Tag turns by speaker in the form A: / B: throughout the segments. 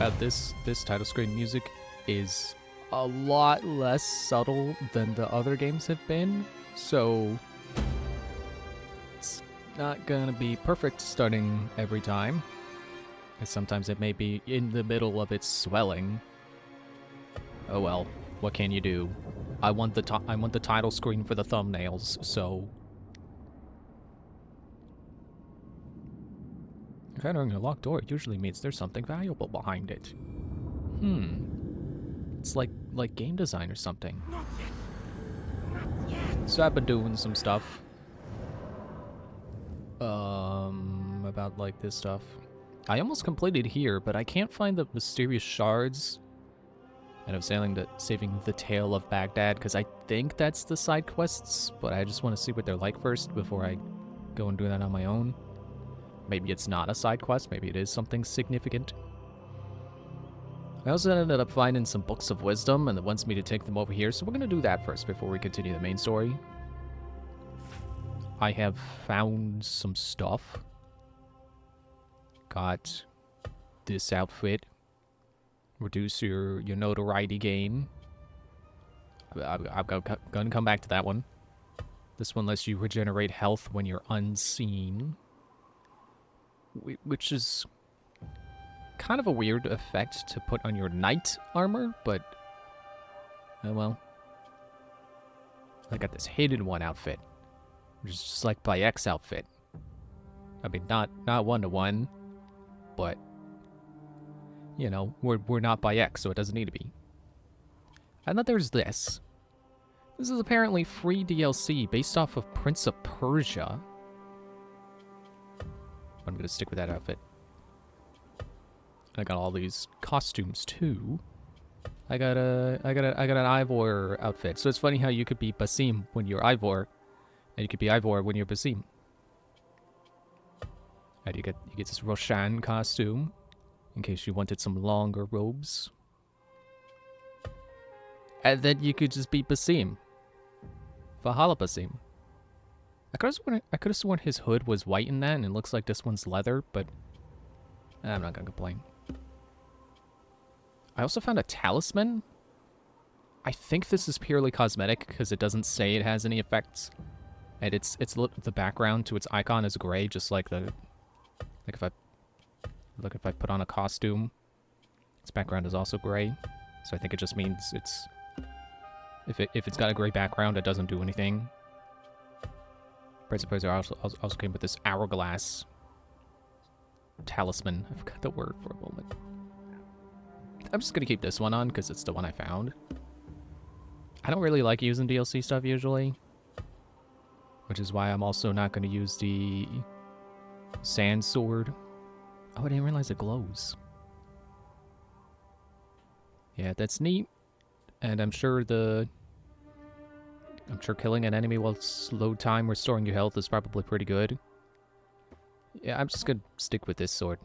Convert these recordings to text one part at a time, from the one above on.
A: about this title screen music is a lot less subtle than the other games have been, so it's not gonna be perfect starting every time, and sometimes it may be in the middle of its swelling. Oh well, what can you do? I want the title screen for the thumbnails, so if entering a locked door usually means there's something valuable behind it. It's like game design or something. So I've been doing some stuff. About like this stuff. I almost completed here, but I can't find the mysterious shards. And I'm saving the tale of Baghdad, because I think that's the side quests, but I just want to see what they're like first before I go and do that on my own. Maybe it's not a side quest, maybe it is something significant. I also ended up finding some books of wisdom, and it wants me to take them over here, so we're going to do that first before we continue the main story. I have found some stuff. Got this outfit. Reduce your notoriety gain. I'm gonna come back to that one. This one lets you regenerate health when you're unseen. Which is kind of a weird effect to put on your knight armor, but oh well. I got this hidden one outfit, which is just like Bayek's outfit. I mean, not 1-to-1, but you know, we're not Bayek, so it doesn't need to be. And then there's this. This is apparently free DLC based off of Prince of Persia. I'm gonna stick with that outfit. I got all these costumes too. I got an Ivor outfit. So it's funny how you could be Basim when you're Ivor, and you could be Ivor when you're Basim. And you get this Roshan costume, in case you wanted some longer robes. And then you could just be Basim. Valhalla Basim. I could have sworn his hood was white in that, and it looks like this one's leather, but I'm not gonna complain. I also found a talisman. I think this is purely cosmetic, because it doesn't say it has any effects. And it's the background to its icon is gray, just like if I put on a costume, its background is also gray. So I think it just means it's if it's got a gray background, it doesn't do anything. Prince of Persia also came with this hourglass talisman. I forgot the word for a moment. I'm just gonna keep this one on because it's the one I found. I don't really like using DLC stuff usually, which is why I'm also not gonna use the sand sword. Oh, I didn't realize it glows. Yeah, that's neat. And I'm sure killing an enemy while slow time restoring your health is probably pretty good. Yeah, I'm just gonna stick with this sword.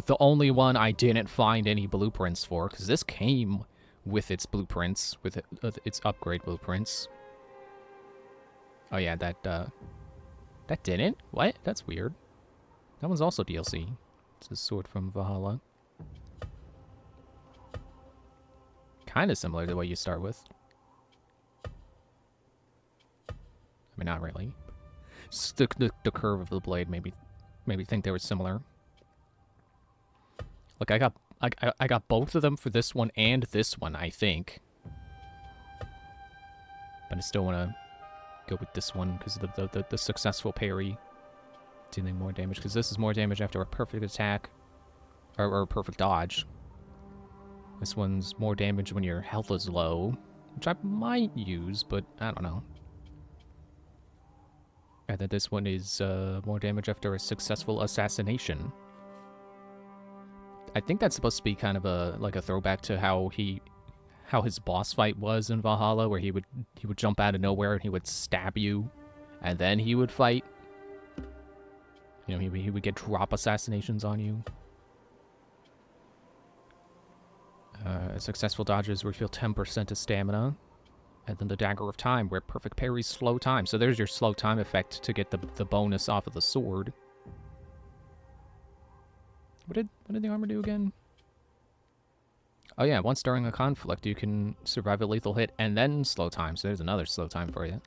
A: The only one I didn't find any blueprints for, because this came with its blueprints, with its upgrade blueprints. Oh yeah, that didn't? What? That's weird. That one's also DLC. It's a sword from Valhalla. Kind of similar to what you start with. I mean, not really. Just the curve of the blade maybe think they were similar. Look, I got both of them for this one and this one, I think. But I still want to go with this one because of the successful parry. Dealing more damage, because this is more damage after a perfect attack. Or a perfect dodge. This one's more damage when your health is low, which I might use, but I don't know. And then this one is more damage after a successful assassination. I think that's supposed to be kind of a throwback to how his boss fight was in Valhalla, where he would jump out of nowhere and he would stab you, and then he would fight. You know, he would get drop assassinations on you. Successful dodges refill 10% of stamina. And then the Dagger of Time, where perfect parries slow time. So there's your slow time effect to get the bonus off of the sword. What did the armor do again? Oh yeah, once during a conflict, you can survive a lethal hit and then slow time. So there's another slow time for you.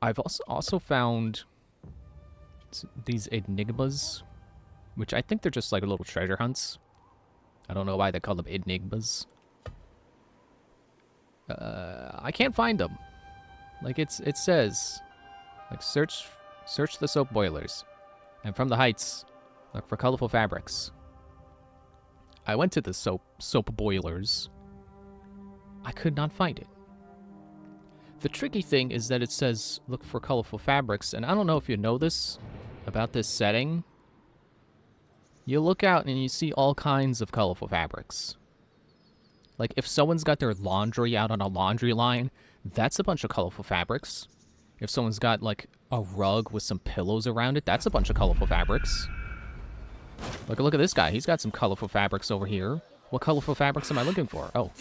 A: I've also found these enigmas, which I think they're just like little treasure hunts. I don't know why they call them enigmas. I can't find them. Like it says, like search the soap boilers, and from the heights, look for colorful fabrics. I went to the soap boilers. I could not find it. The tricky thing is that it says look for colorful fabrics, and I don't know if you know this about this setting. You look out and you see all kinds of colorful fabrics. Like if someone's got their laundry out on a laundry line, that's a bunch of colorful fabrics. If someone's got like a rug with some pillows around it, that's a bunch of colorful fabrics. Look at this guy. He's got some colorful fabrics over here. What colorful fabrics am I looking for? Oh,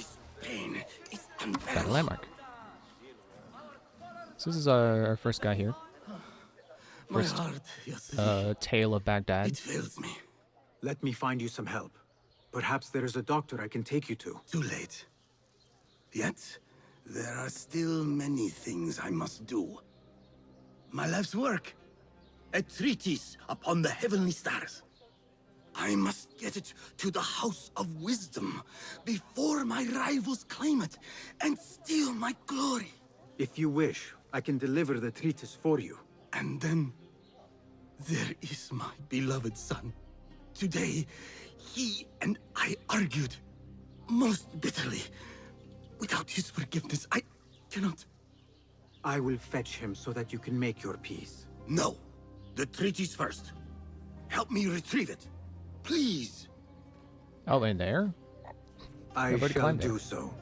A: got a landmark. So this is our first guy here. First tale of Baghdad.
B: It fails me. Let me find you some help. Perhaps there is a doctor I can take you to.
C: Too late. Yet, there are still many things I must do. My life's work. A treatise upon the heavenly stars. I must get it to the House of Wisdom before my rivals claim it and steal my glory.
B: If you wish, I can deliver the treatise for you.
C: And then, there is my beloved son. Today, he and I argued most bitterly. Without his forgiveness, I cannot.
B: I will fetch him so that you can make your peace.
C: No. The treatise first. Help me retrieve it. Please.
A: Oh, in there?
B: I shall do so.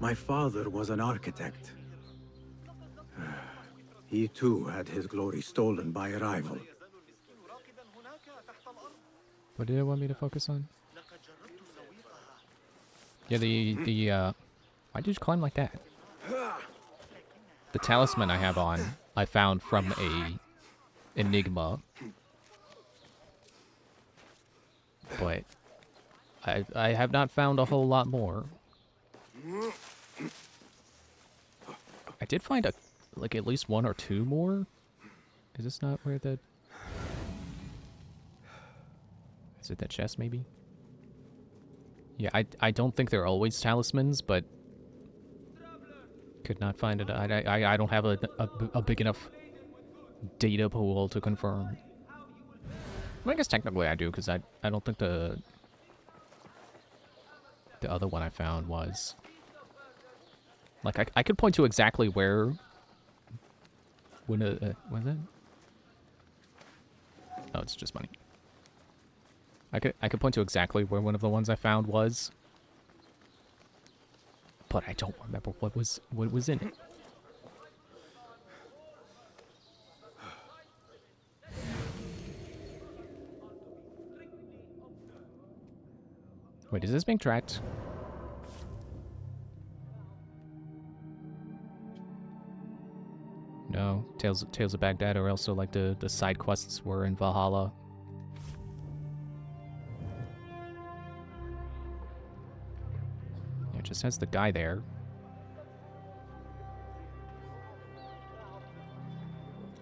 B: My father was an architect. He too had his glory stolen by a rival.
A: What did it want me to focus on? Yeah, why did you climb like that? The talisman I have on, I found from a enigma. But I have not found a whole lot more. I did find like at least one or two more. Is this not where the... Is it that chest, maybe? Yeah, I don't think they're always talismans, but... Could not find it. I don't have a big enough data pool to confirm. Well, I guess technically I do, because I don't think the other one I found was... Like, I could point to exactly where... When what is that? Oh, it's just money. I could point to exactly where one of the ones I found was. But I don't remember what was in it. Wait, is this being tracked? No, Tales of Baghdad are also like the side quests were in Valhalla. Yeah, it just has the guy there.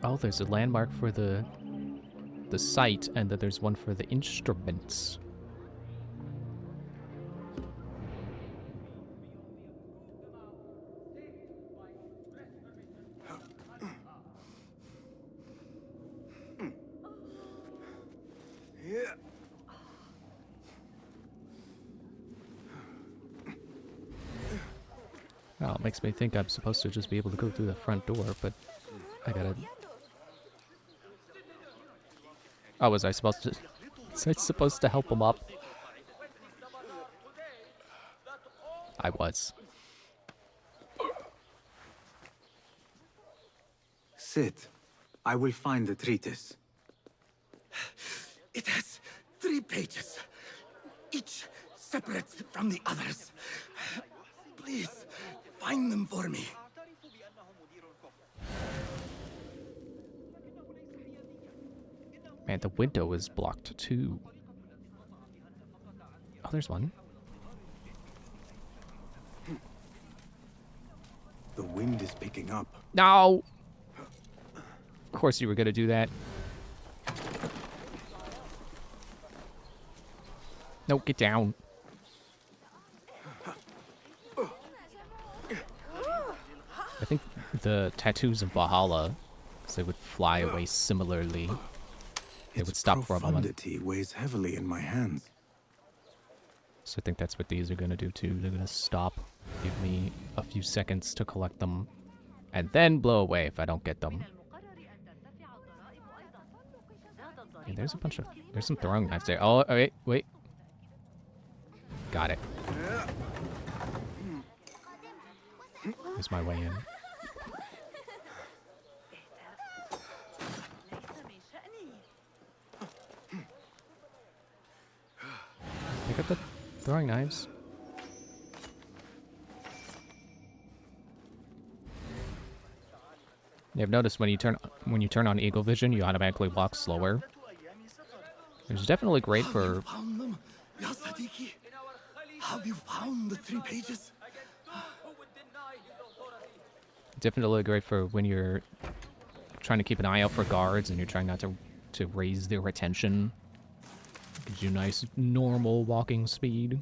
A: Oh, there's a landmark for the site, and then there's one for the instruments. Well, it makes me think I'm supposed to just be able to go through the front door, but I gotta... Oh, was I supposed to... Was I supposed to help him up? I was.
B: Sit. I will find the treatise.
C: It has 3 pages, each separate from the others. Please, find them for me. Man, the window is blocked too.
A: Oh, there's one.
B: The wind is picking up.
A: No! Of course you were gonna do that. No, get down. I think the tattoos of Valhalla, they would fly away similarly. They would stop for a moment.
B: Profundity weighs heavily in my hands.
A: So I think that's what these are gonna do too. They're gonna stop, give me a few seconds to collect them, and then blow away if I don't get them. Yeah, there's some throwing knives there. Oh, wait. Got it. Here's my way in. Pick up the throwing knives. You've noticed when you turn on Eagle Vision, you automatically walk slower. It's definitely great for.
C: Found them, Ya Sadiki. Have you found the 3 pages?
A: Definitely great for when you're trying to keep an eye out for guards and you're trying not to raise their attention. Gives you nice normal walking speed.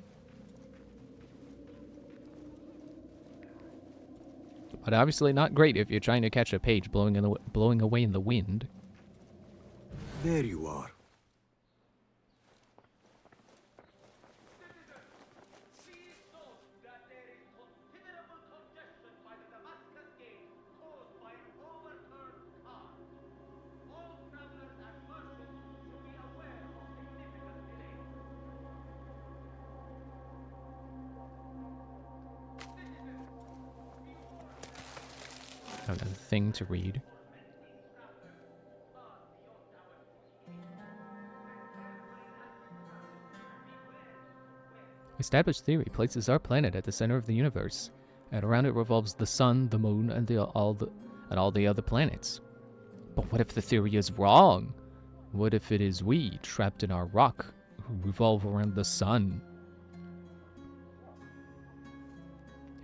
A: But obviously not great if you're trying to catch a page blowing away in the wind.
B: There you are.
A: Another thing to read. Established theory places our planet at the center of the universe, and around it revolves the sun, the moon, and all the other planets. But what if the theory is wrong? What if it is we, trapped in our rock, who revolve around the sun?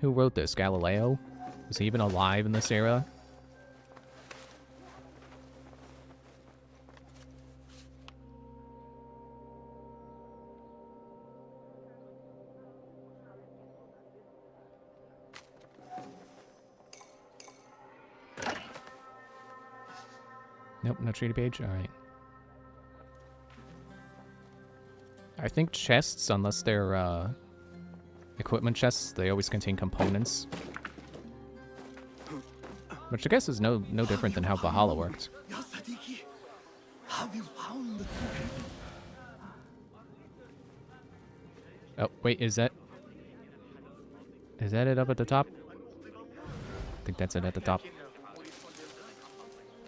A: Who wrote this? Galileo? Was he even alive in this era? Nope, no treaty page? Alright. I think chests, unless they're equipment chests, they always contain components. Which I guess is no different than how Valhalla worked.
C: Ya Sadiki, have you found the 3 pages?
A: Oh, wait, is that it up at the top? I think that's it at the top.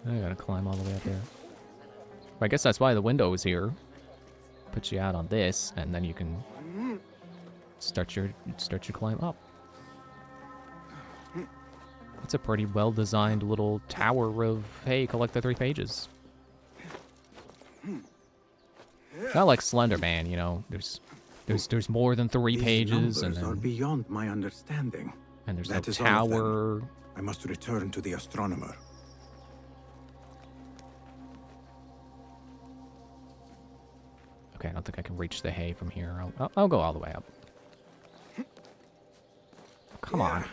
A: I gotta climb all the way up there. I guess that's why the window is here. Put you out on this, and then you can start your climb up. It's a pretty well-designed little tower of, hey, collect the 3 pages. Not like Slender Man, you know. There's more than 3 pages, and
B: These numbers are
A: then,
B: beyond my understanding.
A: and there's no
B: That is all of them.
A: tower.
B: I must return to the astronomer.
A: Okay, I don't think I can reach the hay from here. I'll go all the way up. Come on.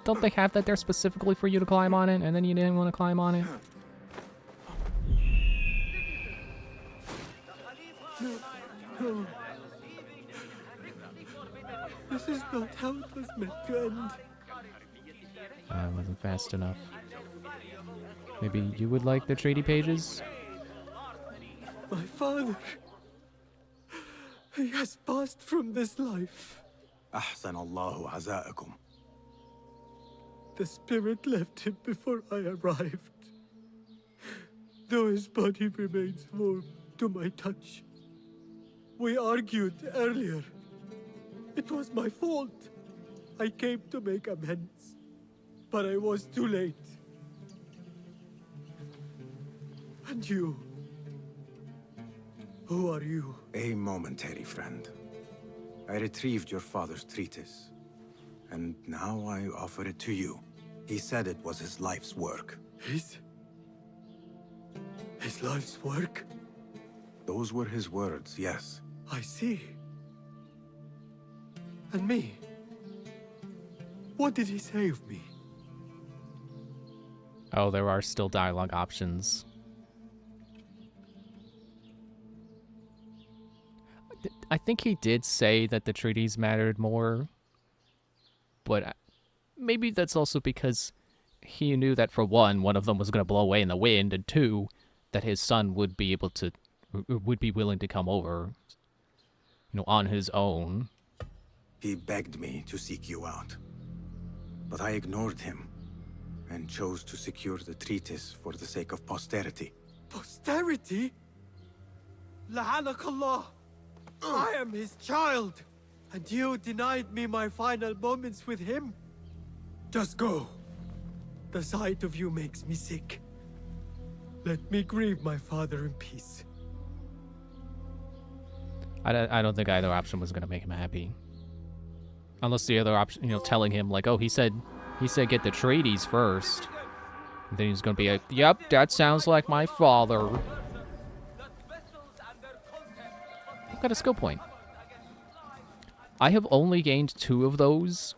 A: Don't they have that there specifically for you to climb on it, and then you didn't want to climb on it?
C: This is not how it was meant to end.
A: I wasn't fast enough. Maybe you would like the treaty pages?
C: My father. He has passed from this life.
B: أحسن الله عزاءكم.
C: The spirit left him before I arrived. Though his body remains warm to my touch. We argued earlier. It was my fault. I came to make amends. But I was too late. And you? Who are you?
B: A momentary friend. I retrieved your father's treatise, and now I offer it to you. He said it was his life's work.
C: His life's work?
B: Those were his words, yes.
C: I see. And me? What did he say of me?
A: Oh, there are still dialogue options. I think he did say that the treaties mattered more, but maybe that's also because he knew that, for one of them was going to blow away in the wind, and two, that his son would be able to, would be willing to come over, you know, on his own.
B: He begged me to seek you out, but I ignored him and chose to secure the treatise for the sake of posterity.
C: Posterity? La'anakallah! I am his child, and you denied me my final moments with him. Just go. The sight of you makes me sick. Let me grieve my father in peace.
A: I don't think either option was going to make him happy. Unless the other option, you know, telling him, like, oh, he said get the treaties first. And then he's going to be like, yep, that sounds like my father. I've got a skill point. I have only gained 2 of those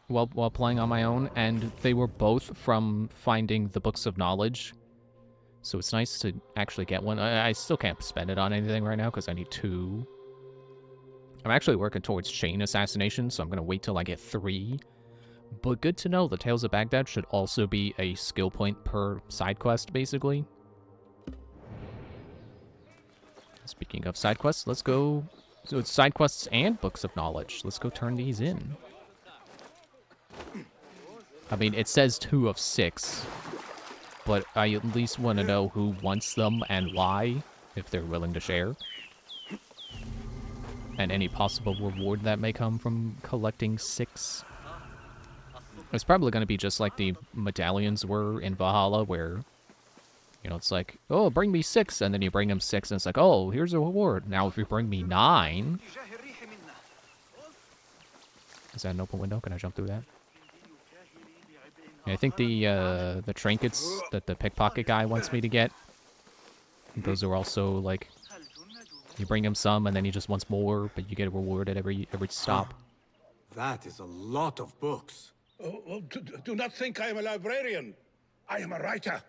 A: while playing on my own, and they were both from finding the Books of Knowledge. So it's nice to actually get one. I still can't spend it on anything right now because I need 2. I'm actually working towards Chain Assassination, so I'm going to wait till I get 3. But good to know, the Tales of Baghdad should also be a skill point per side quest, basically. Speaking of side quests, let's go. So it's side quests and Books of Knowledge. Let's go turn these in. I mean, it says 2 of 6, but I at least want to know who wants them and why, if they're willing to share. And any possible reward that may come from collecting 6. It's probably going to be just like the medallions were in Valhalla, where, you know, it's like, oh, bring me 6, and then you bring him 6, and it's like, oh, here's a reward. Now, if you bring me 9... Is that an open window? Can I jump through that? Yeah, I think the trinkets that the pickpocket guy wants me to get, those are also, like, you bring him some, and then he just wants more, but you get a reward at every stop.
B: That is a lot of books.
D: Oh, do not think I am a librarian. I am a writer.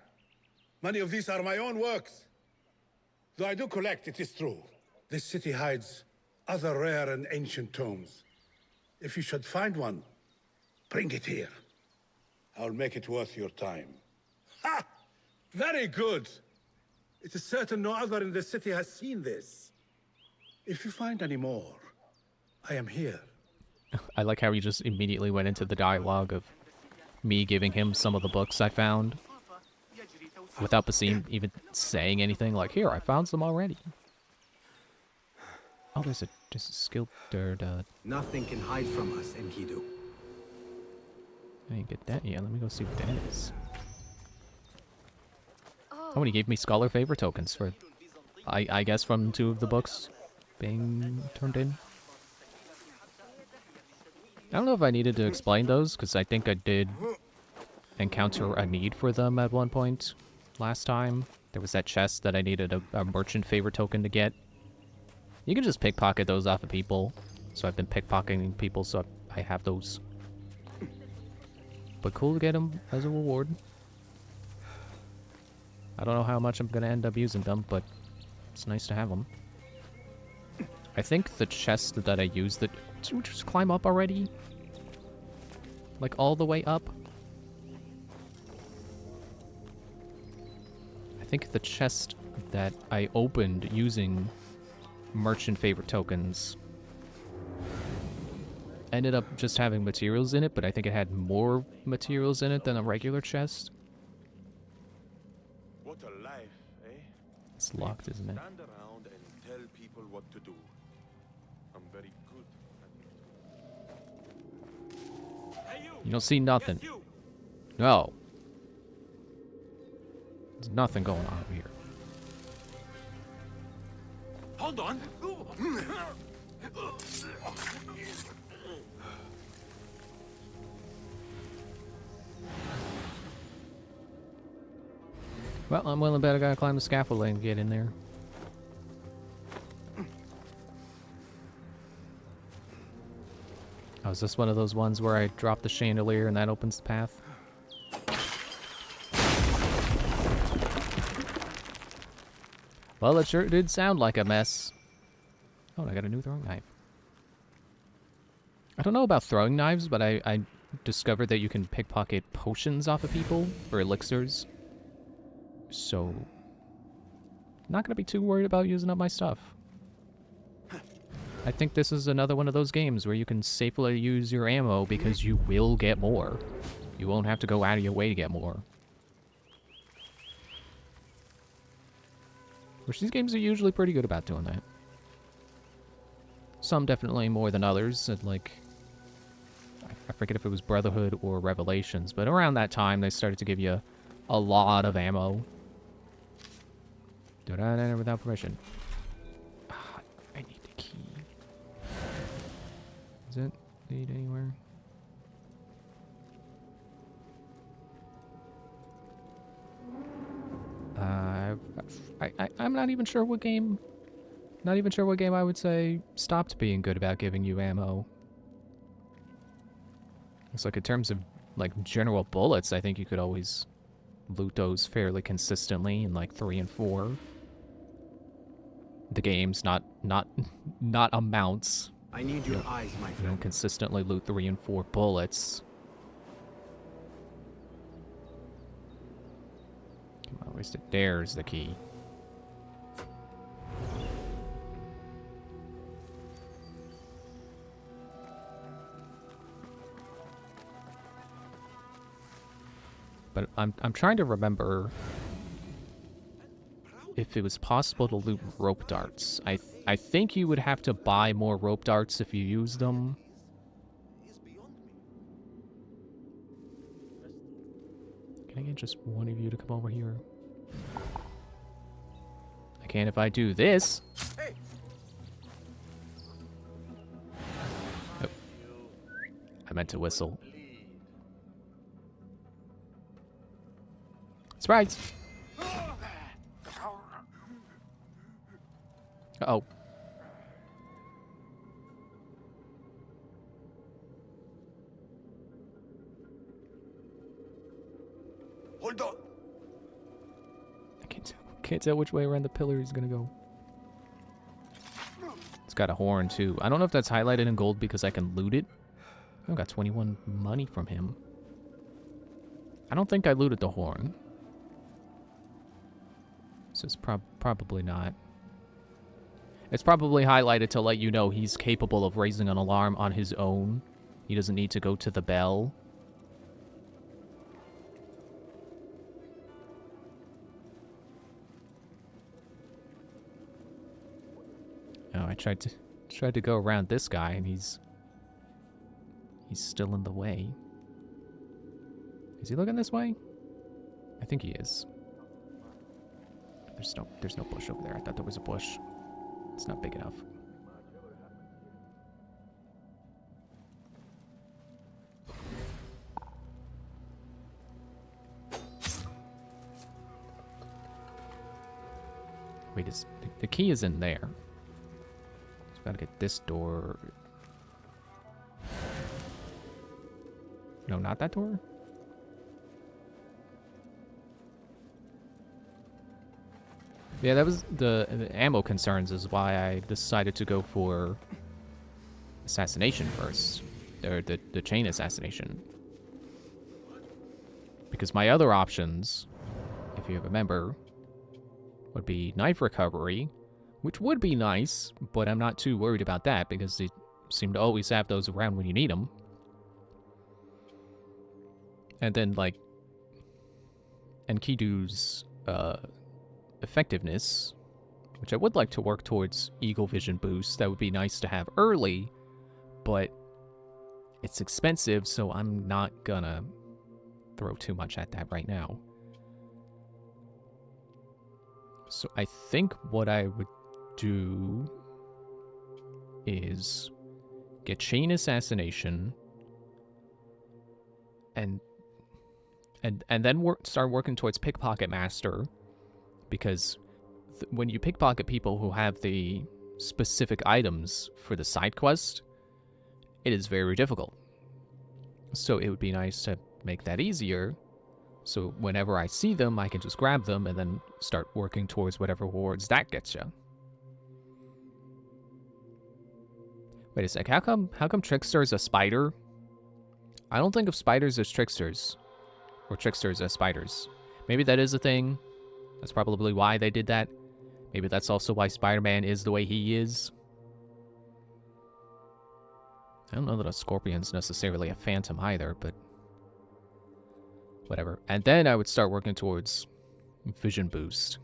D: Many of these are my own works. Though I do collect, it is true. This city hides other rare and ancient tomes. If you should find one, bring it here. I'll make it worth your time. Ha! Very good! It is certain no other in the city has seen this. If you find any more, I am here.
A: I like how he just immediately went into the dialogue of me giving him some of the books I found. Without Basim even saying anything, like, here, I found some already. Oh, there's a skill dirt.
B: Nothing can hide from us, Enkidu.
A: I didn't get that yet. Let me go see what that is. Oh, and he gave me Scholar Favor tokens for, I guess, from 2 of the books being turned in. I don't know if I needed to explain those, because I think I did encounter a need for them at one point last time. There was that chest that I needed a merchant favor token to get. You can just pickpocket those off of people. So I've been pickpocketing people, so I have those. But cool to get them as a reward. I don't know how much I'm going to end up using them, but it's nice to have them. I think the chest that I used, did we just climb up already? Like all the way up? I think the chest that I opened using merchant favorite tokens ended up just having materials in it, but I think it had more materials in it than a regular chest.
D: What a life, eh?
A: It's locked, isn't it?
D: Stand around and tell people what to do. I'm very good at it.
A: You don't see nothing. No. There's nothing going on over here.
C: Hold on.
A: Well, I'm willing to bet I gotta climb the scaffolding and get in there. Oh, is this one of those ones where I drop the chandelier and that opens the path? Well, it sure did sound like a mess. Oh, and I got a new throwing knife. I don't know about throwing knives, but I discovered that you can pickpocket potions off of people, or elixirs. So, not gonna be too worried about using up my stuff. I think this is another one of those games where you can safely use your ammo because you will get more. You won't have to go out of your way to get more. Which these games are usually pretty good about doing that. Some definitely more than others, and like, I forget if it was Brotherhood or Revelations, but around that time they started to give you a lot of ammo. Do not enter without permission. Ah, I need the key. Does it lead anywhere? I'm not even sure what game. Not even sure what game I would say stopped being good about giving you ammo. It's like in terms of like general bullets, I think you could always loot those fairly consistently in like 3 and 4. The games, not amounts.
B: I need your eyes, my
A: You don't
B: friend.
A: consistently loot 3 and 4 bullets. Come on, where's the? There's the key. But I'm trying to remember if it was possible to loot rope darts. I think you would have to buy more rope darts if you use them. Can I get just one of you to come over here? I can if I do this. Oh. I meant to whistle. Surprise! Uh-oh.
C: Hold on.
A: I can't tell which way around the pillar he's gonna go. It's got a horn too. I don't know if that's highlighted in gold because I can loot it. I got 21 money from him. I don't think I looted the horn. So it's probably not. It's probably highlighted to let you know he's capable of raising an alarm on his own. He doesn't need to go to the bell. Oh, I tried to go around this guy and he's still in the way. Is he looking this way? I think he is. There's no bush over there. I thought there was a bush. It's not big enough. Wait, the key is in there. So gotta get this door. No, not that door. Yeah, that was the ammo concerns is why I decided to go for assassination first. Or the chain assassination. Because my other options, if you remember, would be knife recovery, which would be nice, but I'm not too worried about that because they seem to always have those around when you need them. And then, like, Enkidu's effectiveness, which I would like to work towards Eagle Vision boost. That would be nice to have early, but it's expensive, so I'm not gonna throw too much at that right now. So I think what I would do is get chain assassination, and then start working towards pickpocket master, because when you pickpocket people who have the specific items for the side quest, it is very difficult. So it would be nice to make that easier, so whenever I see them, I can just grab them and then start working towards whatever rewards that gets you. Wait a sec, how come Trickster is a spider? I don't think of spiders as tricksters, or tricksters as spiders. Maybe that is a thing. That's probably why they did that. Maybe that's also why Spider-Man is the way he is. I don't know that a scorpion's necessarily a phantom either, but whatever. And then I would start working towards vision boost.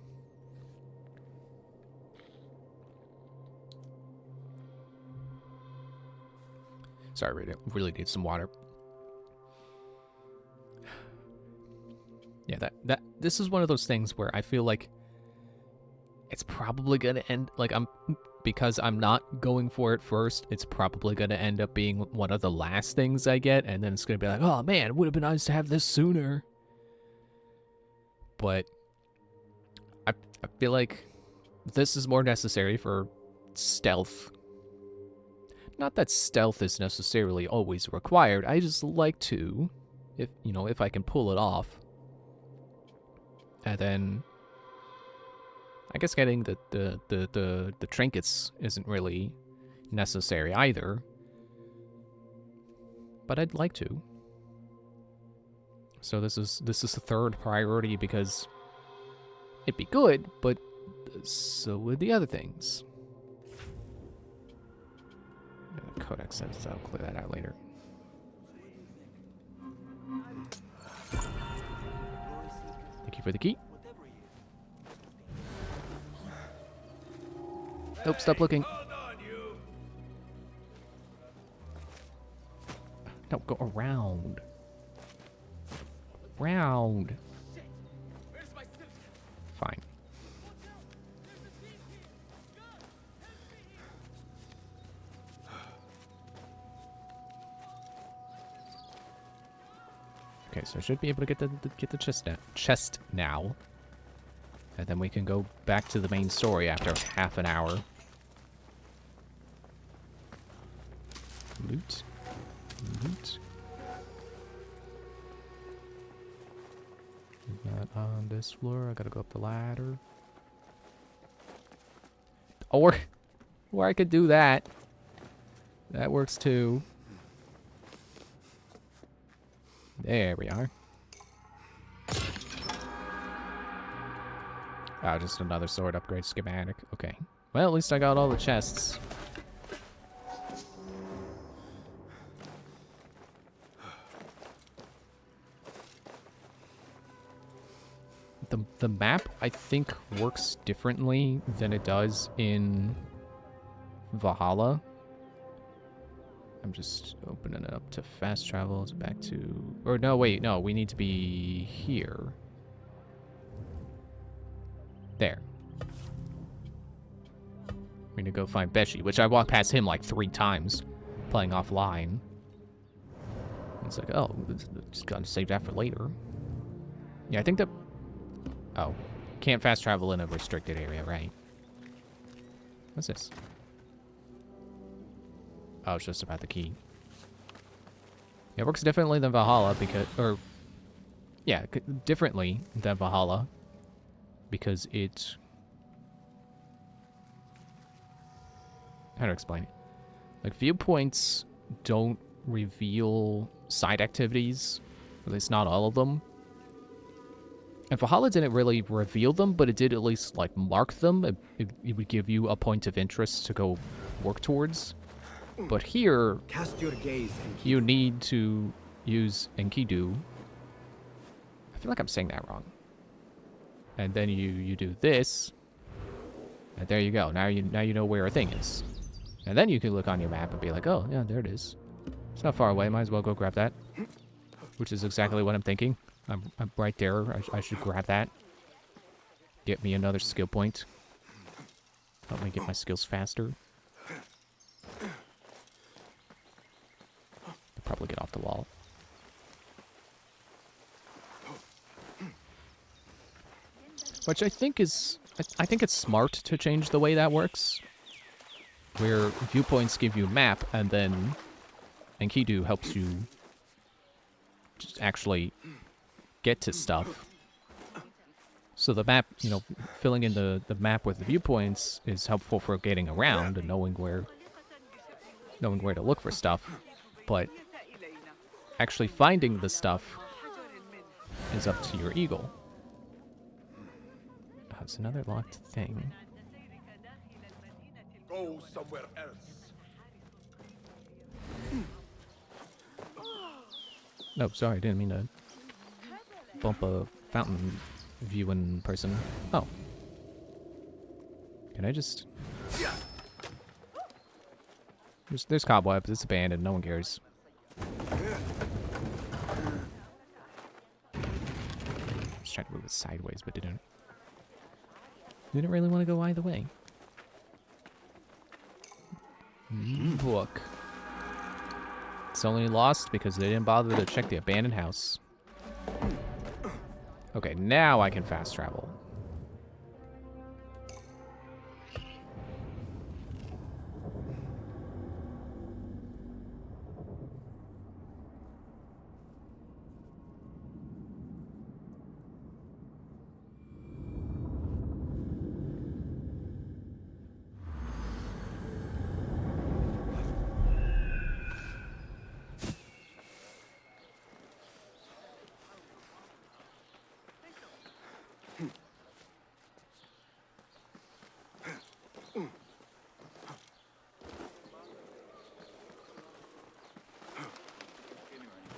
A: Sorry, really need some water. Yeah, this is one of those things where I feel like it's probably gonna end, like, because I'm not going for it first, it's probably gonna end up being one of the last things I get, and then it's gonna be like, oh man, it would have been nice to have this sooner. But I feel like this is more necessary for stealth. Not that stealth is necessarily always required, I just like to, if I can pull it off. And then I guess getting the trinkets isn't really necessary either, but I'd like to. So this is the third priority because it'd be good, but so would the other things. Yeah, the codex says I'll clear that out later. Thank you for the key. Nope, stop looking. No, go around. Round. Fine. Okay, so I should be able to get the chest now. And then we can go back to the main story after half an hour. Loot. Loot. Not on this floor. I gotta go up the ladder. Or I could do that. That works too. There we are. Oh, just another sword upgrade schematic. Okay. Well, at least I got all the chests. The map, I think, works differently than it does in Valhalla. I'm just opening it up to fast travel. It's back to... Or no, wait, no. We need to be here. There. We need to go find Beshi, which I walked past him like 3 times, playing offline. It's like, oh, just gotta save that for later. Yeah, I think that... Oh, can't fast travel in a restricted area, right? What's this? Oh, it's just about the key. It works differently than Valhalla because... Or... Yeah, differently than Valhalla. Because it... How to explain it? Like, viewpoints don't reveal side activities. At least not all of them. And Valhalla didn't really reveal them, but it did at least, like, mark them. It would give you a point of interest to go work towards. But here,
B: Cast your gaze,
A: you need to use Enkidu. I feel like I'm saying that wrong. And then you do this. And there you go. Now you know where a thing is. And then you can look on your map and be like, oh, yeah, there it is. It's not far away. Might as well go grab that. Which is exactly what I'm thinking. I'm right there. I should grab that. Get me another skill point. Help me get my skills faster. off the wall. Which I think is... I think it's smart to change the way that works. Where viewpoints give you a map, and then Enkidu helps you just actually get to stuff. So the map, you know, filling in the map with the viewpoints is helpful for getting around and knowing where to look for stuff. But actually finding the stuff is up to your eagle. Oh, it's another locked thing.
D: Go somewhere else.
A: No, sorry, I didn't mean to bump a fountain viewing person. Oh. Can I just... There's cobwebs, it's abandoned, no one cares. Just tried to move it sideways, but didn't really want to go either way. Book. It's only lost because they didn't bother to check the abandoned house. Okay, now I can fast travel.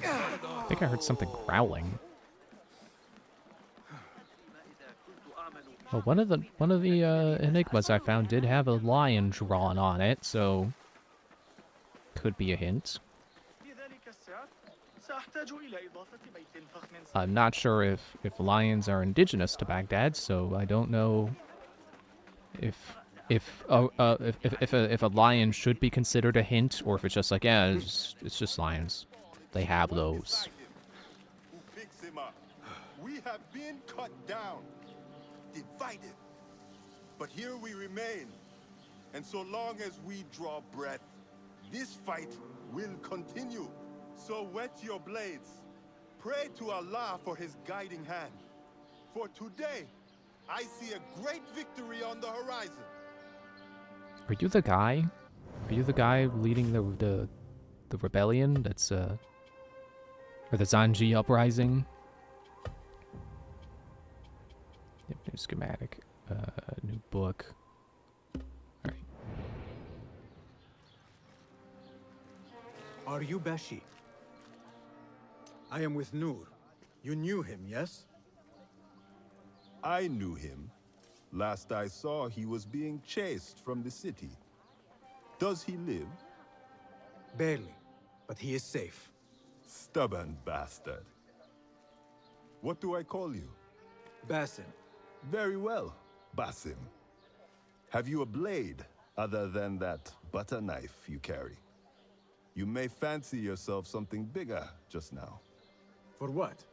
A: I think I heard something growling. Oh, one of the enigmas I found did have a lion drawn on it, so could be a hint. I'm not sure if lions are indigenous to Baghdad, so I don't know if a lion should be considered a hint, or if it's just like, yeah, it's just lions. They have those.
E: Who picks him up? We have been cut down, divided. But here we remain. And so long as we draw breath, this fight will continue. So whet your blades. Pray to Allah for his guiding hand. For today, I see a great victory on the horizon.
A: Are you the guy? Are you the guy leading the rebellion? That's or the Zanji uprising? Yep, new schematic, new book. All right.
B: Are you Bashi? I am with Nur. You knew him, yes?
E: I knew him. Last I saw, he was being chased from the city. Does he live?
B: Barely, but he is safe.
E: Stubborn bastard. What do I call you?
B: Basim.
E: Very well, Basim. Have you a blade other than that butter knife you carry? You may fancy yourself something bigger just now.
B: For what?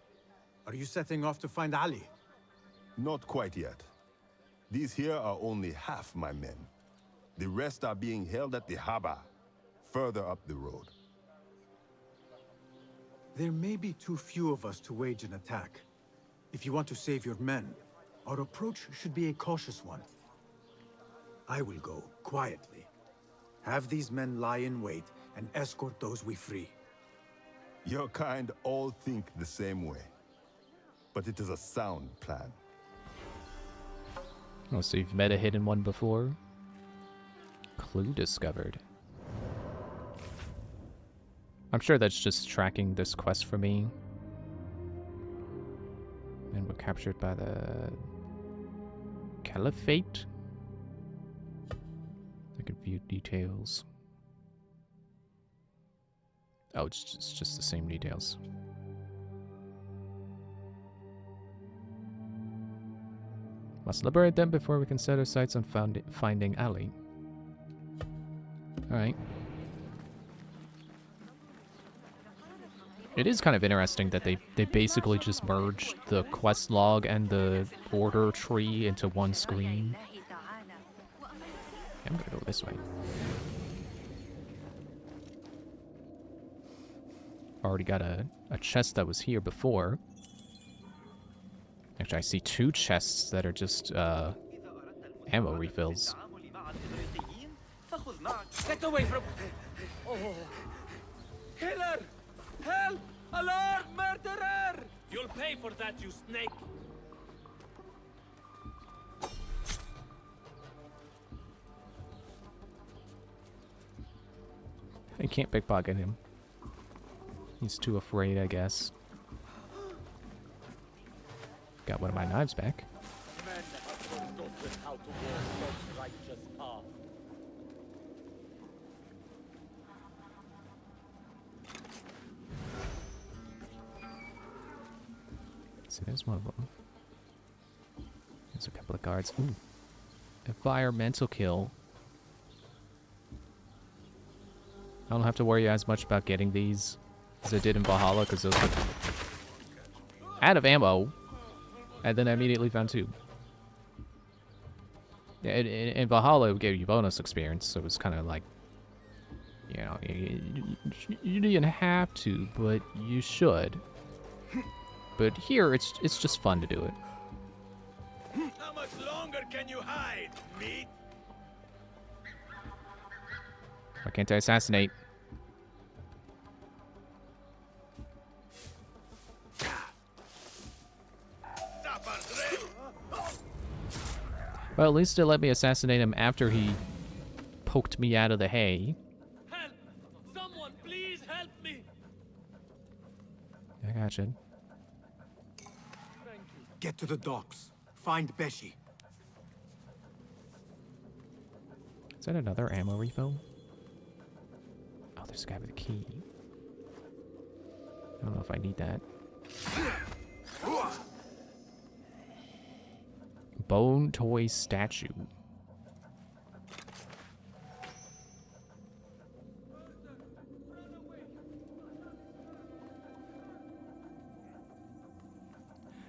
B: Are you setting off to find Ali?
E: Not quite yet. These here are only half my men. The rest are being held at the Haba, further up the road.
B: There may be too few of us to wage an attack. If you want to save your men, our approach should be a cautious one. I will go, quietly. Have these men lie in wait and escort those we free.
E: Your kind all think the same way. But it is a sound plan.
A: Oh, so you've met a hidden one before? Clue discovered. I'm sure that's just tracking this quest for me. And we're captured by the Caliphate. I can view details. Oh, it's just the same details. Must liberate them before we can set our sights on finding Ali. Alright. It is kind of interesting that they basically just merged the quest log and the order tree into one screen. I'm gonna go this way. Already got a chest that was here before. Actually, I see two chests that are just ammo refills.
F: Get away from... Oh. Killer! Help! Alarm! Murderer! You'll pay for that, you snake!
A: I can't pickpocket him. He's too afraid, I guess. Got one of my knives back.
F: Men have forgotten how to walk God's righteous path.
A: So there's one of them. There's a couple of guards. Ooh. Environmental kill. I don't have to worry as much about getting these as I did in Valhalla, because those were out of ammo. And then I immediately found two. Yeah, in Valhalla, it gave you bonus experience, so it was kind of like, you know, you didn't have to, but you should. But here, it's just fun to do it.
F: How much longer can you hide, meat?
A: Why can't I assassinate? Well, at least it let me assassinate him after he poked me out of the hay.
F: Help! Someone, please help me!
A: I gotcha.
B: Get to the docks. Find Beshi.
A: Is that another ammo refill? Oh, there's a guy with a key. I don't know if I need that. Bone toy statue.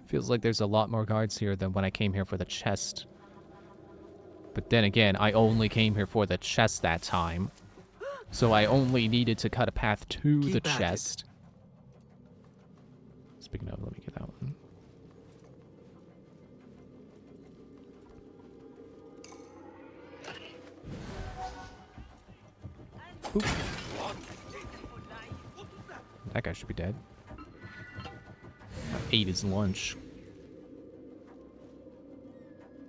A: Feels like there's a lot more guards here than when I came here for the chest. But then again, I only came here for the chest that time. So I only needed to cut a path to the chest. Speaking of, let me get that one. Oop. That guy should be dead. I ate his lunch.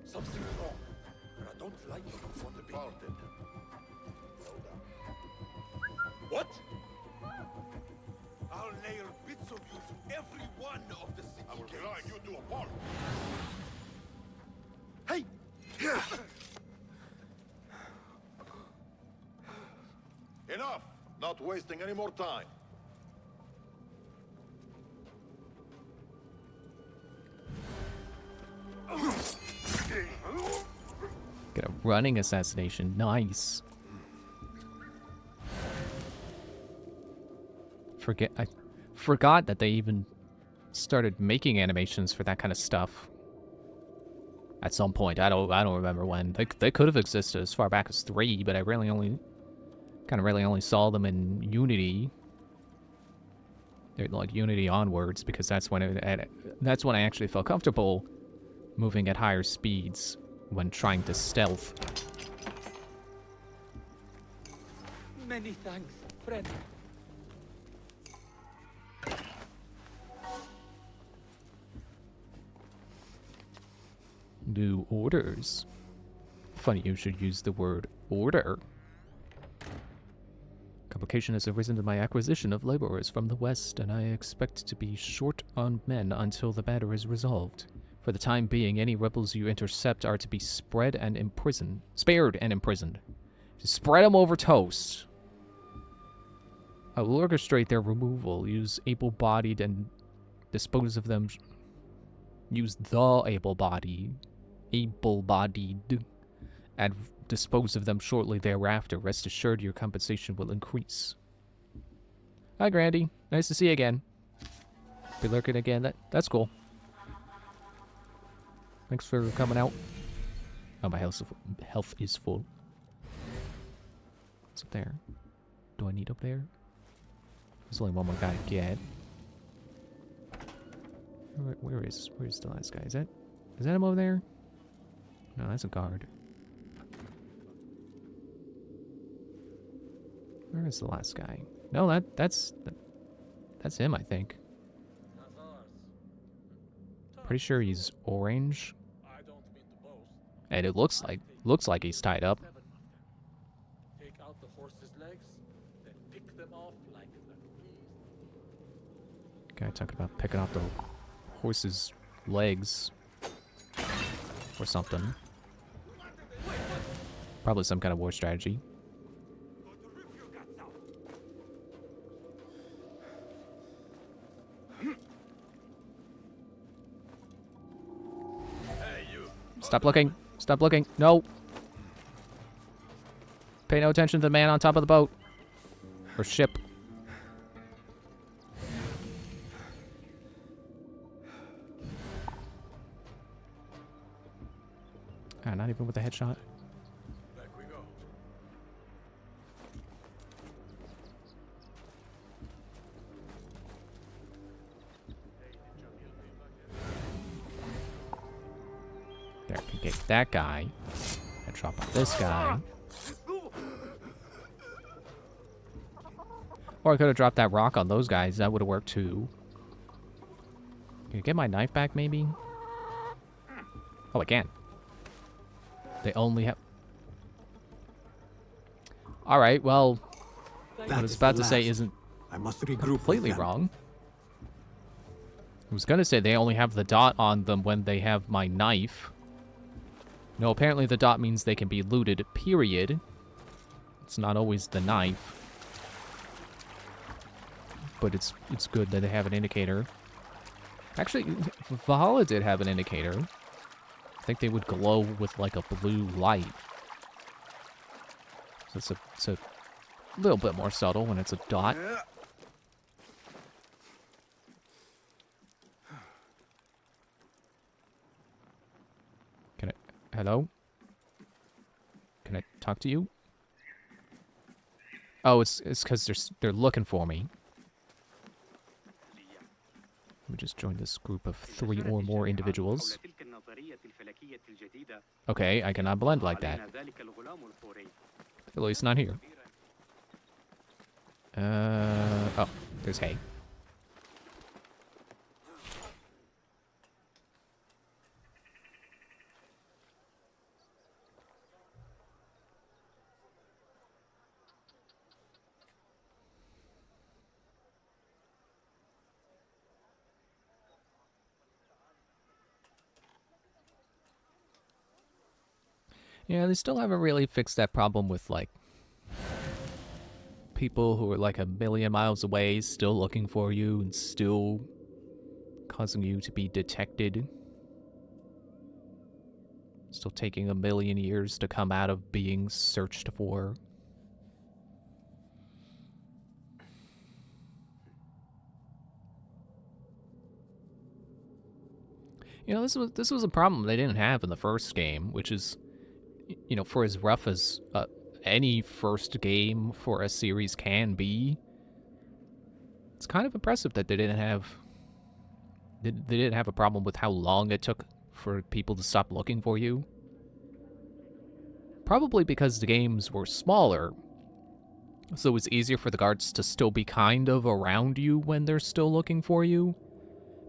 E: Something's wrong, and I don't like what departed.
C: What?
E: I'll nail bits of you to every one of the city. I will grind you to a pulp.
C: Hey!
E: Enough! Not wasting any more time.
A: Get a running assassination. Nice. I forgot that they even started making animations for that kind of stuff. At some point, I don't remember when. They could have existed as far back as 3, but I really only saw them in Unity. They're like Unity onwards, because that's when I actually felt comfortable moving at higher speeds when trying to stealth.
F: Many thanks, friend.
A: New orders. Funny you should use the word order. Complication has arisen to my acquisition of laborers from the west, and I expect to be short on men until the matter is resolved. For the time being, any rebels you intercept are to be spared and imprisoned. To spread them over toast. I will orchestrate their removal, use able-bodied and dispose of them. Use the able-bodied, and dispose of them shortly thereafter. Rest assured your compensation will increase. Hi, Grandy. Nice to see you again. Be lurking again. That's cool. Thanks for coming out. Oh, my health is full. What's up there? Do I need up there? There's only one more guy to get. Where's the last guy? Is that him over there? No, that's a guard. Where is the last guy? No, that's him, I think. Pretty sure he's orange. And it looks like he's tied up.
F: Take out the horse's legs, then pick them off like the
A: Guy talking about picking off the horse's legs or something. Probably some kind of war strategy. Stop looking. Stop looking. No. Pay no attention to the man on top of the boat. Or ship. Ah, not even with a headshot.
F: Back we go.
A: There, I can get that guy. And drop on this guy. Or I could have dropped that rock on those guys. That would have worked too. Can you get my knife back, maybe? Oh, I can. They only have... Alright, well... What I was about to say isn't
B: I must regroup with
A: completely
B: them.
A: wrong. I was gonna say they only have the dot on them when they have my knife. No, apparently the dot means they can be looted, period. It's not always the knife. But it's good that they have an indicator. Actually, Valhalla did have an indicator. I think they would glow with like a blue light. So it's a little bit more subtle when it's a dot. Can I... Hello? Can I talk to you? Oh, it's because they're looking for me. Let me just join this group of 3 or more individuals. Okay, I cannot blend like that. At least not here. Oh, there's hay. Yeah, they still haven't really fixed that problem with, like, people who are, like, a million miles away still looking for you and still causing you to be detected. Still taking a million years to come out of being searched for. You know, this was a problem they didn't have in the first game, which is... You know, for as rough as any first game for a series can be, it's kind of impressive that they didn't have a problem with how long it took for people to stop looking for you. Probably because the games were smaller, so it's easier for the guards to still be kind of around you when they're still looking for you,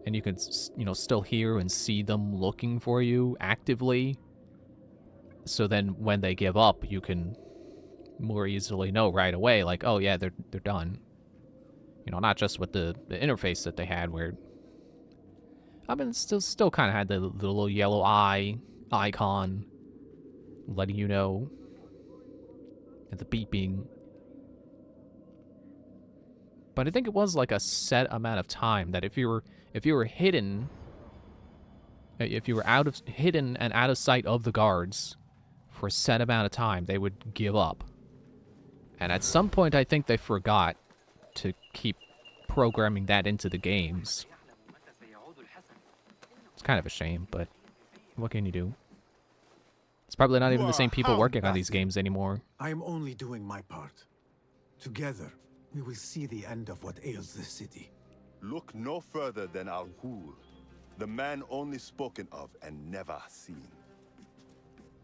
A: and you can, you know, still hear and see them looking for you actively. So then when they give up, you can more easily know right away, like, oh yeah, they're done. You know, not just with the interface that they had where... I mean, it still kind of had the little yellow eye icon letting you know. And the beeping. But I think it was like a set amount of time that if you were hidden... If you were hidden and out of sight of the guards... for a set amount of time, they would give up. And at some point, I think they forgot to keep programming that into the games. It's kind of a shame, but what can you do? It's probably not even the same people working on these games anymore.
B: I am only doing my part. Together, we will see the end of what ails this city.
E: Look no further than Al Ghul, the man only spoken of and never seen.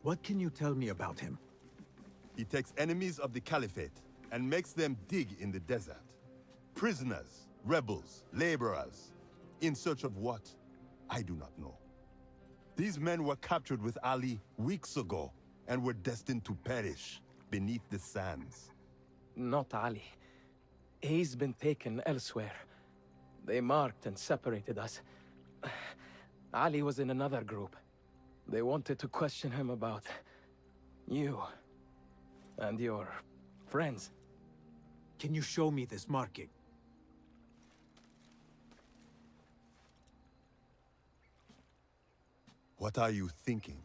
B: What can you tell me about him?
E: He takes enemies of the Caliphate and makes them dig in the desert. Prisoners, rebels, laborers. In search of what? I do not know. These men were captured with Ali weeks ago and were destined to perish beneath the sands.
F: Not Ali. He's been taken elsewhere. They marked and separated us. Ali was in another group. They wanted to question him about you and your friends.
B: Can you show me this marking?
E: What are you thinking?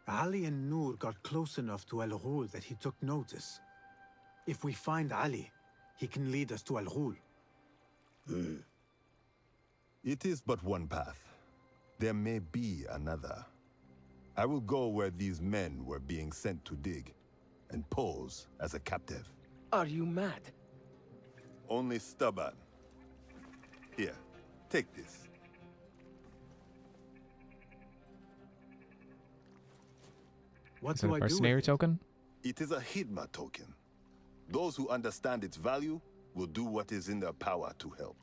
B: Ali and Noor got close enough to Al Ghul that he took notice. If we find Ali, he can lead us to Al Ghul.
E: It is but one path. There may be another. I will go where these men were being sent to dig, and pose as a captive.
F: Are you mad?
E: Only stubborn. Here, take this.
B: What
A: Is it
B: do
A: a
B: I do
A: mercenary
B: with it?
A: token?
E: It is a Hidma token. Those who understand its value will do what is in their power to help.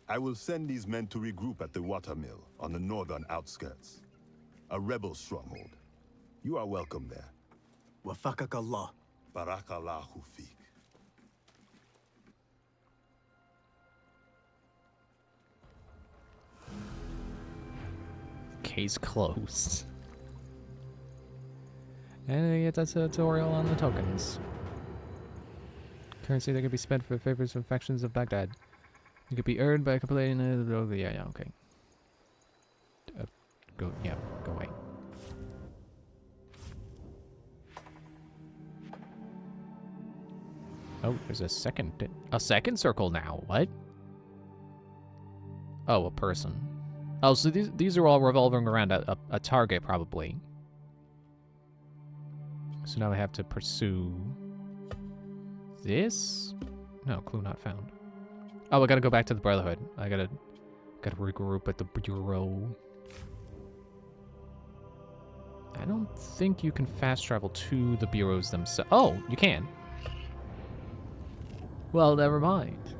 E: I will send these men to regroup at the watermill on the northern outskirts. A rebel stronghold. You are welcome there.
B: Wafakak Allah.
E: Barakallahu feek.
A: Case closed. And we get that tutorial on the tokens. Currency that can be spent for favors from factions of Baghdad. It could be earned by completing the... Yeah, okay. Go away. Oh, there's a second circle now. What? Oh, a person. Oh, so these are all revolving around a target, probably. So now I have to pursue this? No, clue not found. Oh, I gotta go back to the Brotherhood. I gotta regroup at the Bureau. I don't think you can fast travel to the bureaus themselves. Oh, you can. Well, never mind.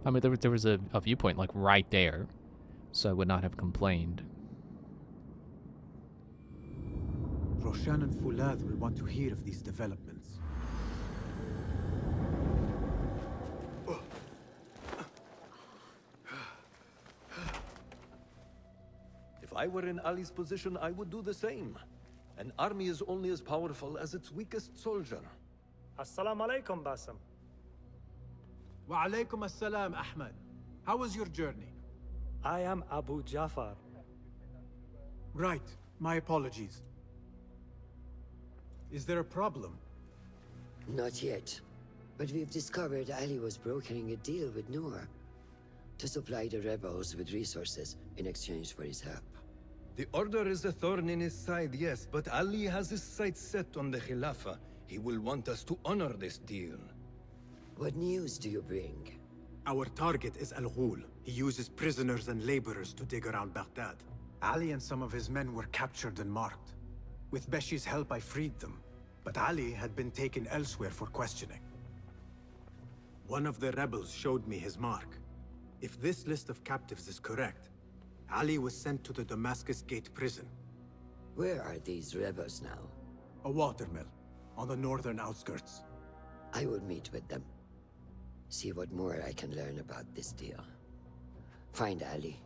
A: I mean, there was a viewpoint, like, right there. So I would not have complained.
B: Roshan and Fulad will want to hear of these developments.
G: If I were in Ali's position, I would do the same. An army is only as powerful as its weakest soldier.
H: Assalamu alaikum, Basim.
B: Wa alaykum assalam, Ahmed. How was your journey?
H: I am Abu Jafar.
B: Right. My apologies. Is there a problem?
I: Not yet. But we've discovered Ali was brokering a deal with Noor to supply the rebels with resources in exchange for his help.
G: The Order is a thorn in his side, yes, but Ali has his sights set on the Khilafah. He will want us to honor this deal.
I: What news do you bring?
B: Our target is Al Ghul. He uses prisoners and laborers to dig around Baghdad. Ali and some of his men were captured and marked. With Beshi's help, I freed them. But Ali had been taken elsewhere for questioning. One of the rebels showed me his mark. If this list of captives is correct, Ali was sent to the Damascus Gate prison.
I: Where are these rebels now?
B: A watermill, on the northern outskirts.
I: I will meet with them. See what more I can learn about this deal. Find Ali.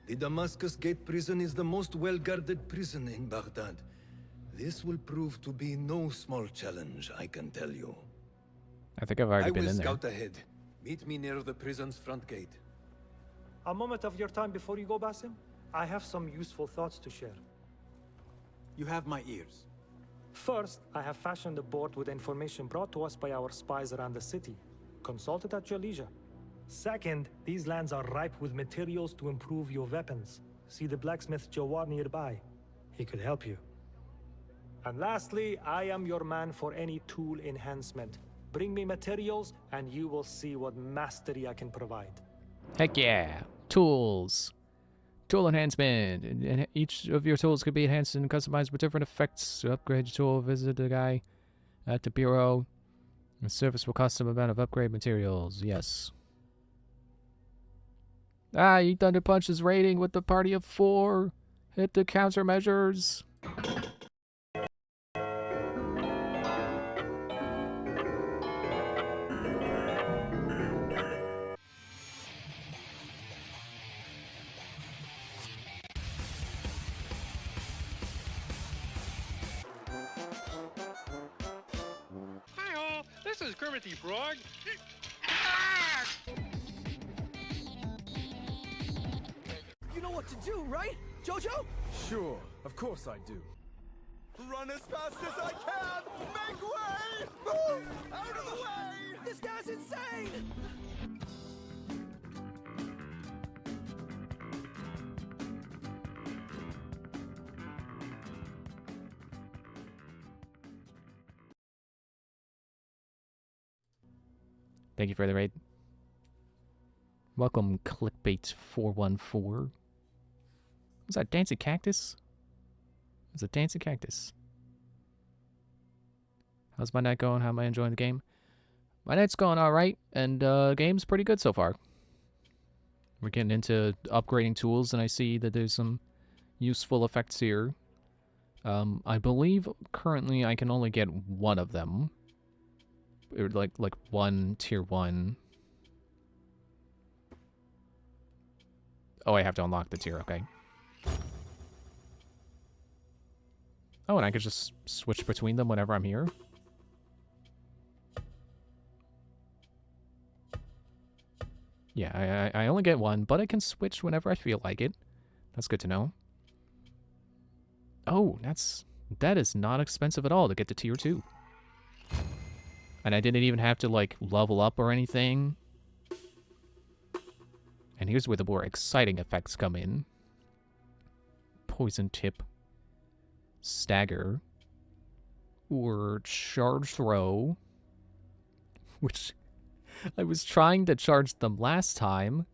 G: The Damascus Gate prison is the most well-guarded prison in Baghdad. This will prove to be no small challenge, I can tell you.
A: I think I've already
G: I
A: been
G: will
A: in there.
G: scout ahead. Meet me near the prison's front gate.
H: A moment of your time before you go, Basim. I have some useful thoughts to share.
B: You have my ears.
H: First, I have fashioned a board with information brought to us by our spies around the city. Consult it at your leisure. Second, these lands are ripe with materials to improve your weapons. See the blacksmith Jawar nearby. He could help you. And lastly, I am your man for any tool enhancement. Bring me materials, and you will see what mastery I can provide.
A: Heck yeah. Tools. Tool enhancement. And each of your tools could be enhanced and customized with different effects. To upgrade your tool, visit the guy at the bureau. The service will cost some amount of upgrade materials. Yes. Ah, you Thunder Punch is raiding with the party of 4. Hit the countermeasures.
J: Hi-ho, this is Kermit the Frog.
K: You know what to do, right, Jojo?
L: Sure, of course I do.
E: Run as fast as I can! Make way! Move! Out of the way!
K: This guy's insane!
A: Thank you for the raid. Welcome, Clickbait414. Was that Dancing Cactus? It was a Dancing Cactus. How's my night going? How am I enjoying the game? My night's going alright, and game's pretty good so far. We're getting into upgrading tools, and I see that there's some useful effects here. I believe currently I can only get one of them. Or like one tier 1. Oh, I have to unlock the tier, okay. Oh, and I could just switch between them whenever I'm here. Yeah, I only get one, but I can switch whenever I feel like it. That's good to know. Oh, that is not expensive at all to get to tier 2. And I didn't even have to, like, level up or anything. And here's where the more exciting effects come in. Poison Tip. Stagger. Or Charge Throw. Which I was trying to charge them last time.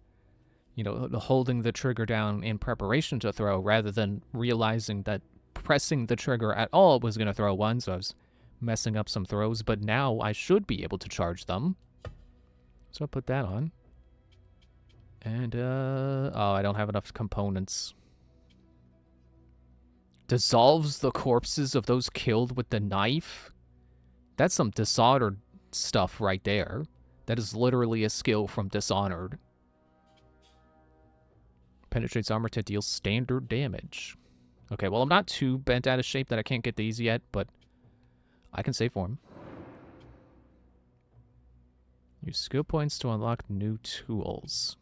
A: You know, holding the trigger down in preparation to throw, rather than realizing that pressing the trigger at all was going to throw one, so I was messing up some throws, but now I should be able to charge them. So I'll put that on. And, oh, I don't have enough components. Dissolves the corpses of those killed with the knife? That's some Dishonored stuff right there. That is literally a skill from Dishonored. Penetrates armor to deal standard damage. Okay, well, I'm not too bent out of shape that I can't get these yet, but I can save for them. Use skill points to unlock new tools.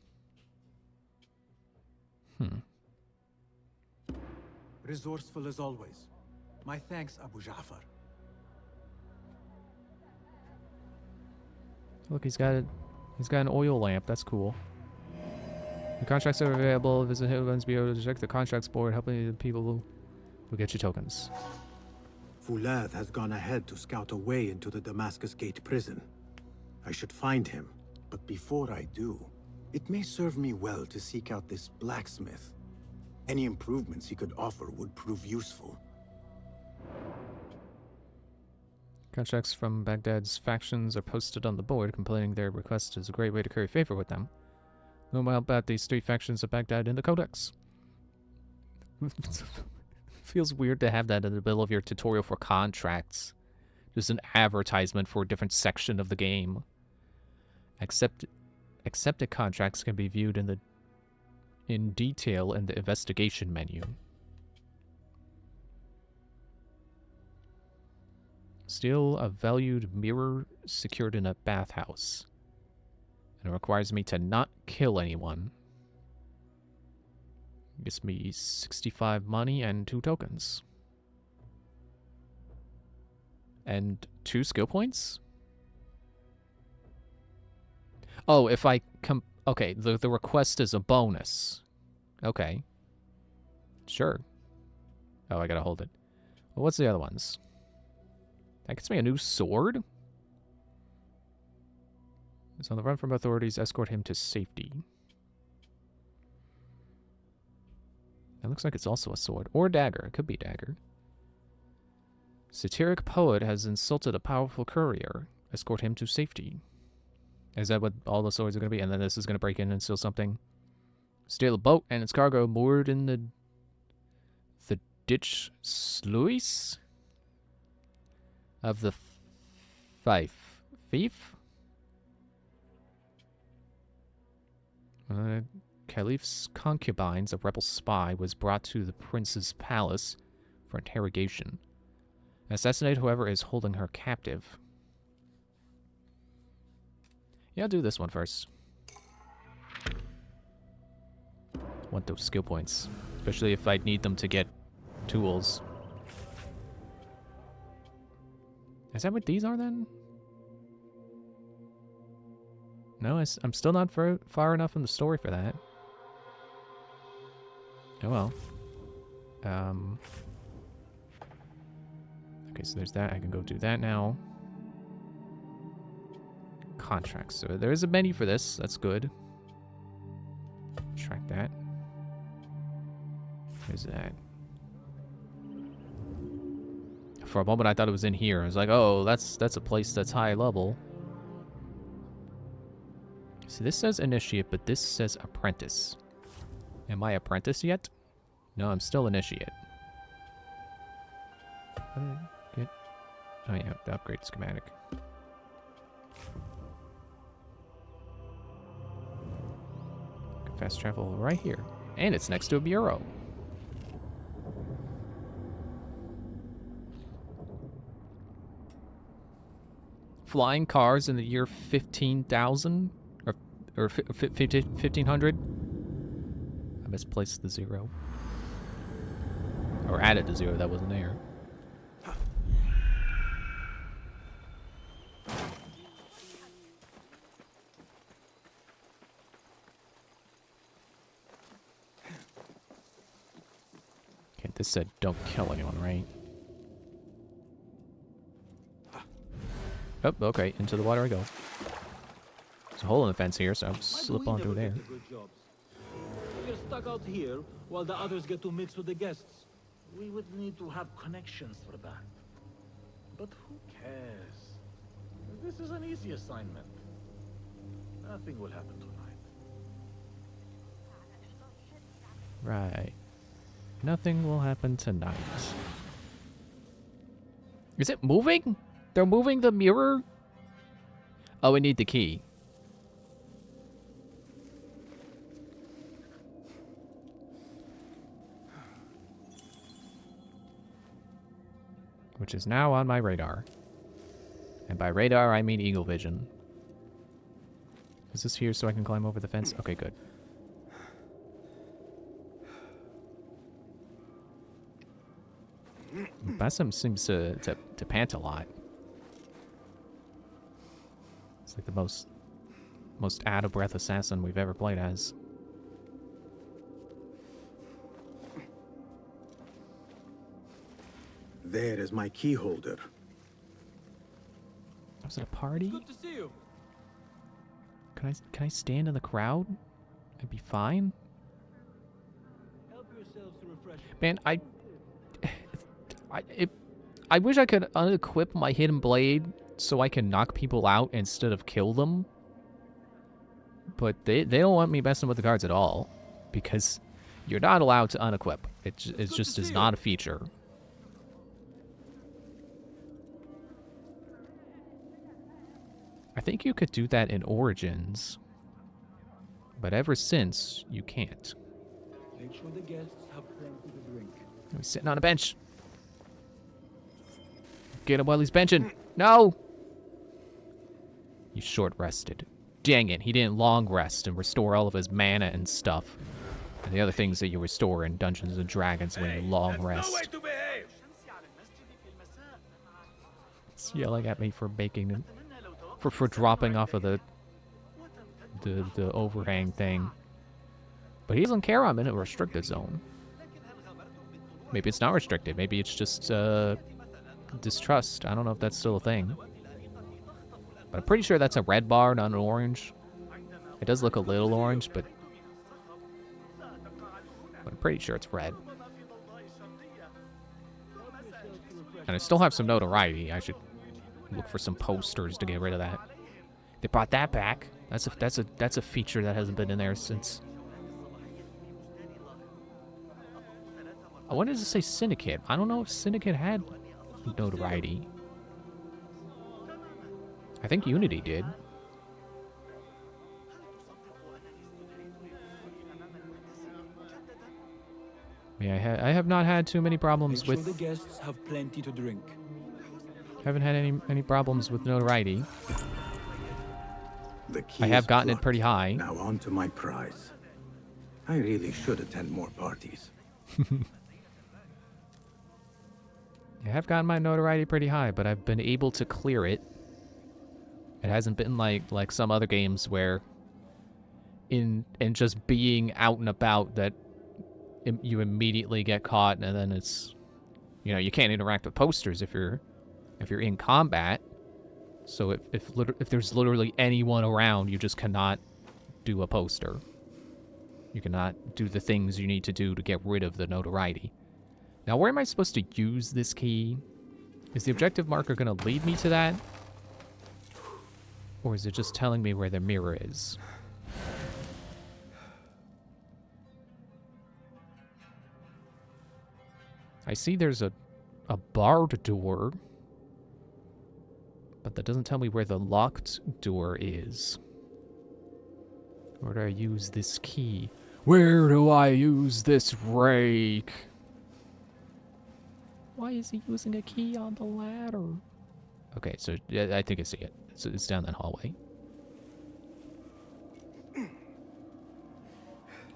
B: Resourceful as always. My thanks, Abu Ja'far.
A: Look, he's got an oil lamp. That's cool. The contracts are available. Visit Hitman's Bureau to check the contracts board, helping the people who get you tokens.
B: Fulath has gone ahead to scout a way into the Damascus Gate prison. I should find him, but before I do, it may serve me well to seek out this blacksmith. Any improvements he could offer would prove useful.
A: Contracts from Baghdad's factions are posted on the board, complaining their request is a great way to curry favor with them. Know more about these 3 factions of Baghdad in the Codex. Feels weird to have that in the middle of your tutorial for contracts. Just an advertisement for a different section of the game. Accepted contracts can be viewed in detail in the investigation menu. Steal a valued mirror secured in a bathhouse. And it requires me to not kill anyone. Gives me 65 money and 2 tokens. And 2 skill points? Oh, if I okay, the request is a bonus. Okay. Sure. Oh, I gotta hold it. Well, what's the other ones? That gets me a new sword? He's on the run from authorities. Escort him to safety. It looks like it's also a sword. Or a dagger. It could be a dagger. Satiric poet has insulted a powerful courier. Escort him to safety. Is that what all the swords are going to be? And then this is going to break in and steal something. Steal a boat and its cargo moored in the ditch sluice of the Fief? Caliph's concubines, a rebel spy, was brought to the prince's palace for interrogation. Assassinate whoever is holding her captive. Yeah, I'll do this one first. Want those skill points, especially if I need them to get tools. Is that what these are then? No, I'm still not far enough in the story for that. Oh well. Okay, so there's that. I can go do that now. Contracts. So there is a menu for this. That's good. Track that. Where's that? For a moment, I thought it was in here. I was like, oh, that's a place that's high level. See, this says initiate, but this says apprentice. Am I apprentice yet? No, I'm still initiate. Get. Oh yeah, the upgrade schematic. Fast travel right here. And it's next to a bureau. Flying cars in the year 15,000? Or 1500? I misplaced the 0. Or added the 0 that wasn't there. Okay, this said don't kill anyone, right? Oh, okay, into the water I go. There's a hole in the fence here, so I'll slip on through there.
M: We're stuck out here while the others get to mix with the guests. We would need to have connections for that. But who cares? This is an easy assignment. Nothing will happen tonight.
A: Right. Nothing will happen tonight. Is it moving? They're moving the mirror? Oh, we need the key. Which is now on my radar. And by radar, I mean eagle vision. Is this here so I can climb over the fence? Okay, good. Basim seems to pant a lot. It's like the most out-of-breath assassin we've ever played as.
B: There is my key holder.
A: Was it a party?
K: Good to see you.
A: Can I stand in the crowd? I'd be fine.
M: Help yourselves to refresh.
A: Man, I wish I could unequip my hidden blade so I can knock people out instead of kill them. But they don't want me messing with the cards at all, because you're not allowed to unequip. It just is not a feature. I think you could do that in Origins, but ever since, you can't.
M: Make sure the guests have plenty to drink.
A: He's sitting on a bench. Get him while he's benching. No! He's short-rested. Dang it, he didn't long rest and restore all of his mana and stuff. And the other things that you restore in Dungeons & Dragons when you long rest.
M: No way to behave.
A: He's yelling at me for making it. For dropping off of the the overhang thing. But he doesn't care I'm in a restricted zone. Maybe it's not restricted. Maybe it's just distrust. I don't know if that's still a thing. But I'm pretty sure that's a red bar, not an orange. It does look a little orange, but I'm pretty sure it's red. And I still have some notoriety. I should look for some posters to get rid of that. They brought that back. That's a feature that hasn't been in there since. What does it say, Syndicate? I don't know if Syndicate had notoriety. I think Unity did. Yeah, I have not had too many problems with.
L: the guests have plenty to drink.
A: Haven't had any problems with notoriety.
B: The key
A: I have
B: is
A: gotten it
B: plucked.
A: pretty high.
B: Now on to my prize. I really should attend more parties.
A: I have gotten my notoriety pretty high, but I've been able to clear it. It hasn't been like some other games where in just being out and about that you immediately get caught, and then it's, you know, you can't interact with posters if you're in combat. So if there's literally anyone around, you just cannot do a poster. You cannot do the things you need to do to get rid of the notoriety. Now, where am I supposed to use this key? Is the objective marker going to lead me to that? Or is it just telling me where the mirror is? I see there's a barred door, but that doesn't tell me where the locked door is. Where do I use this key? Where do I use this rake? Why is he using a key on the ladder? Okay, so yeah, I think I see it. It's down that hallway.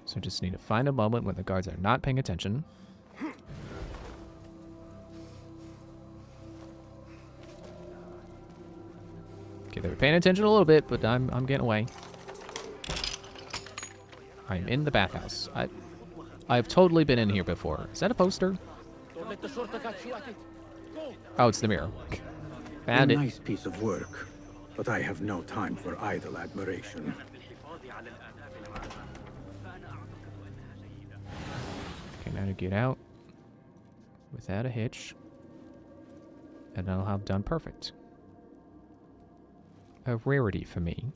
A: So just need to find a moment when the guards are not paying attention. Okay, they were paying attention a little bit, but I'm getting away. I'm in the bathhouse. I've totally been in here before. Is that a poster? Oh, it's the mirror. Found
B: a
A: it.
B: Nice piece of work, but I have no time for idle admiration.
A: Okay, now to get out without a hitch, and I'll have done perfect. A rarity for me.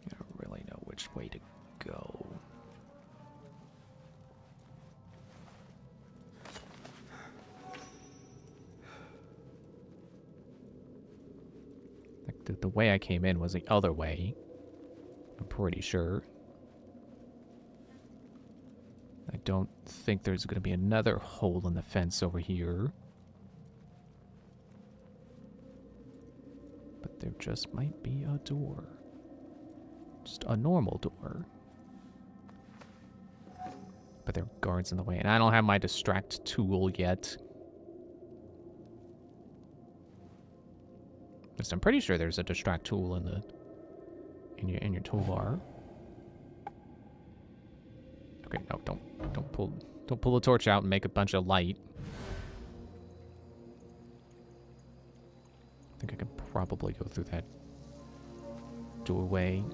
A: I don't really know which way to go. Like the way I came in was the other way. I'm pretty sure. I don't think there's going to be another hole in the fence over here. But there just might be a door. Just a normal door. But there are guards in the way, and I don't have my distract tool yet. Just I'm pretty sure there's a distract tool in your toolbar. Okay, no, don't pull the torch out and make a bunch of light. I think I can probably go through that doorway.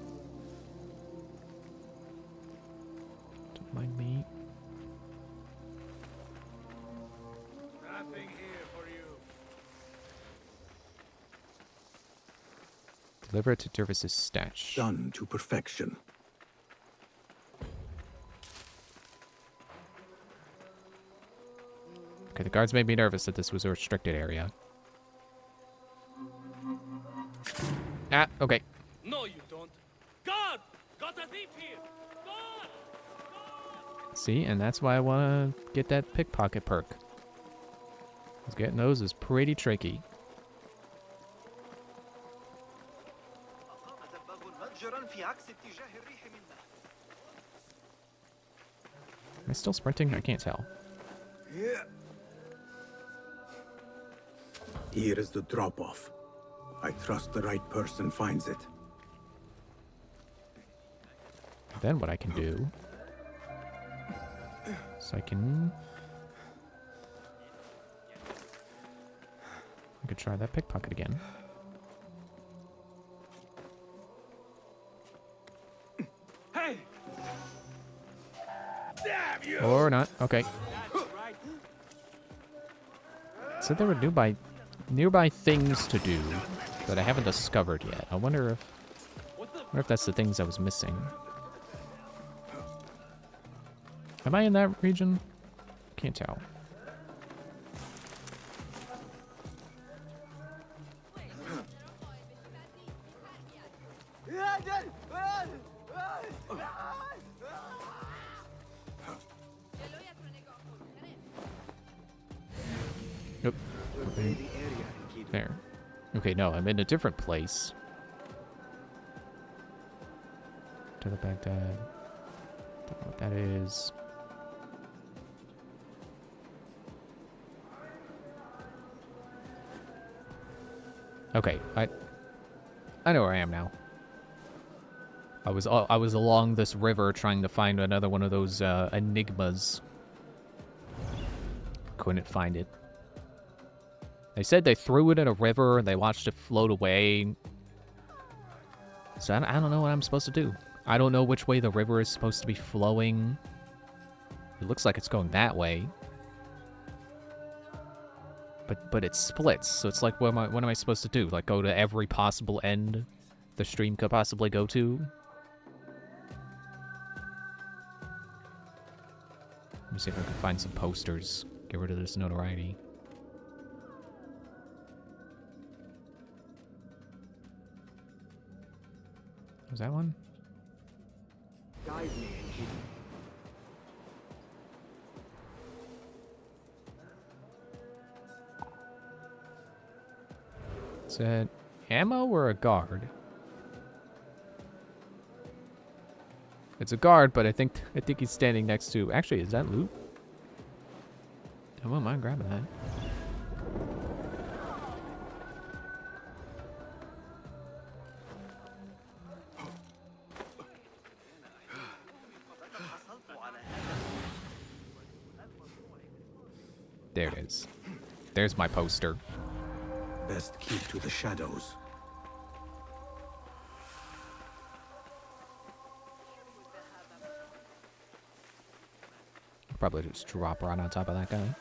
A: Don't mind me.
C: Nothing here for you.
A: Deliver it to Dervis's stash.
B: Done to perfection.
A: Okay, the guards made me nervous that this was a restricted area. Ah, okay.
K: No, you don't. God! Got a thief here! God!
A: See, and that's why I want to get that pickpocket perk. Because getting those is pretty tricky. I still sprinting? I can't tell.
B: Here is the drop-off. I trust the right person finds it.
A: Then what I can do is I could try that pickpocket again.
K: Hey! Damn you!
A: Or not. Okay. Said there were nearby things to do that I haven't discovered yet. I wonder if that's the things I was missing. Am I in that region? Can't tell. Nope. Okay. There. Okay, no, I'm in a different place. To the Baghdad. Don't know what that is. Okay, I know where I am now. I was along this river trying to find another one of those enigmas. Couldn't find it. They said they threw it in a river and they watched it float away. So I don't know what I'm supposed to do. I don't know which way the river is supposed to be flowing. It looks like it's going that way. But it splits, so it's like, what am I supposed to do? Like, go to every possible end the stream could possibly go to? Let me see if I can find some posters. Get rid of this notoriety. Was that one?
K: Guide me, Enkidu.
A: Is it ammo or a guard? It's a guard, but I think he's standing next to. Actually, is that loot? I wouldn't mind grabbing that. There it is. There's my poster.
B: Best keep to the shadows.
A: Probably just drop right on top of that guy.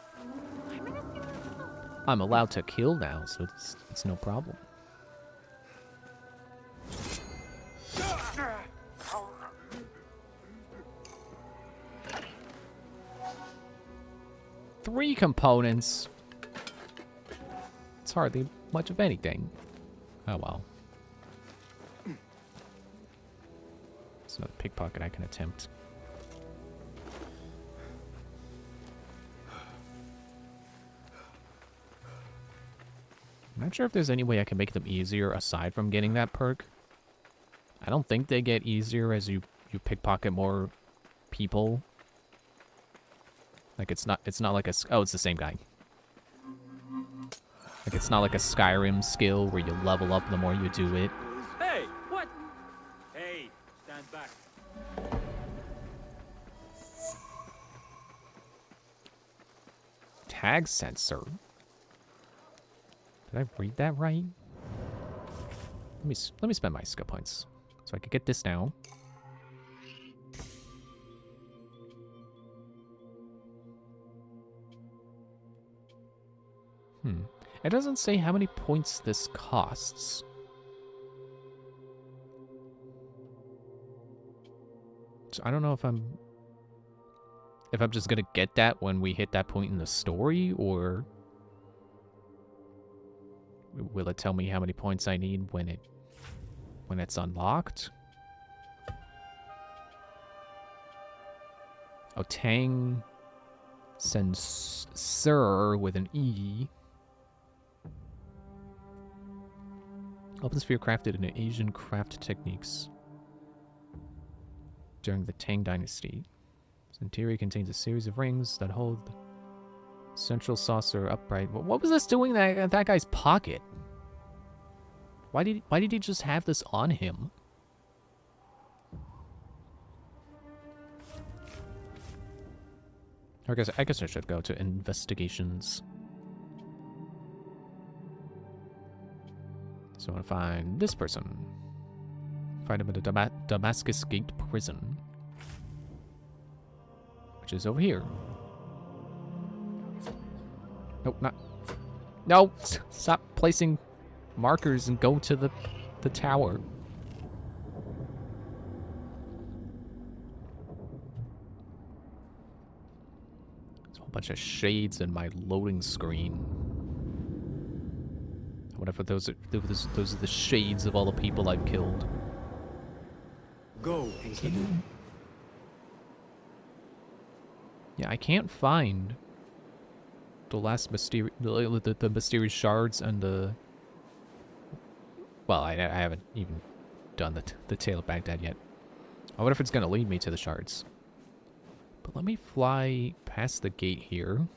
A: I'm allowed to kill now, so it's no problem. Three components. It's hardly much of anything. Oh well. It's another pickpocket I can attempt. I'm not sure if there's any way I can make them easier aside from getting that perk. I don't think they get easier as you pickpocket more people. Like it's not like oh, it's the same guy. Like it's not like a Skyrim skill where you level up the more you do it.
K: Hey, what? Hey, stand back.
A: Tag sensor. Did I read that right? Let me spend my skill points so I could get this now. It doesn't say how many points this costs. So I don't know if I'm just gonna get that when we hit that point in the story, or will it tell me how many points I need when it's unlocked? Oh, Tang Sensor with an E. Open sphere crafted in Asian craft techniques during the Tang Dynasty. Its interior contains a series of rings that hold central saucer upright. What was this doing in that guy's pocket? Why did he just have this on him? I guess I should go to investigations. So I want to find this person. Find him at the Damascus Gate prison, which is over here. Nope, not. No, stop placing markers and go to the tower. There's a whole bunch of shades in my loading screen. I wonder if those are the shades of all the people I've killed.
B: Go, Hazelwood.
A: Yeah, I can't find the last the mysterious shards and the. Well, I haven't even done the Tale of Baghdad yet. I wonder if it's gonna lead me to the shards. But let me fly past the gate here.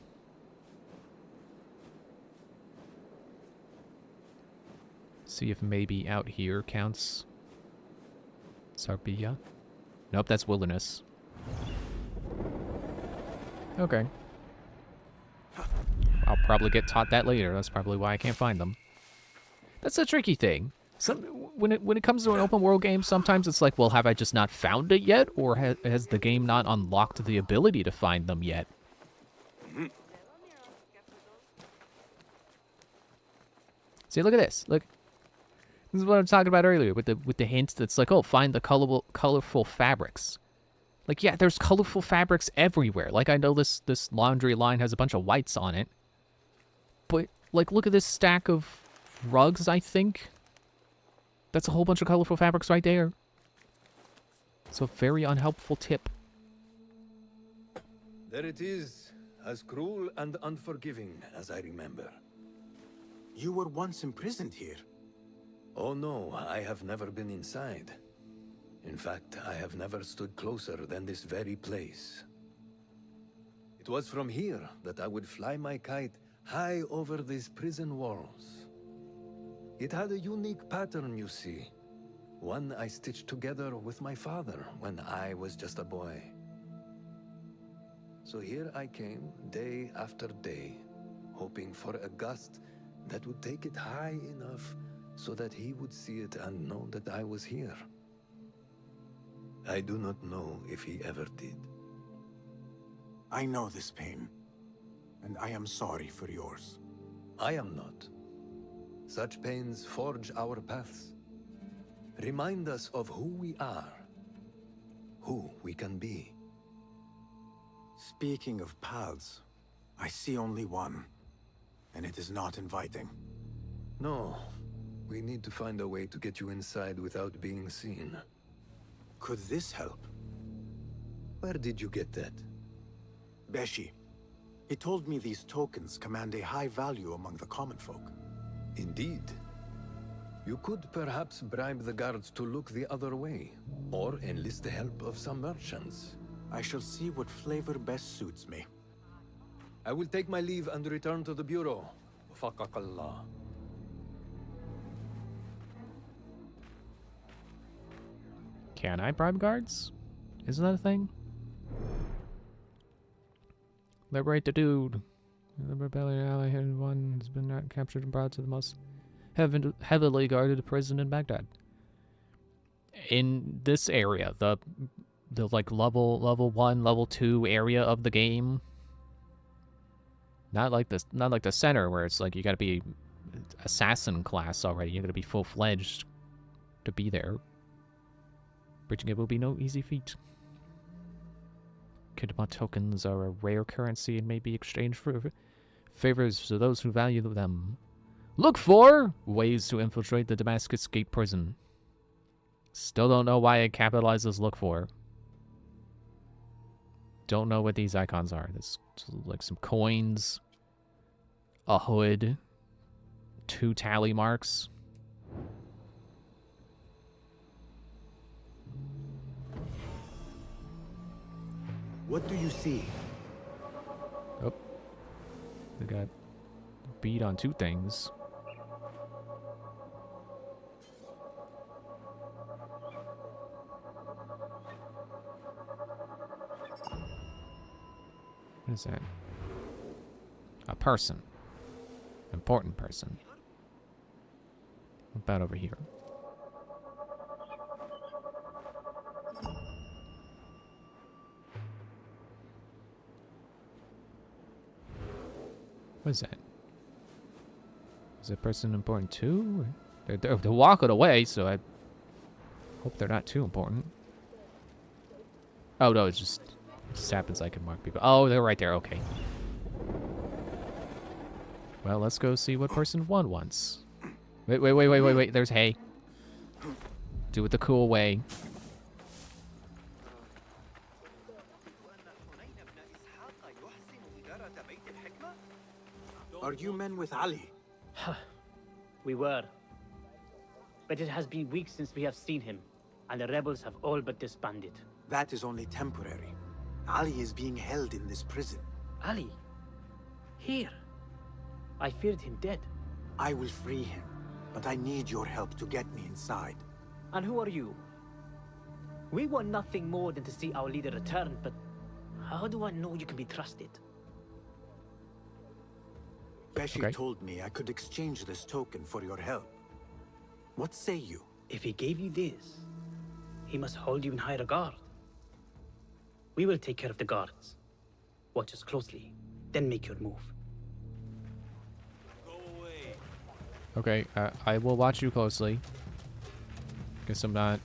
A: See if maybe out here counts. Sarbiya. Nope, that's wilderness. Okay. I'll probably get taught that later. That's probably why I can't find them. That's a tricky thing. When it comes to an open world game, sometimes it's like, well, have I just not found it yet? Or has the game not unlocked the ability to find them yet? See, look at this. Look. This is what I'm talking about earlier with the hint that's like, oh, find the colorful fabrics. Like, yeah, there's colorful fabrics everywhere. Like, I know this laundry line has a bunch of whites on it. But, like, look at this stack of rugs, I think. That's a whole bunch of colorful fabrics right there. It's a very unhelpful tip.
G: There it is, as cruel and unforgiving as I remember.
B: You were once imprisoned here.
G: Oh no, I have never been inside. In fact, I have never stood closer than this very place. It was from here that I would fly my kite high over these prison walls. It had a unique pattern, you see. One I stitched together with my father when I was just a boy. So here I came, day after day, hoping for a gust that would take it high enough so that he would see it and know that I was here. I do not know if he ever did.
B: I know this pain, and I am sorry for yours.
G: I am not. Such pains forge our paths. Remind us of who we are, who we can be.
B: Speaking of paths, I see only one, and it is not inviting.
G: No. We need to find a way to get you inside without being seen.
B: Could this help?
G: Where did you get that?
B: Beshi. He told me these tokens command a high value among the common folk.
G: Indeed. You could perhaps bribe the guards to look the other way, or enlist the help of some merchants.
B: I shall see what flavor best suits me.
G: I will take my leave and return to the Bureau. Faqakallah.
A: Can I bribe guards? Isn't that a thing? Liberate the dude. The rebellion ally one has been captured and brought to the most heavily guarded prison in Baghdad. In this area, the like level 1, level 2 area of the game. Not like the center where it's like you gotta be assassin class already. You gotta be full-fledged to be there. Bridging it will be no easy feat. Kidma tokens are a rare currency and may be exchanged for favors to those who value them. Look for ways to infiltrate the Damascus Gate prison. Still don't know why it capitalizes look for. Don't know what these icons are. There's like some coins, a hood, 2 tally marks.
B: What do you see?
A: Oh. We got beat on two things. What is that? A person. Important person. What about over here? What is that? Is that person important too? They're walking away, so I hope they're not too important. Oh no, it just happens I can mark people. Oh, they're right there. Okay. Well, let's go see what person 1 wants. Wait. There's hay. Do it the cool way.
B: Are you men with Ali?
N: We were. But it has been weeks since we have seen him, and the rebels have all but disbanded.
B: That is only temporary. Ali is being held in this prison.
N: Ali? Here? I feared him dead.
B: I will free him, but I need your help to get me inside.
N: And who are you? We want nothing more than to see our leader return, but how do I know you can be trusted?
B: Beshi told me I could exchange this token for your help. What say you?
N: If he gave you this, he must hold you in high regard. We will take care of the guards. Watch us closely, then make your move.
A: Okay, I will watch you closely. Guess I'm not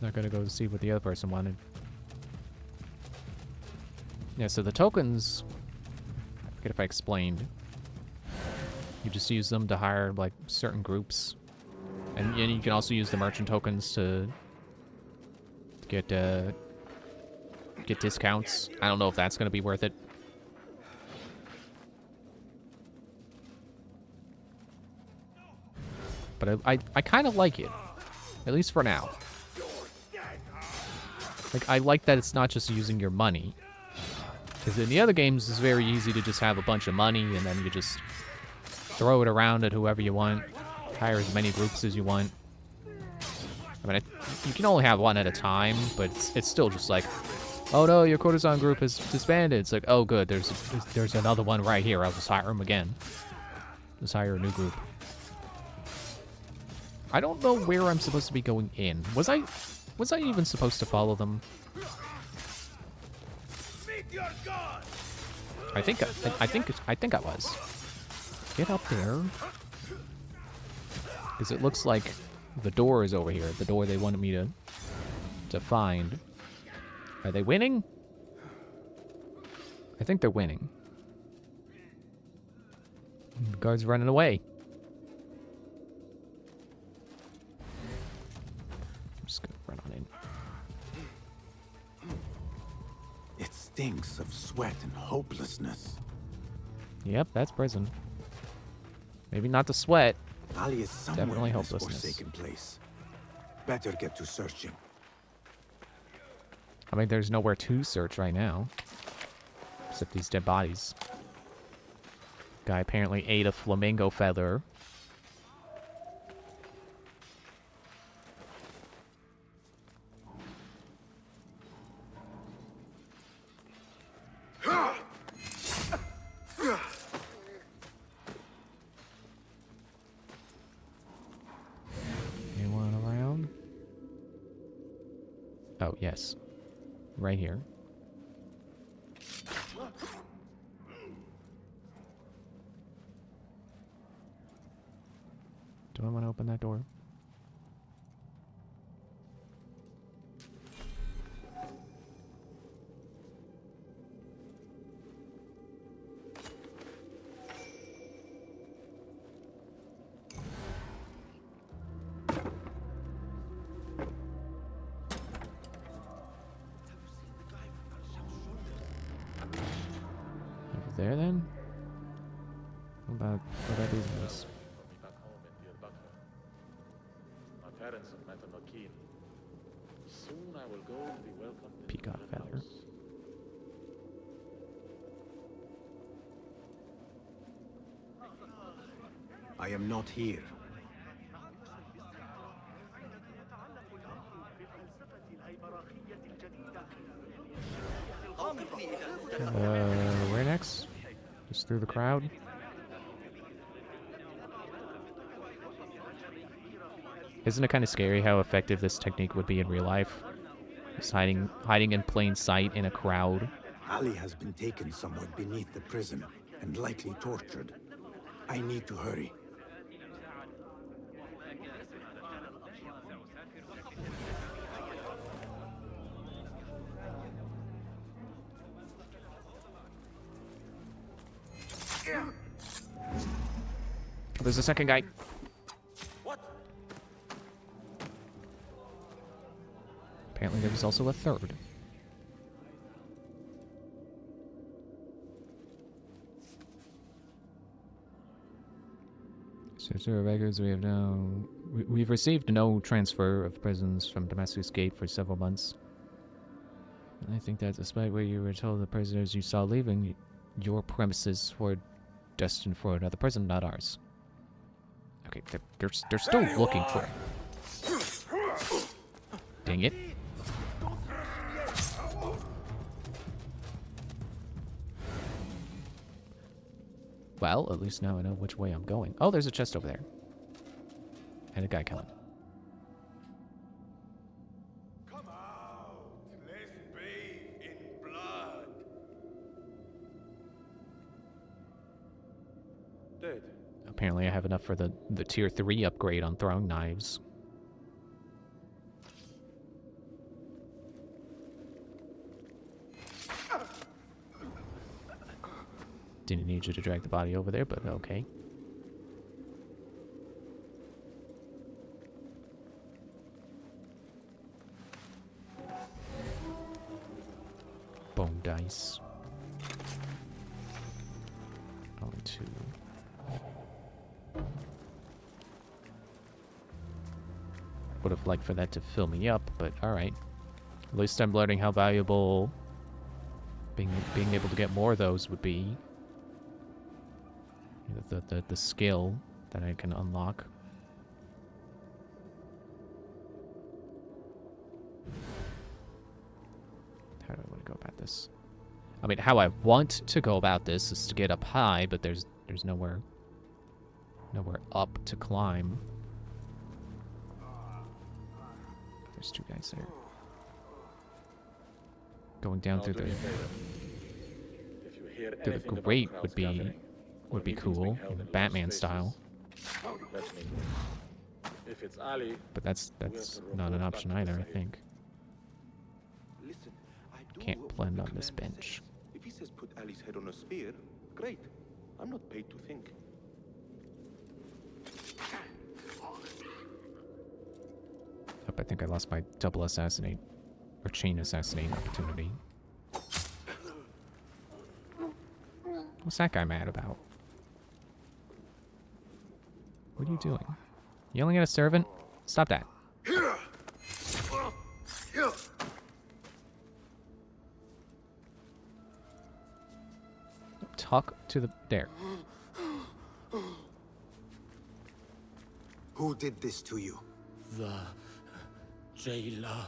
A: gonna go see what the other person wanted. Yeah, so the tokens, I forget if I explained. You just use them to hire like certain groups, and you can also use the merchant tokens to get discounts. I don't know if that's gonna be worth it. But I kind of like it, at least for now. Like, I like that it's not just using your money. Because in the other games, it's very easy to just have a bunch of money and then you just throw it around at whoever you want, hire as many groups as you want. I mean, you can only have one at a time, but it's still just like, oh no, your courtesan group is disbanded. It's like, oh good, there's another one right here. I'll just hire them again. Just hire a new group. I don't know where I'm supposed to be going in. Was I even supposed to follow them? I think I was. Get up there. Because it looks like the door is over here. The door they wanted me to find. Are they winning? I think they're winning. The guard's running away. Just gonna run on in.
B: It stinks of sweat and hopelessness.
A: Yep, that's prison. Maybe not the sweat.
B: Ali is somewhere
A: Definitely
B: in this
A: hopelessness.
B: forsaken place. Better get to searching.
A: I mean, there's nowhere to search right now. Except these dead bodies. Guy apparently ate a flamingo feather. Anyone around? Oh, yes. Right here. Do I want to open that door? Over there then? What about these guys?
M: My parents have met on Akin. Soon I will go and be welcomed into
A: Peacock
M: my
A: feather.
M: house.
B: I am not here.
A: Where next? Just through the crowd? Isn't it kind of scary how effective this technique would be in real life? Just hiding in plain sight in a crowd.
B: Ali has been taken somewhere beneath the prison and likely tortured. I need to hurry.
A: There's a second guy. Apparently there was also a third. Sir, records we have now. We've received no transfer of prisons from Damascus Gate for several months. And I think that despite what you were told the prisoners you saw leaving, your premises were destined for another prison, not ours. Okay, they're still looking for it. Dang it. Well, at least now I know which way I'm going. Oh, there's a chest over there. And a guy coming.
E: Come out. Let's bathe in blood.
M: Dead.
A: Apparently I have enough for the tier 3 upgrade on throwing knives. Didn't need you to drag the body over there, but okay. Bone dice. Only 2. Would have liked for that to fill me up, but alright. At least I'm learning how valuable being able to get more of those would be. The skill that I can unlock. How do I want to go about this? I mean, how I want to go about this is to get up high, but there's nowhere up to climb. There's 2 guys there. Going down through the grate would be cool, in the Batman style.
M: If it's Ali,
A: But that's not an option either, I think.
O: Listen,
A: Can't blend on this bench.
O: If he says put Ali's head on a spear, great. I'm not paid to think.
A: Oh, I think I lost my double assassinate or chain assassinate opportunity. What's that guy mad about? What are you doing? Yelling at a servant? Stop that. Talk to the... There.
B: Who did this to you?
C: The jailer.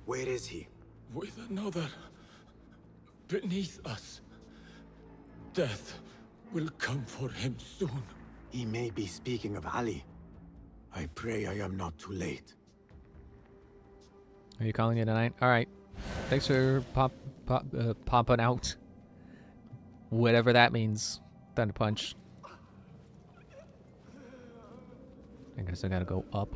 B: Where is he?
C: With another. Beneath us. Death will come for him soon.
B: He may be speaking of Ali. I pray I am not too late.
A: Are you calling it a night? Alright. Thanks for popping out. Whatever that means. Thunder Punch. I guess I gotta go up.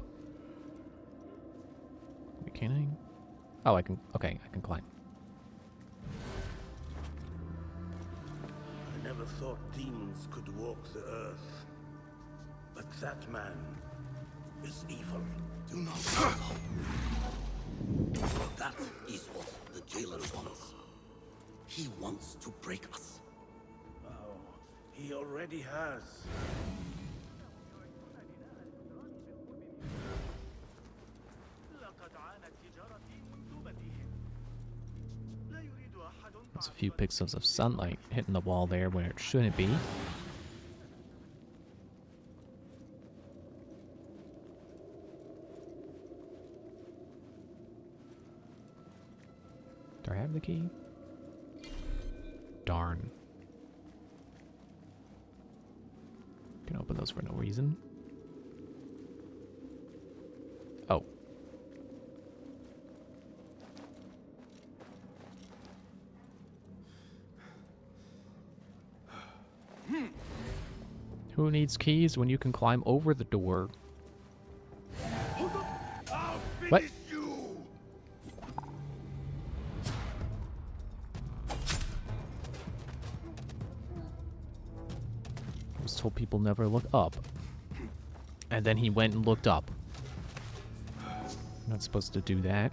A: Can I? Oh, I can. Okay, I can climb.
C: I never thought demons could walk the earth. But that man is evil. Do not follow. That is what the jailer wants. He wants to break us. Oh, he already has.
A: There's a few pixels of sunlight hitting the wall there where it shouldn't be. Do I have the key? Darn. Can open those for no reason. Oh. Who needs keys when you can climb over the door? What? I was told people never look up. And then he went and looked up. Not supposed to do that.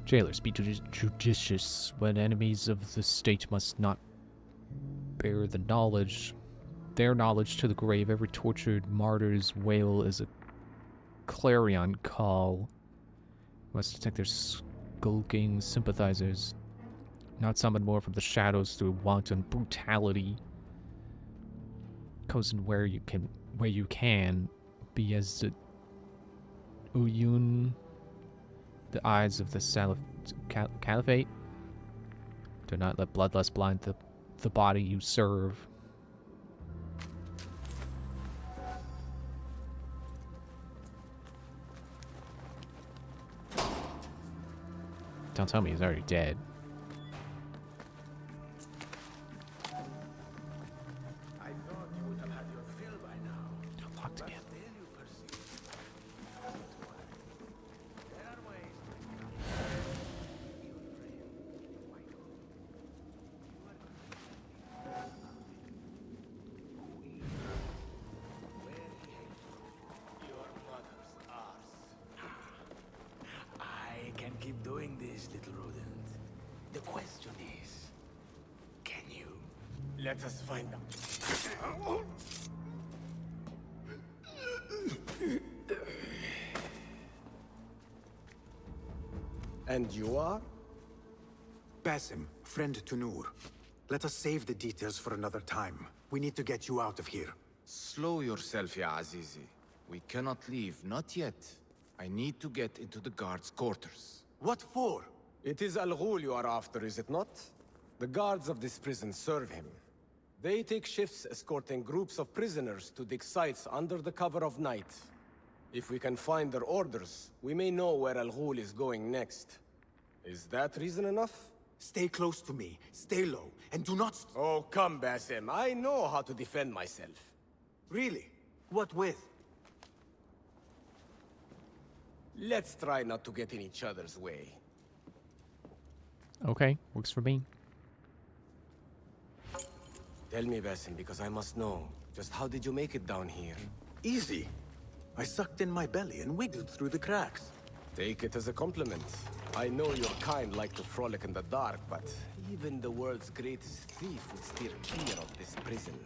A: Jailers, be judicious when enemies of the state must not bear their knowledge to the grave. Every tortured martyr's wail is a clarion call. Must detect their skulking sympathizers, not summon more from the shadows through wanton brutality. Cozen where you can, be as the Uyun, the eyes of the Caliphate. Do not let bloodlust blind the body you serve. Don't tell me he's already dead. Locked again.
C: I can keep doing this, little rodent. The question is, can you? Let us find out.
B: And you are? Basim, friend to Noor. Let us save the details for another time. We need to get you out of here.
P: Slow yourself, ya Azizi. We cannot leave, not yet. I need to get into the guards' quarters.
B: What for?
Q: It is Al Ghul you are after, is it not? The guards of this prison serve him. They take shifts escorting groups of prisoners to dig sites under the cover of night. If we can find their orders, we may know where Al Ghul is going next. Is that reason enough?
B: Stay close to me, stay low, and do not...
Q: Oh, come, Basim. I know how to defend myself.
B: Really? What with?
Q: Let's try not to get in each other's way.
A: Okay, works for me.
Q: Tell me, Basim, because I must know. Just how did you make it down here?
B: Easy. I sucked in my belly and wiggled through the cracks.
Q: Take it as a compliment. I know your kind like to frolic in the dark, but even the world's greatest thief would steer clear of this prison.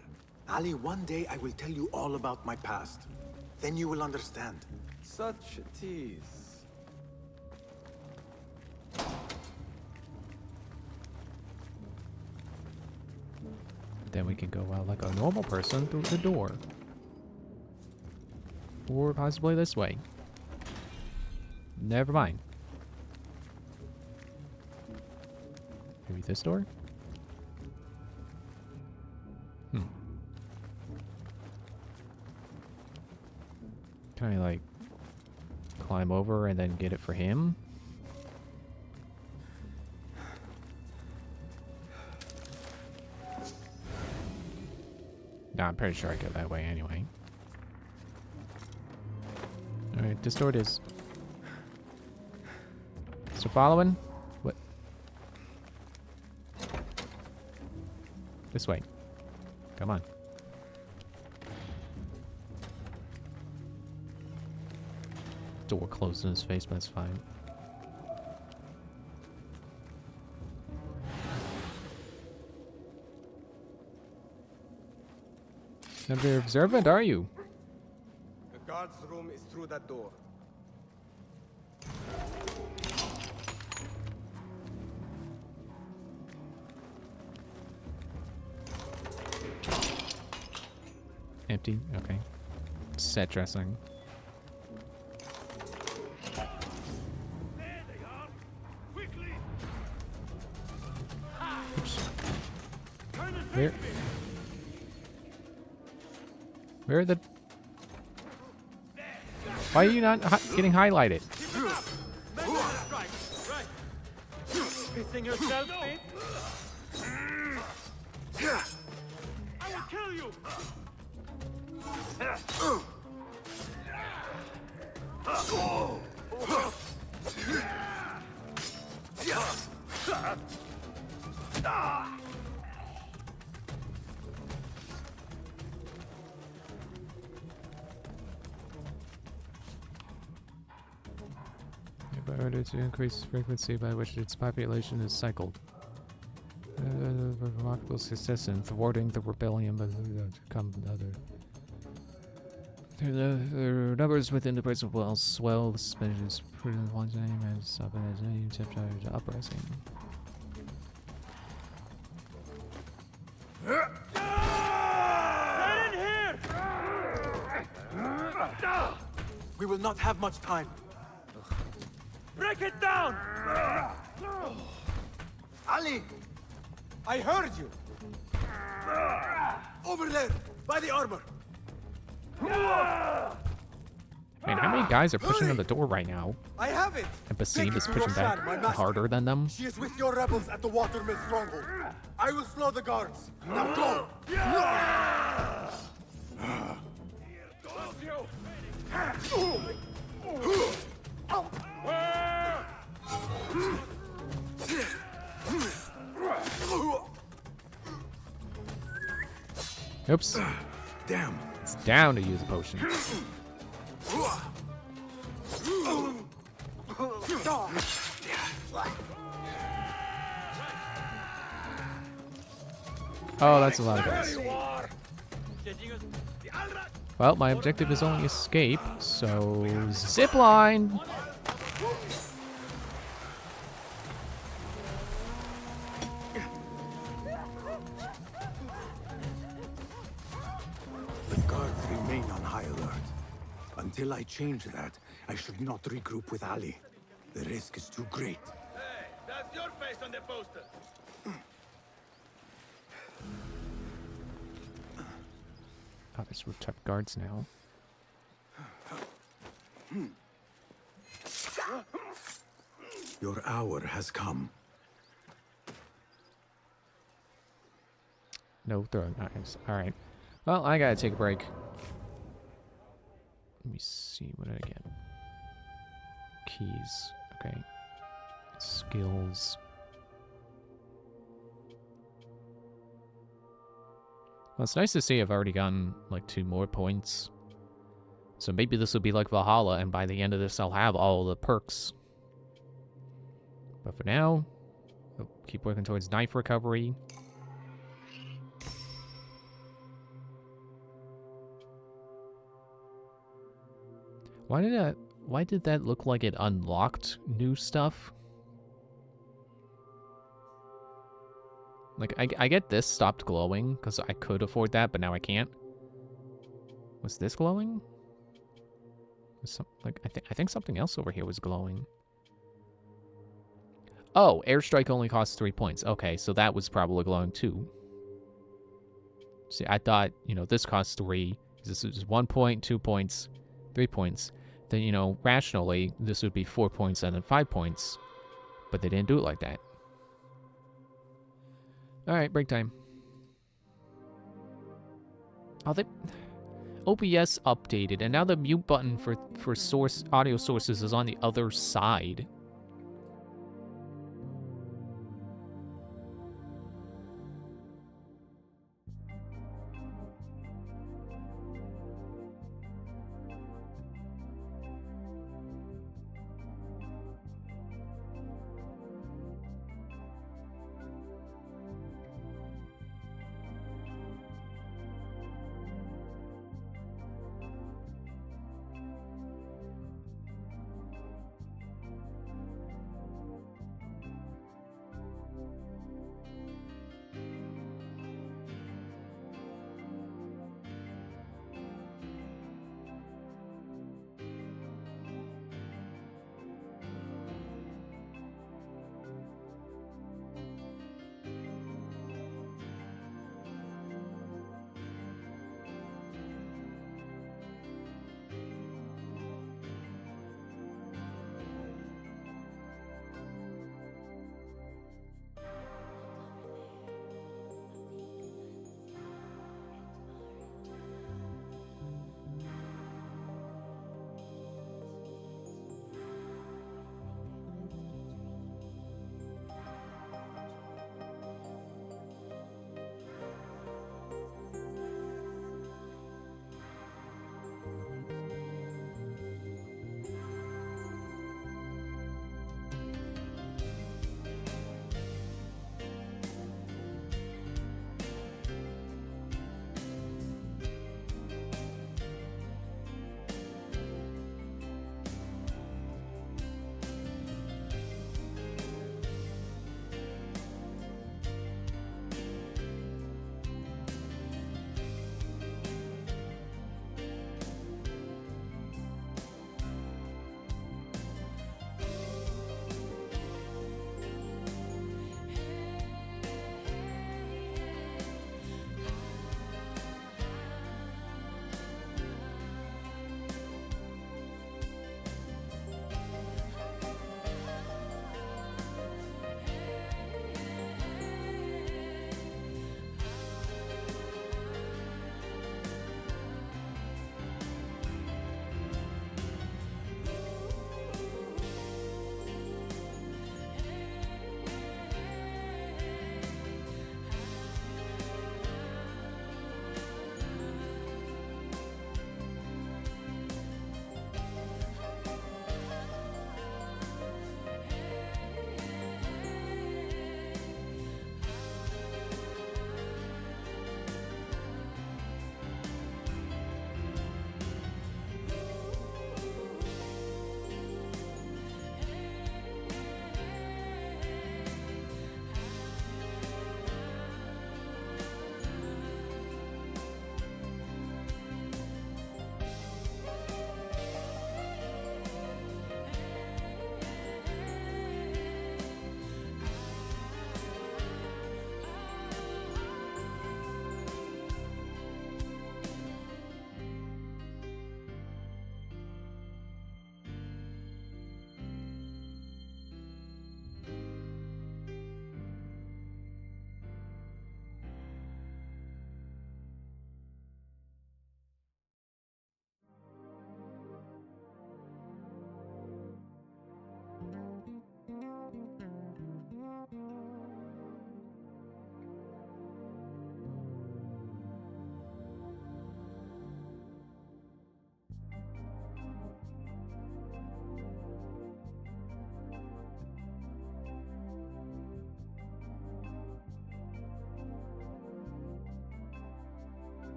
B: Ali, one day I will tell you all about my past. Then you will understand.
Q: Such a tease.
A: Then we can go out like a normal person through the door. Or possibly this way. Never mind. Maybe this door? Can I, like, climb over and then get it for him? Nah, I'm pretty sure I go that way anyway. Alright, this door it is. Still following? What? This way. Come on. Door closed in his face, but it's fine. Not very observant, are you?
Q: The guard's room is through that door.
A: 50. Okay. Set dressing. Oops. Where are the... Why are you not getting highlighted?
K: Pissing yourself, mate? I will kill you!
A: In order to increase frequency by which its population is cycled. Remarkable success in thwarting the rebellion, but come other. The numbers within the prison walls swell. The suspension is prudent one's name and stop it as any attempt to uprising.
K: Get in here!
Q: We will not have much time.
K: Break it down!
Q: Ali! I heard you! Over there, by the armor!
A: Man, how many guys are pushing on the door right now?
Q: I have it!
A: And Basim is pushing
Q: Roshan,
A: back
Q: my master.
A: harder than them?
Q: She is with your rebels at the Watermill stronghold. I will slow the guards. Now go!
A: Oops.
B: Damn.
A: It's down to use a potion. Oh, that's a lot of guys. Well, my objective is only escape, so zipline.
B: The guards remain on high alert. Until I change that, I should not regroup with Ali. The risk is too great.
K: Hey, that's your face on the poster.
A: Oh, there's rooftop guards now.
B: Your hour has come.
A: No throwing knives. Alright. Well, I gotta take a break. Let me see. What did I get? Keys. Okay. Skills. Well, it's nice to see I've already gotten like 2 more points. So maybe this will be like Valhalla, and by the end of this I'll have all the perks. But for now, I'll keep working towards knife recovery. Why did that look like it unlocked new stuff? Like, I get this stopped glowing, because I could afford that, but now I can't. Was this glowing? I think something else over here was glowing. Oh, airstrike only costs 3 points. Okay, so that was probably glowing too. See, I thought, you know, this costs 3. This is 1 point, 2 points, 3 points. Then, you know, rationally, this would be 4 points and then 5 points. But they didn't do it like that. Alright, break time. Oh, OBS updated, and now the mute button for audio sources is on the other side.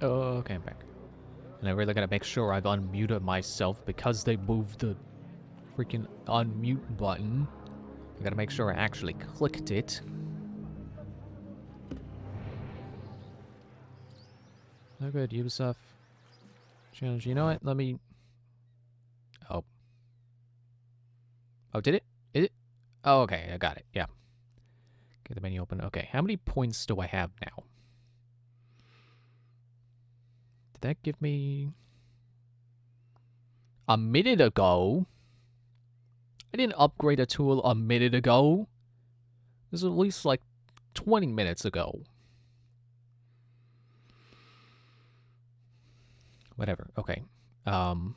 A: Oh, okay, I'm back. And I really gotta make sure I've unmuted myself because they moved the freaking unmute button. I gotta make sure I actually clicked it. Oh, good, Ubisoft challenge. You know what? Let me. Oh. Oh, did it? Is it? Oh, okay, I got it. Yeah. Get the menu open. Okay, how many points do I have now? Did that give me... A minute ago? I didn't upgrade a tool a minute ago. This was at least like 20 minutes ago. Whatever, okay. Go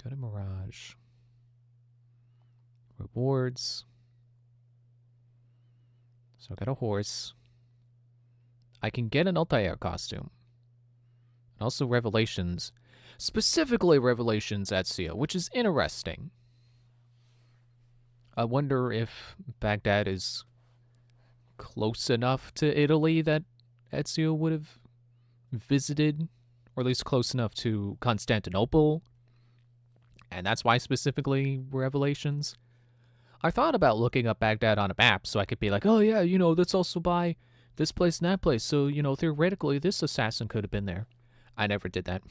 A: to Mirage. Rewards. So I got a horse. I can get an Altair costume. And also Revelations. Specifically Revelations Ezio, which is interesting. I wonder if Baghdad is close enough to Italy that Ezio would have visited, or at least close enough to Constantinople. And that's why specifically Revelations. I thought about looking up Baghdad on a map so I could be like, oh yeah, you know, that's also by this place and that place. So, you know, theoretically this assassin could have been there. I never did that.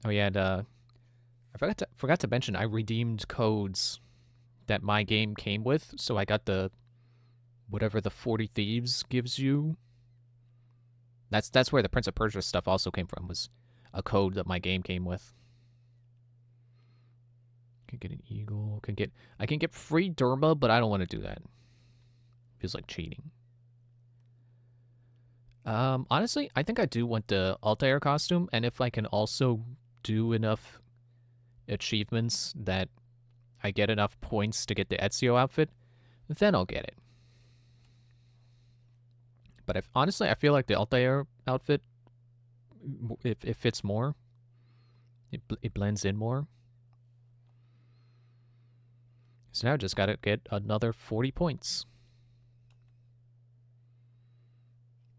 A: Oh yeah, and I forgot to mention I redeemed codes that my game came with, so I got the whatever the 40 Thieves gives you. That's where the Prince of Persia stuff also came from, was a code that my game came with. Can get an eagle, I can get free Derma, but I don't want to do that. Feels like cheating. Honestly, I think I do want the Altair costume, and if I can also do enough achievements that I get enough points to get the Ezio outfit, then I'll get it. But honestly, I feel like the Altair outfit, it fits more. It blends in more. So now I just gotta get another 40 points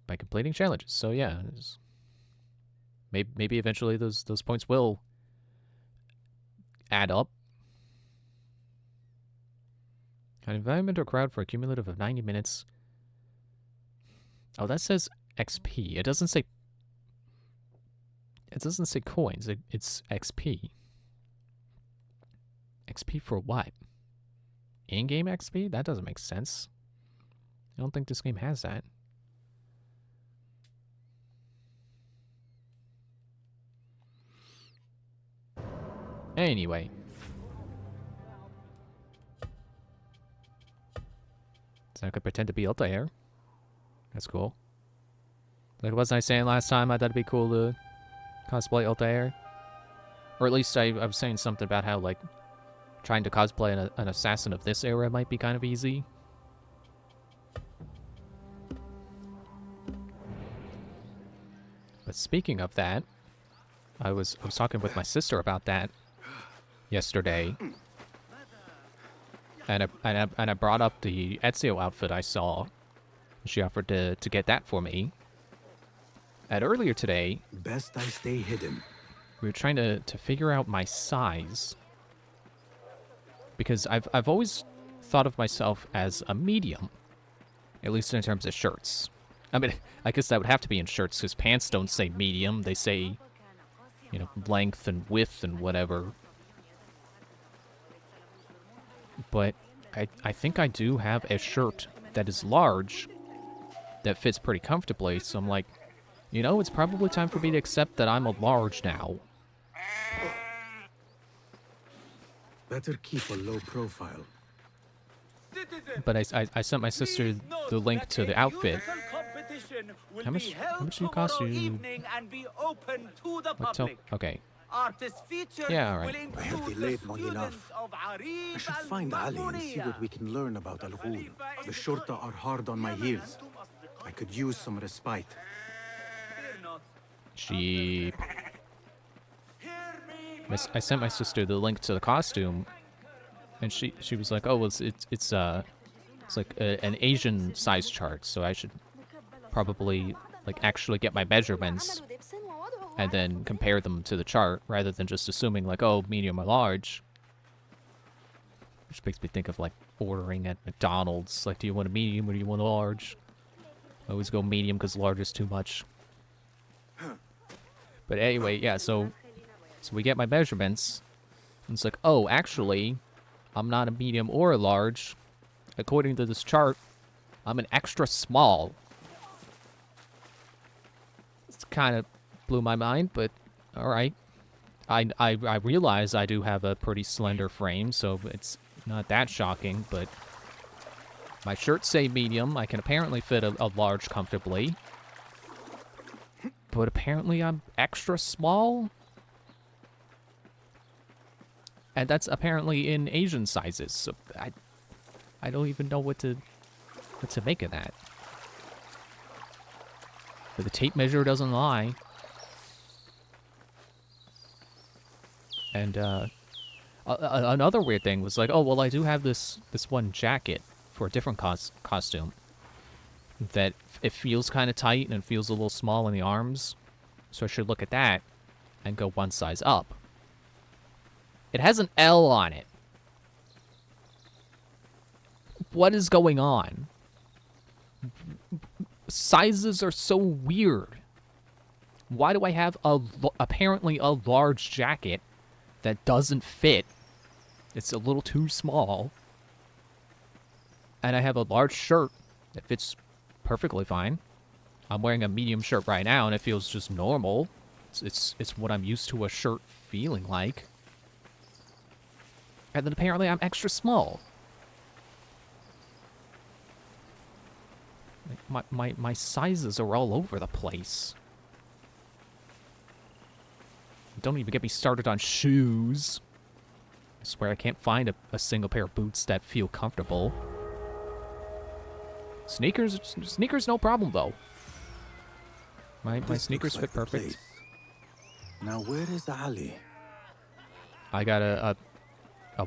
A: by completing challenges. So yeah, maybe eventually those points will add up. An environment or crowd for a cumulative of 90 minutes. Oh, that says XP. It doesn't say coins. It's XP. XP for what? In-game XP? That doesn't make sense. I don't think this game has that. Anyway. So I could pretend to be Altair. That's cool. Like, wasn't I saying last time I thought it'd be cool to cosplay Altair? Or at least I was saying something about how, like, trying to cosplay an assassin of this era might be kind of easy. But speaking of that, I was talking with my sister about that yesterday. And I brought up the Ezio outfit I saw. She offered to get that for me. And earlier today,
B: best I stay hidden.
A: We were trying to figure out my size. Because I've always thought of myself as a medium. At least in terms of shirts. I mean, I guess that would have to be in shirts, because pants don't say medium. They say, you know, length and width and whatever. But I think I do have a shirt that is large, that fits pretty comfortably, so I'm like, you know, it's probably time for me to accept that I'm a large now.
B: Better keep a low profile.
A: But I sent my sister the link to the outfit. How much do you cost you? Okay. Yeah, alright.
B: I have delayed long enough. I should find Ali and see what we can learn about Al Ghul. The Shorta are hard on my heels. I could use some respite.
A: Cheap. I sent my sister the link to the costume, and she was like, "Oh, it's It's like an Asian size chart, so I should probably like actually get my measurements and then compare them to the chart rather than just assuming like, oh, medium or large. Which makes me think of like ordering at McDonald's. Like, do you want a medium or do you want a large? I always go medium because large is too much. But anyway, yeah, so we get my measurements. And it's like, oh, actually, I'm not a medium or a large. According to this chart, I'm an extra small. It's kind of blew my mind, but all right. I realize I do have a pretty slender frame, so it's not that shocking, but my shirts say medium. I can apparently fit a large comfortably. But apparently I'm extra small? And that's apparently in Asian sizes, so I don't even know what to make of that. But the tape measure doesn't lie. And another weird thing was like, oh, well, I do have this one jacket for a different costume that it feels kind of tight and it feels a little small in the arms. So I should look at that and go one size up. It has an L on it. What is going on? Sizes are so weird. Why do I have apparently a large jacket that doesn't fit? It's a little too small. And I have a large shirt that fits perfectly fine. I'm wearing a medium shirt right now and it feels just normal. It's what I'm used to a shirt feeling like. And then apparently I'm extra small. Like my sizes are all over the place. Don't even get me started on shoes. I swear I can't find a single pair of boots that feel comfortable. Sneakers no problem though. My sneakers fit perfect.
B: Now where is Ali?
A: I got a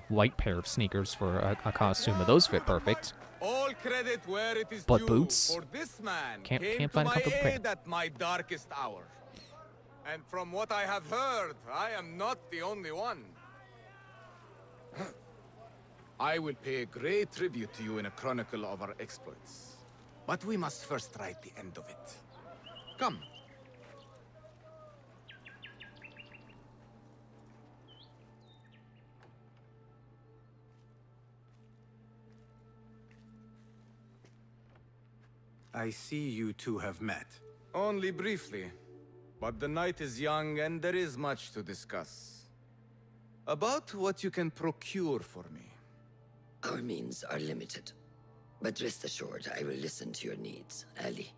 A: white pair of sneakers for a costume, but those fit perfect.
P: All credit where it is
A: But
P: due,
A: boots?
P: for this man
A: Can't
P: came
A: find a
P: to
A: comfortable
P: my
A: pair.
P: aid at my darkest hour. And from what I have heard, I am not the only one. I will pay great tribute to you in a chronicle of our exploits. But we must first write the end of it. Come.
B: I see you two have met.
P: Only briefly. But the night is young and there is much to discuss. About what you can procure for me.
I: Our means are limited. But rest assured, I will listen to your needs, Ali.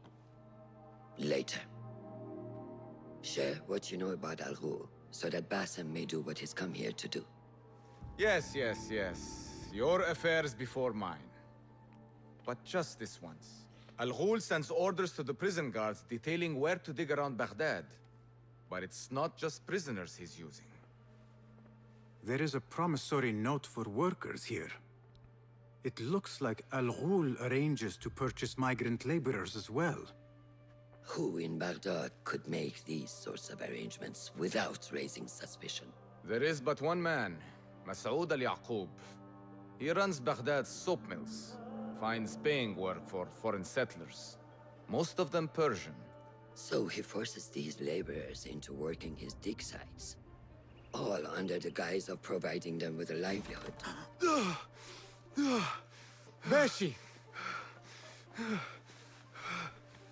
I: Later. Share what you know about Al Ghul, so that Basim may do what he's come here to do.
P: Yes. Your affairs before mine. But just this once. Al Ghul sends orders to the prison guards detailing where to dig around Baghdad. But it's not just prisoners he's using.
B: There is a promissory note for workers here. It looks like Al Ghul arranges to purchase migrant laborers as well.
I: Who in Baghdad could make these sorts of arrangements without raising suspicion?
P: There is but one man, Masoud al-Yaqub. He runs Baghdad's soap mills, finds paying work for foreign settlers, most of them Persian.
I: So he forces these laborers into working his dig sites, all under the guise of providing them with a livelihood.
B: Beshi!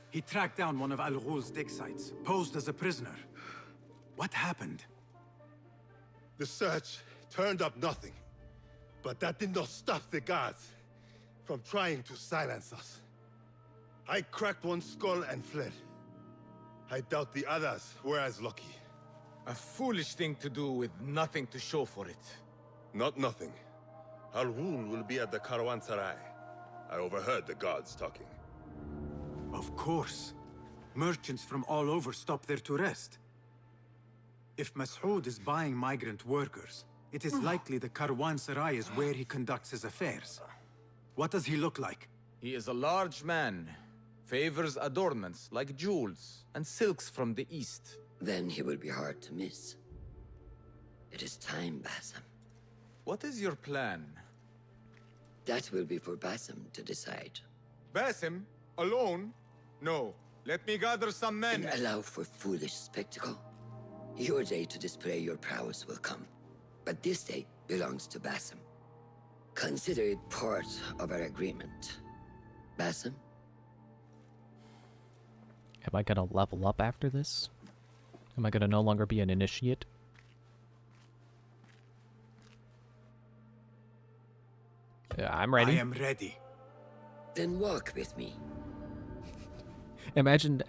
B: He tracked down one of Al Ghul's dig sites, posed as a prisoner. What happened?
D: The search turned up nothing. But that did not stop the guards from trying to silence us. I cracked one skull and fled. I doubt the others were as lucky.
P: A foolish thing to do with nothing to show for it.
E: Not nothing. Al Ghul will be at the Caravanserai. I overheard the guards talking.
B: Of course. Merchants from all over stop there to rest. If Masoud is buying migrant workers, it is likely the Caravanserai is where he conducts his affairs. What does he look like?
P: He is a large man. Favors adornments like jewels and silks from the east.
I: Then he will be hard to miss. It is time, Basim.
P: What is your plan?
I: That will be for Basim to decide.
P: Basim? Alone? No. Let me gather some men.
I: And allow for foolish spectacle. Your day to display your prowess will come. But this day belongs to Basim. Consider it part of our agreement. Basim?
A: Am I gonna level up after this? Am I gonna no longer be an initiate? Yeah, I'm ready.
B: I am ready.
I: Then walk with me.
A: Imagine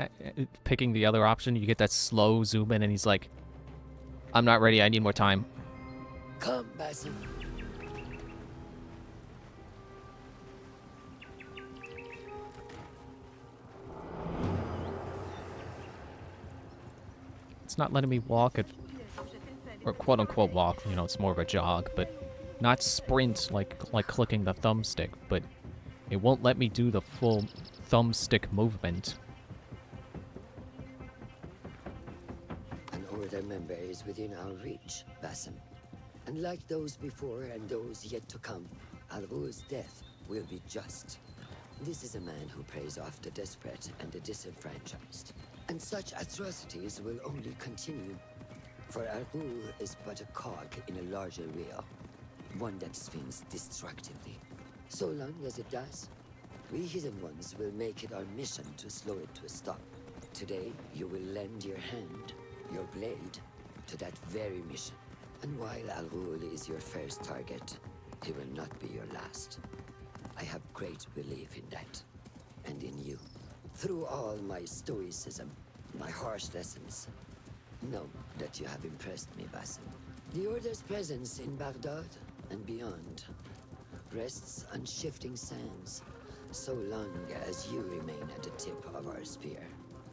A: picking the other option. You get that slow zoom in and he's like, I'm not ready, I need more time.
I: Come, Basim.
A: It's not letting me walk at, or quote unquote walk, you know, it's more of a jog, but not sprint like clicking the thumbstick, but it won't let me do the full thumbstick movement.
I: An Order member is within our reach, Basim. And like those before and those yet to come, Al-Ghul's death will be just. This is a man who preys off the desperate and the disenfranchised. And such atrocities will only continue. For Al-Ghul is but a cog in a larger wheel, one that spins destructively. So long as it does, we Hidden Ones will make it our mission to slow it to a stop. Today, you will lend your hand, your blade, to that very mission. And while Al-Ghul is your first target, he will not be your last. I have great belief in that, and in you. Through all my stoicism, my harsh lessons, know that you have impressed me, Basim. The Order's presence in Baghdad and beyond rests on shifting sands, so long as you remain at the tip of our spear.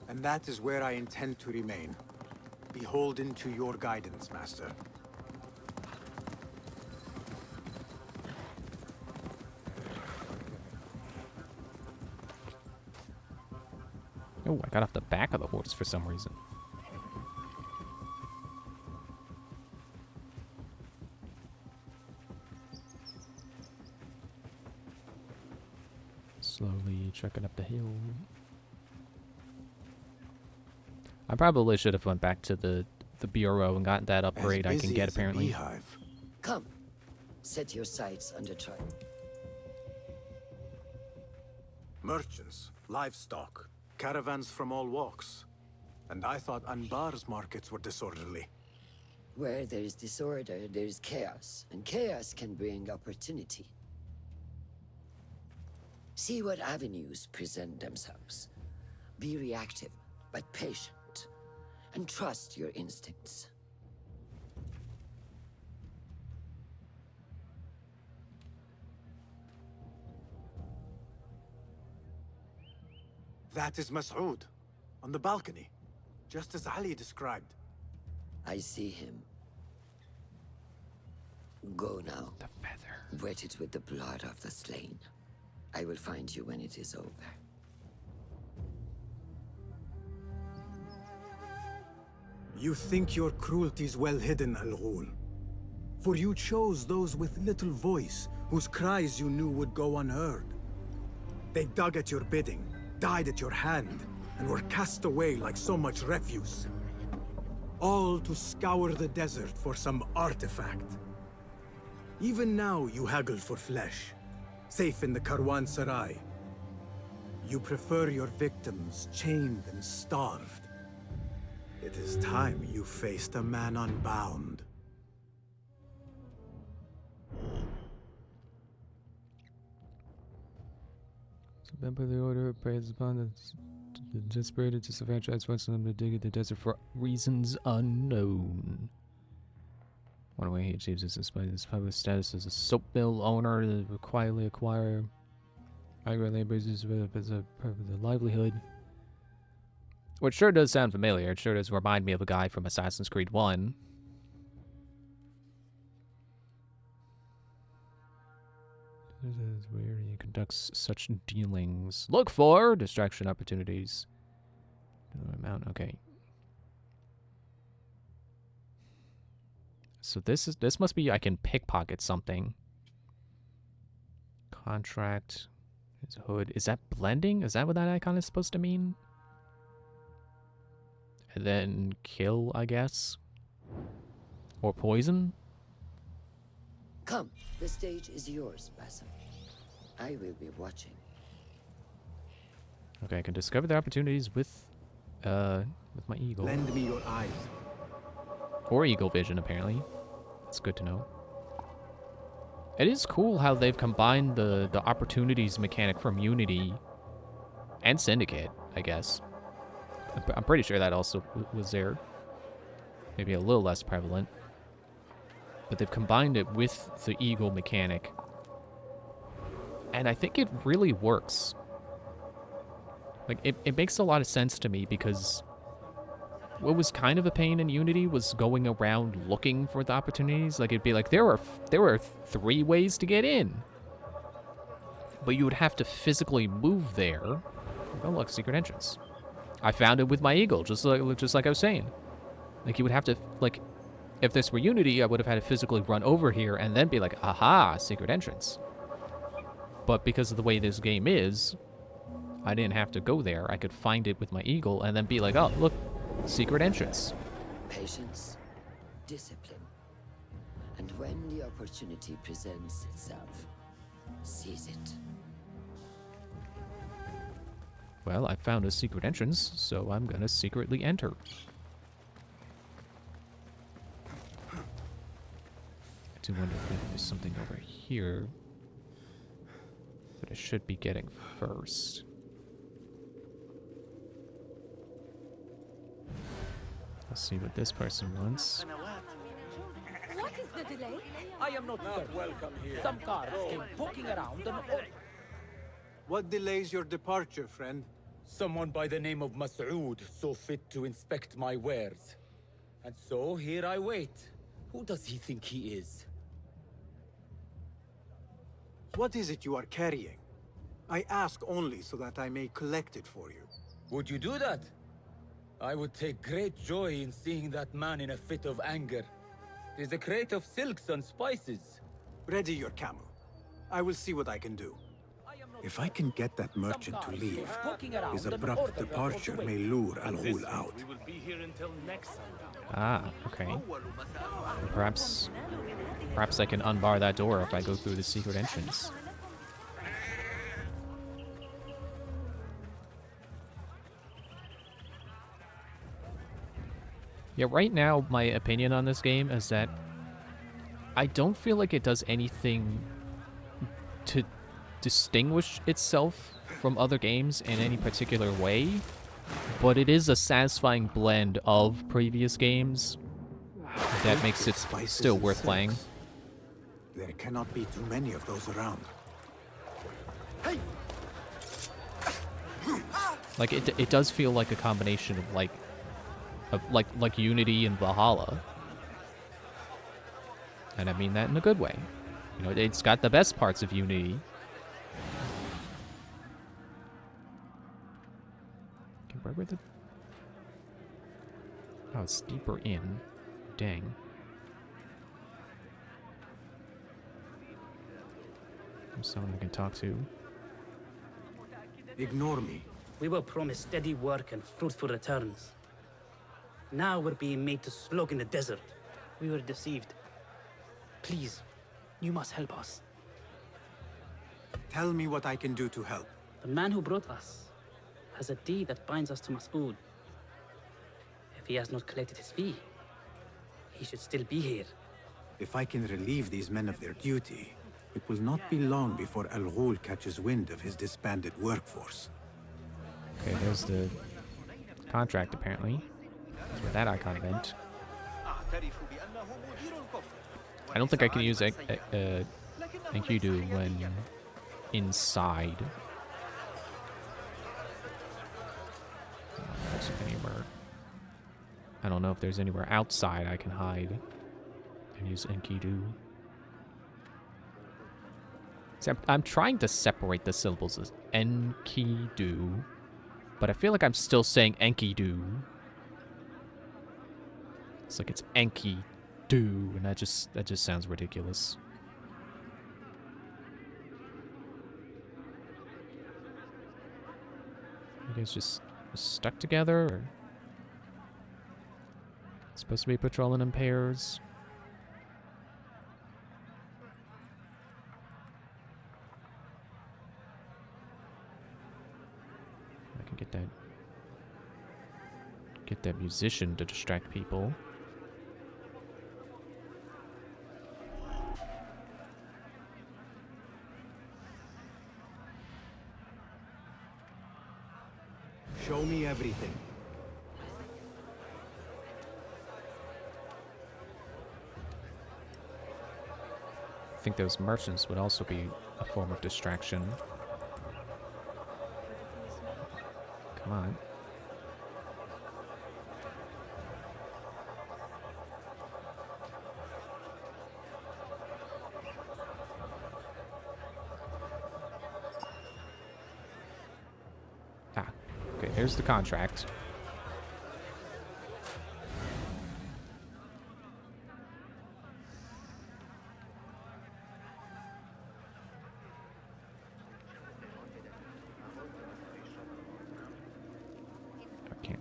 B: And that is where I intend to remain. Beholden to your guidance, Master.
A: Oh, I got off the back of the horse for some reason. Slowly trekking up the hill. I probably should have went back to the bureau and gotten that upgrade I can get apparently.
I: Come, set your sights under trial.
B: Merchants, livestock, caravans from all walks. And I thought Anbar's markets were disorderly.
I: Where there is disorder, there is chaos, and chaos can bring opportunity. See what avenues present themselves. Be reactive, but patient, and trust your instincts.
B: That is Mas'ud, on the balcony, just as Ali described.
I: I see him. Go now.
A: The feather.
I: Wet it with the blood of the slain. I will find you when it is over.
B: You think your cruelty is well hidden, Al-Ghul. For you chose those with little voice, whose cries you knew would go unheard. They dug at your bidding, died at your hand, and were cast away like so much refuse. All to scour the desert for some artifact. Even now you haggle for flesh, safe in the Karwansarai. You prefer your victims chained and starved. It is time you faced a man unbound.
A: Remember the order preys upon the desperate and disenfranchised, forcing them to dig in the desert for reasons unknown. One way he achieves this despite his public status as a soap mill owner to quietly acquire migrant laborers as a livelihood. Which sure does sound familiar. It sure does remind me of a guy from Assassin's Creed 1. This is where he conducts such dealings. Look for distraction opportunities. Amount, okay. So this must be I can pickpocket something. Contract. His hood. Is that blending? Is that what that icon is supposed to mean? And then kill, I guess. Or poison?
I: Come, the stage is yours, Basim. I will be watching.
A: Okay, I can discover the opportunities with my eagle.
B: Lend me your eyes.
A: Or eagle vision, apparently. That's good to know. It is cool how they've combined the opportunities mechanic from Unity and Syndicate, I guess. I'm pretty sure that also was there. Maybe a little less prevalent. But they've combined it with the eagle mechanic. And I think it really works. Like, it makes a lot of sense to me because what was kind of a pain in Unity was going around looking for the opportunities. Like, it'd be like, there were 3 ways to get in. But you would have to physically move there. Oh, look, secret entrance. I found it with my eagle, just like I was saying. Like, you would have to, like, if this were Unity, I would have had to physically run over here and then be like, aha, secret entrance. But because of the way this game is, I didn't have to go there. I could find it with my eagle and then be like, oh, look, secret entrance.
I: Patience, discipline, and when the opportunity presents itself, seize it.
A: Well, I found a secret entrance, so I'm gonna secretly enter. I do wonder if maybe there's something over here that I should be getting first. Let's see what this person wants.
R: What is the delay?
K: I am not welcome here. Some cars came poking around and...
B: What delays your departure, friend?
L: Someone by the name of Mas'ud saw fit to inspect my wares. And so here I wait. Who does he think he is?
B: What is it you are carrying? I ask only so that I may collect it for you.
L: Would you do that? I would take great joy in seeing that man in a fit of anger. It is a crate of silks and spices.
B: Ready your camel. I will see what I can do. If I can get that merchant to leave, his abrupt departure may lure Al-Ghul out.
K: We will be here until next sundown.
A: Ah, okay. Perhaps I can unbar that door if I go through the secret entrance. Yeah, right now, my opinion on this game is that I don't feel like it does anything to distinguish itself from other games in any particular way, but it is a satisfying blend of previous games that makes it still worth playing.
B: There cannot be too many of those around.
A: Like it does feel like a combination of like Unity and Valhalla. And I mean that in a good way. You know, it's got the best parts of Unity. Okay, where were the... Oh, it's deeper in. Dang. There's someone I can talk to.
B: Ignore me.
N: We were promised steady work and fruitful returns. Now we're being made to slog in the desert. We were deceived. Please, you must help us.
B: Tell me what I can do to help.
N: The man who brought us has a deed that binds us to Mas'ud. If he has not collected his fee, he should still be here.
B: If I can relieve these men of their duty, it will not be long before Al-Ghul catches wind of his disbanded workforce.
A: Okay, there's the contract, apparently. That's what that icon meant. I don't think I can use Enkidu when inside. I don't know if there's anywhere outside I can hide and use Enkidu. See, I'm trying to separate the syllables as Enkidu, but I feel like I'm still saying Enkidu. It's like it's Enkidu, and that just sounds ridiculous. You guys just stuck together, or supposed to be patrolling in pairs? I can get that musician to distract people.
B: Show me everything.
A: I think those merchants would also be a form of distraction. Come on. Ah, okay, here's the contract.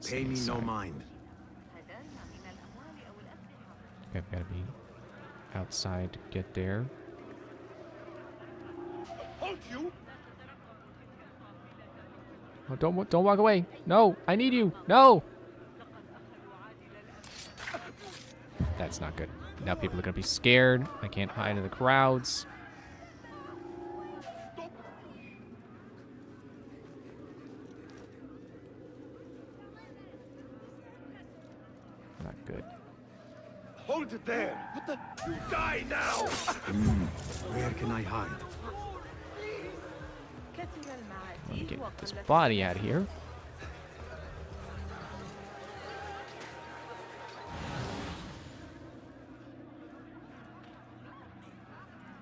B: Pay me no mind.
A: Okay, I've got to be outside to get there.
D: Hold you!
A: Oh, don't walk away. No, I need you. No. That's not good. Now people are gonna be scared. I can't hide in the crowds. Not good.
D: Hold it there! What the? You die now!
B: Where can I hide?
A: Let me get this body out of here.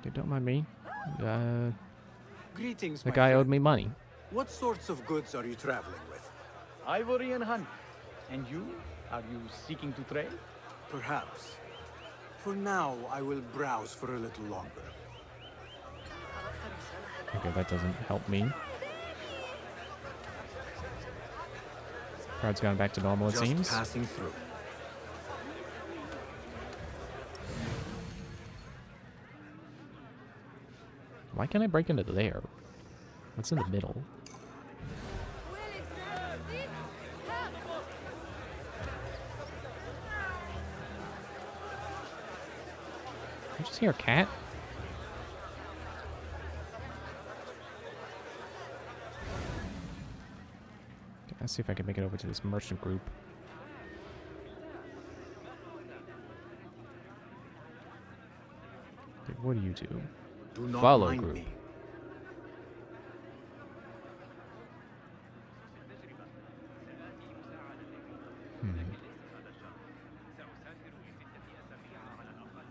A: Okay, don't mind me.
B: Greetings,
A: The
B: my
A: guy
B: friend.
A: owed me money.
B: What sorts of goods are you traveling with?
S: Ivory and honey. And you? Are you seeking to trade?
B: Perhaps. For now, I will browse for a little longer.
A: Okay, that doesn't help me. Crowd's gone back to normal, it
B: Just
A: seems.
B: passing through.
A: Why can't I break into there? What's in the middle? Did I just hear a cat? Okay, let's see if I can make it over to this merchant group. Okay, what do you do?
B: Do not
A: Follow
B: mind
A: group.
B: me.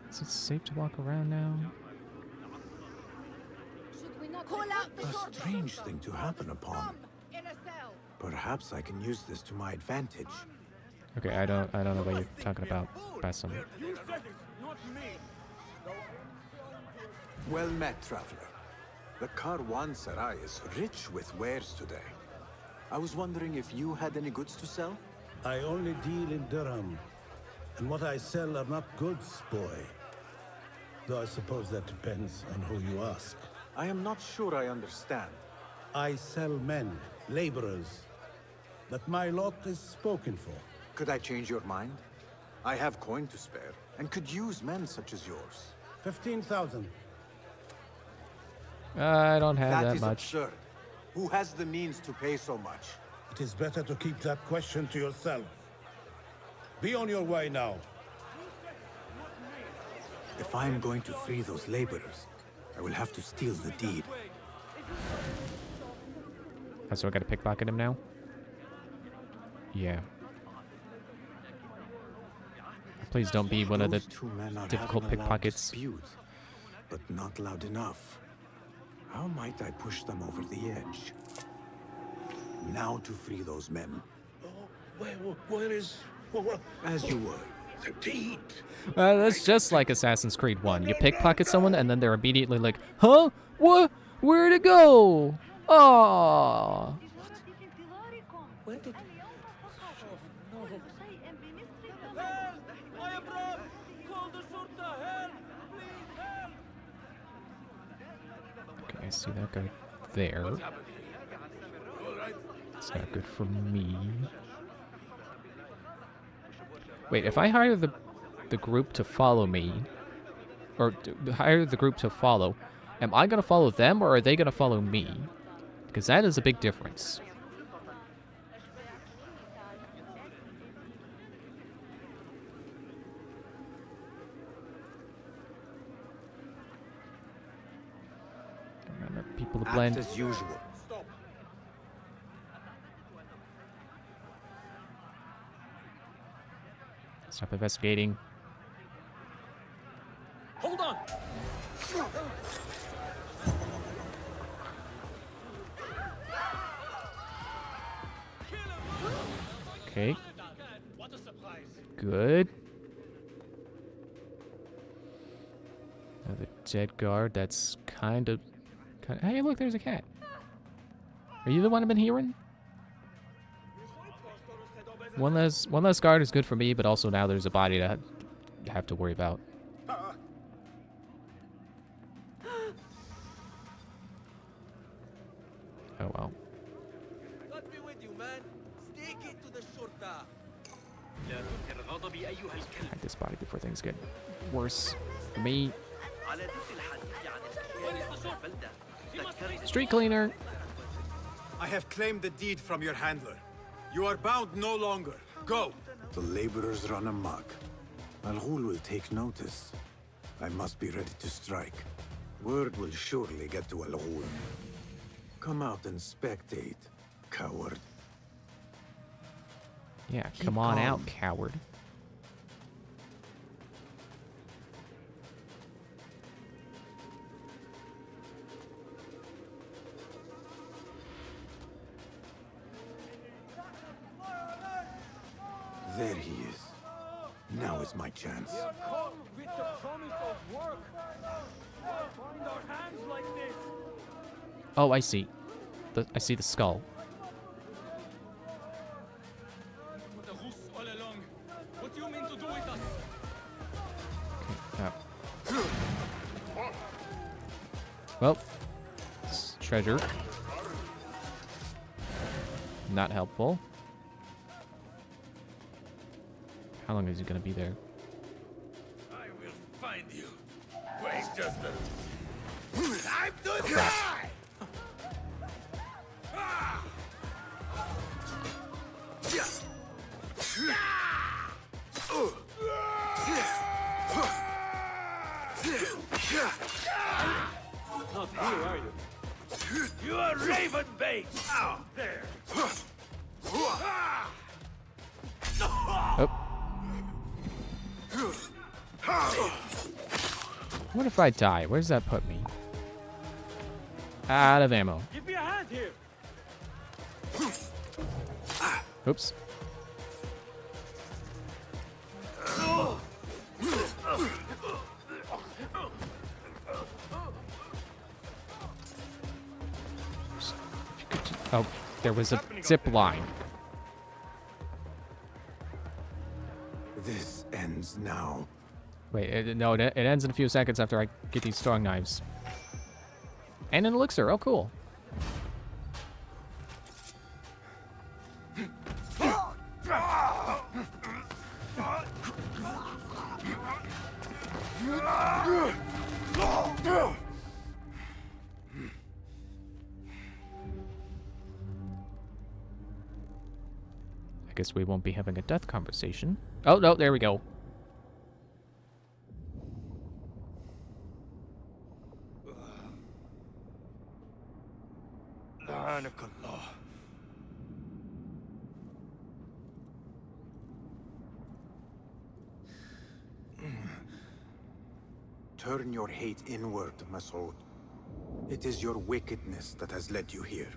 A: Is it safe to walk around now?
B: A strange thing to happen upon. Perhaps I can use this to my advantage.
A: Okay, I don't know what you're talking about. Basim.
D: You said it, not me!
B: Well met, traveler. The Karwan Sarai is rich with wares today. I was wondering if you had any goods to sell?
T: I only deal in dirham, and what I sell are not goods, boy. Though I suppose that depends on who you ask.
B: I am not sure I understand.
T: I sell men, laborers. But my lot is spoken for.
B: Could I change your mind? I have coin to spare, and could use men such as yours.
T: 15,000.
A: I don't have
B: That
A: that
B: is
A: much.
B: absurd. Who has the means to pay so much?
T: It is better to keep that question to yourself. Be on your way now.
B: If I am going to free those laborers, I will have to steal the deed.
A: Oh, so I gotta pickpocket him now? Yeah. Please don't be one of the
B: Those two men are
A: difficult
B: having a loud
A: pickpockets.
B: dispute, but not loud enough. How might I push them over the edge? Now to free those men.
D: Where is...
B: As you were.
D: The deed.
A: That's just like Assassin's Creed 1. You pickpocket someone and then they're immediately like, huh? What? Where'd it go? Aww.
F: Where did...
A: Okay, I see that guy there. It's not good for me. Wait, if I hire the group to follow me, or hire the group to follow, am I gonna follow them or are they gonna follow me? Because that is a big difference. People to blend.
B: Act as usual.
A: Stop investigating.
K: Hold on!
A: Okay. Good. Another dead guard. That's kind of... Hey, look, there's a cat. Are you the one I've been hearing? One less guard is good for me, but also now there's a body to have to worry about. Oh well.
K: God be with you, man. Stick it to the shorta.
A: Hide this body before things get worse for me. Street cleaner.
B: I have claimed the deed from your handler. You are bound no longer. Go! The laborers run amok. Al Ghul will take notice. I must be ready to strike. Word will surely get to Al Ghul. Come out and spectate, coward.
A: Yeah, come on out, coward.
B: There he is. Now is my chance.
K: We are come with the promise of work. Bind our hands like this.
A: Oh, I see. I see the skull.
K: The Rus all along. What do you mean to do with us?
A: Okay, well, it's treasure. Not helpful. How long is he gonna be there?
K: I will find you. Wait just a... Time to die! Not here, are you? You are Raven Bait! Out there!
A: Oh. What if I die? Where does that put me? Out of ammo.
K: Give me a hand here!
A: Oops. Oh, there was a zip line.
B: This ends now.
A: Wait, no, it ends in a few seconds after I get these strong knives. And an elixir, oh cool. I guess we won't be having a death conversation. Oh, no, there we go.
B: Turn your hate inward, Masood. It is your wickedness that has led you here.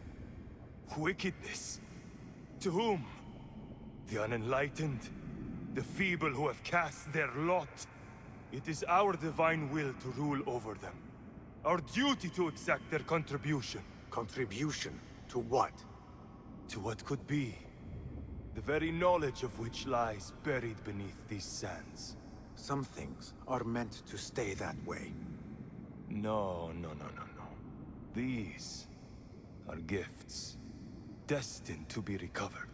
U: Wickedness? To whom? The unenlightened? The feeble who have cast their lot? It is our divine will to rule over them. Our duty to exact their contribution.
B: Contribution? To what?
U: To what could be. The very knowledge of which lies buried beneath these sands.
B: Some things are meant to stay that way.
U: No. These are gifts, destined to be recovered.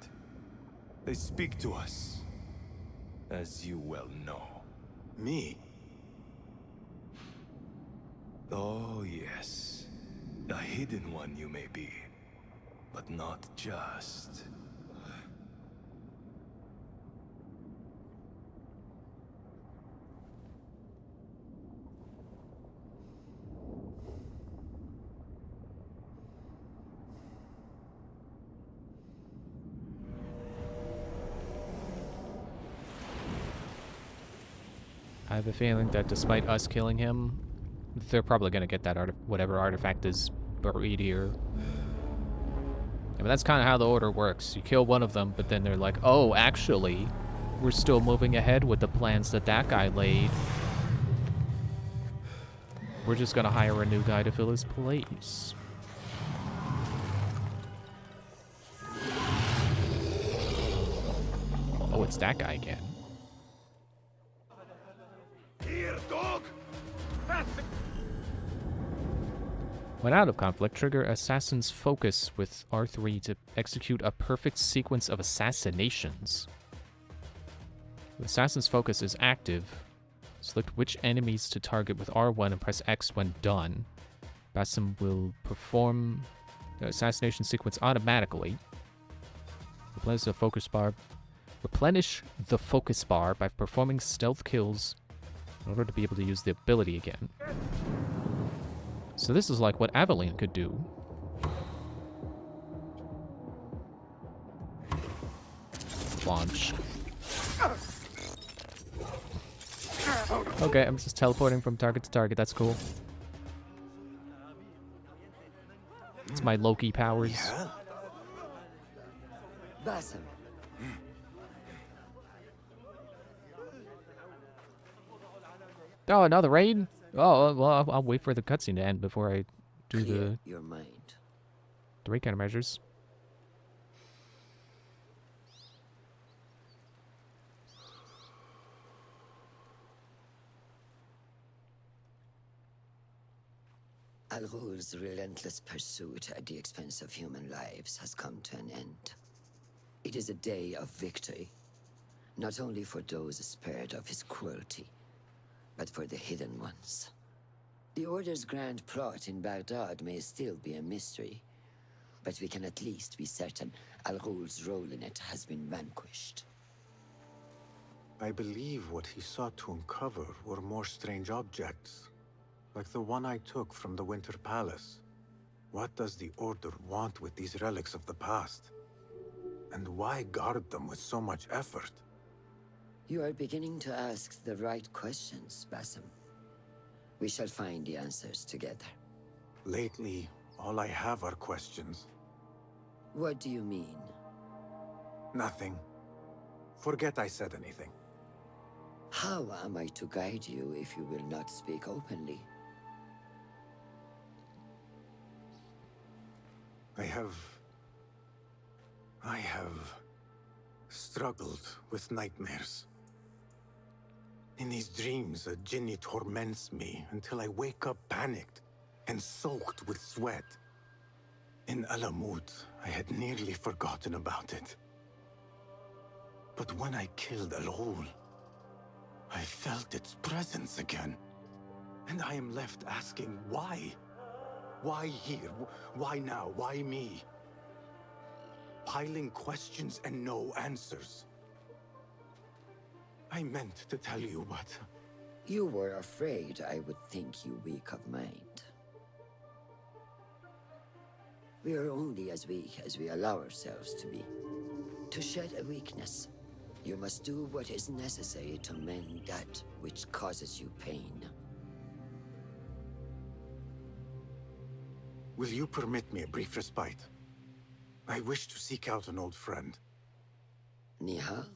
U: They speak to us, as you well know.
B: Me?
U: Oh, yes. A hidden one you may be, but not just.
A: I have a feeling that despite us killing him, they're probably gonna get that whatever artifact is buried here. I mean, that's kind of how the Order works. You kill one of them, but then they're like, oh, actually, we're still moving ahead with the plans that guy laid. We're just gonna hire a new guy to fill his place. Oh, it's that guy again.
U: Here, dog!
A: When out of conflict, trigger Assassin's Focus with R3 to execute a perfect sequence of assassinations. When Assassin's Focus is active, select which enemies to target with R1 and press X when done. Basim will perform the assassination sequence automatically. Replenish the focus bar by performing stealth kills in order to be able to use the ability again. So this is like what Aveline could do. Launch. Okay, I'm just teleporting from target to target. That's cool. It's my Loki powers.
B: Yeah.
I: Basim.
A: Oh, another raid? Oh, well, I'll wait for the cutscene to end before I do
I: Clear your mind.
A: the raid countermeasures.
I: Al Ghul's relentless pursuit at the expense of human lives has come to an end. It is a day of victory, not only for those spared of his cruelty, but for the hidden ones. The Order's grand plot in Baghdad may still be a mystery, but we can at least be certain Al Ghul's role in it has been vanquished.
B: I believe what he sought to uncover were more strange objects, like the one I took from the Winter Palace. What does the Order want with these relics of the past? And why guard them with so much effort?
I: You are beginning to ask the right questions, Basim. We shall find the answers together.
B: Lately, all I have are questions.
I: What do you mean?
B: Nothing. Forget I said anything.
I: How am I to guide you if you will not speak openly?
B: I have struggled with nightmares. In these dreams, a Jinni torments me until I wake up panicked and soaked with sweat. In Alamut, I had nearly forgotten about it. But when I killed Al Ghul, I felt its presence again. And I am left asking why? Why here? Why now? Why me? Piling questions and no answers. I meant to tell you, but...
I: You were afraid I would think you weak of mind. We are only as weak as we allow ourselves to be. To shed a weakness, you must do what is necessary to mend that which causes you pain.
B: will you permit me a brief respite? I wish to seek out an old friend.
I: Nihal?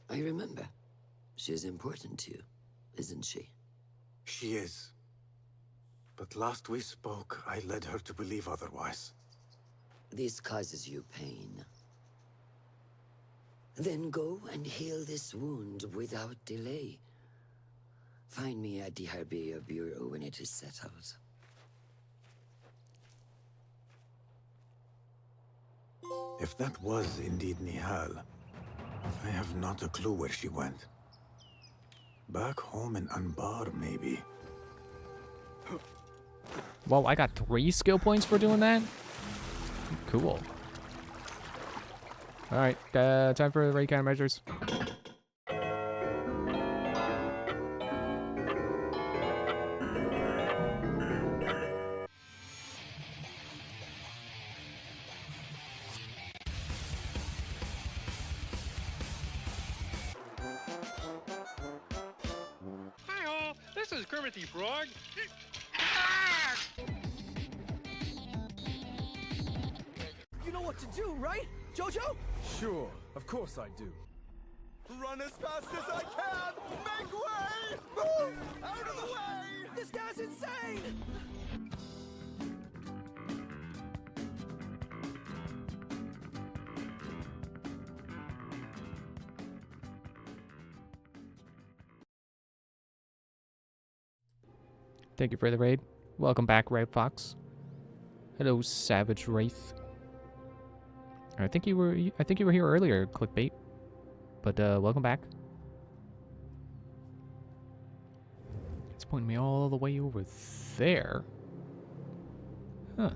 I: I remember. She is important to you, isn't she?
B: She is. But last we spoke, I led her to believe otherwise.
I: This causes you pain. Then go and heal this wound without delay. Find me at the Herbier Bureau when it is settled.
B: If that was indeed Nihal, I have not a clue where she went. Back home in Anbar, maybe.
A: Well, I got 3 skill points for doing that? Cool. Alright, time for the raid countermeasures.
J: Hi-oh, this is Kermit the Frog.
H: You know what to do, right, Jojo?
Q: Sure, of course I do.
E: Run as fast as I can! Make way! Move! Out of the way!
H: This guy's insane!
A: Thank you for the raid. Welcome back, Red Fox. Hello, Savage Wraith. I think you were here earlier, Clickbait. But welcome back. It's pointing me all the way over there. Huh.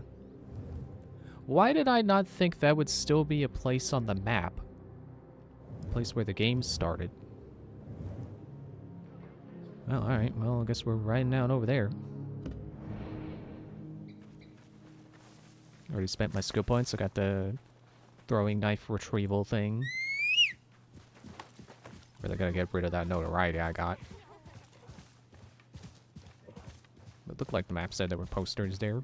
A: Why did I not think that would still be a place on the map? A place where the game started. Well, alright. Well, I guess we're riding down over there. Already spent my skill points. I got the throwing knife retrieval thing. Really gotta get rid of that notoriety I got. It looked like the map said there were posters there.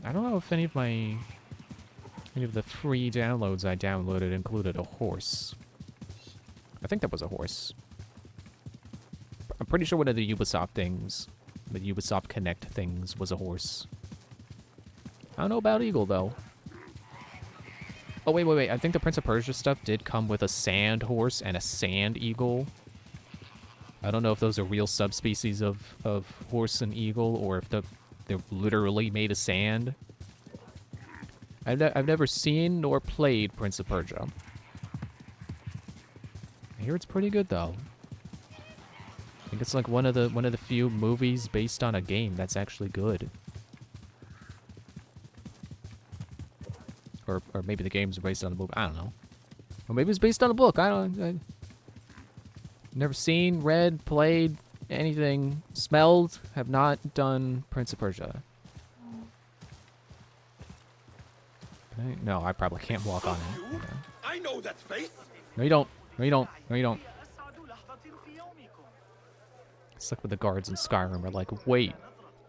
A: I don't know if any of the free downloads I downloaded included a horse. I think that was a horse. I'm pretty sure one of the Ubisoft things, the Ubisoft Connect things, was a horse. I don't know about Eagle, though. Oh, wait. I think the Prince of Persia stuff did come with a sand horse and a sand eagle. I don't know if those are real subspecies of horse and eagle, or if they're literally made of sand. I've never seen nor played Prince of Persia. I hear it's pretty good, though. I think it's like one of the few movies based on a game that's actually good. Or maybe the games are based on a book. I don't know. Or maybe it's based on a book. I never seen, read, played anything, smelled, have not done Prince of Persia. No, I probably can't walk on it. Okay.
K: I know that face.
A: No, you don't. No, you don't. No, you don't. It's like with the guards in Skyrim are like, wait,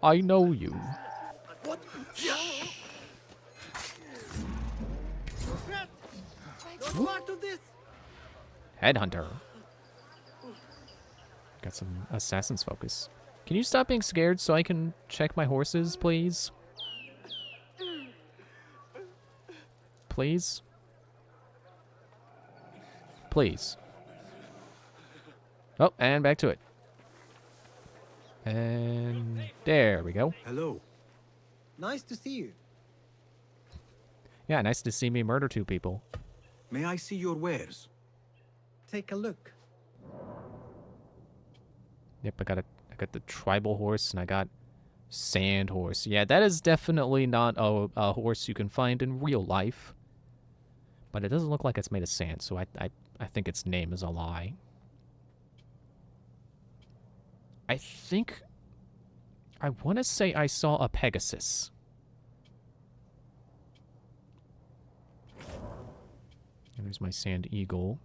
A: I know you.
K: What?
H: Don't part of this.
A: Headhunter. Got some assassin's focus. Can you stop being scared so I can check my horses, please? Please? Please. Oh, and back to it. And there we go.
B: Hello.
H: Nice to see you.
A: Yeah, nice to see me murder 2 people.
B: May I see your wares?
H: Take a look.
A: Yep, I got the tribal horse and I got sand horse. Yeah, that is definitely not a horse you can find in real life. But it doesn't look like it's made of sand, so I think its name is a lie. I want to say I saw a Pegasus. And there's my sand eagle.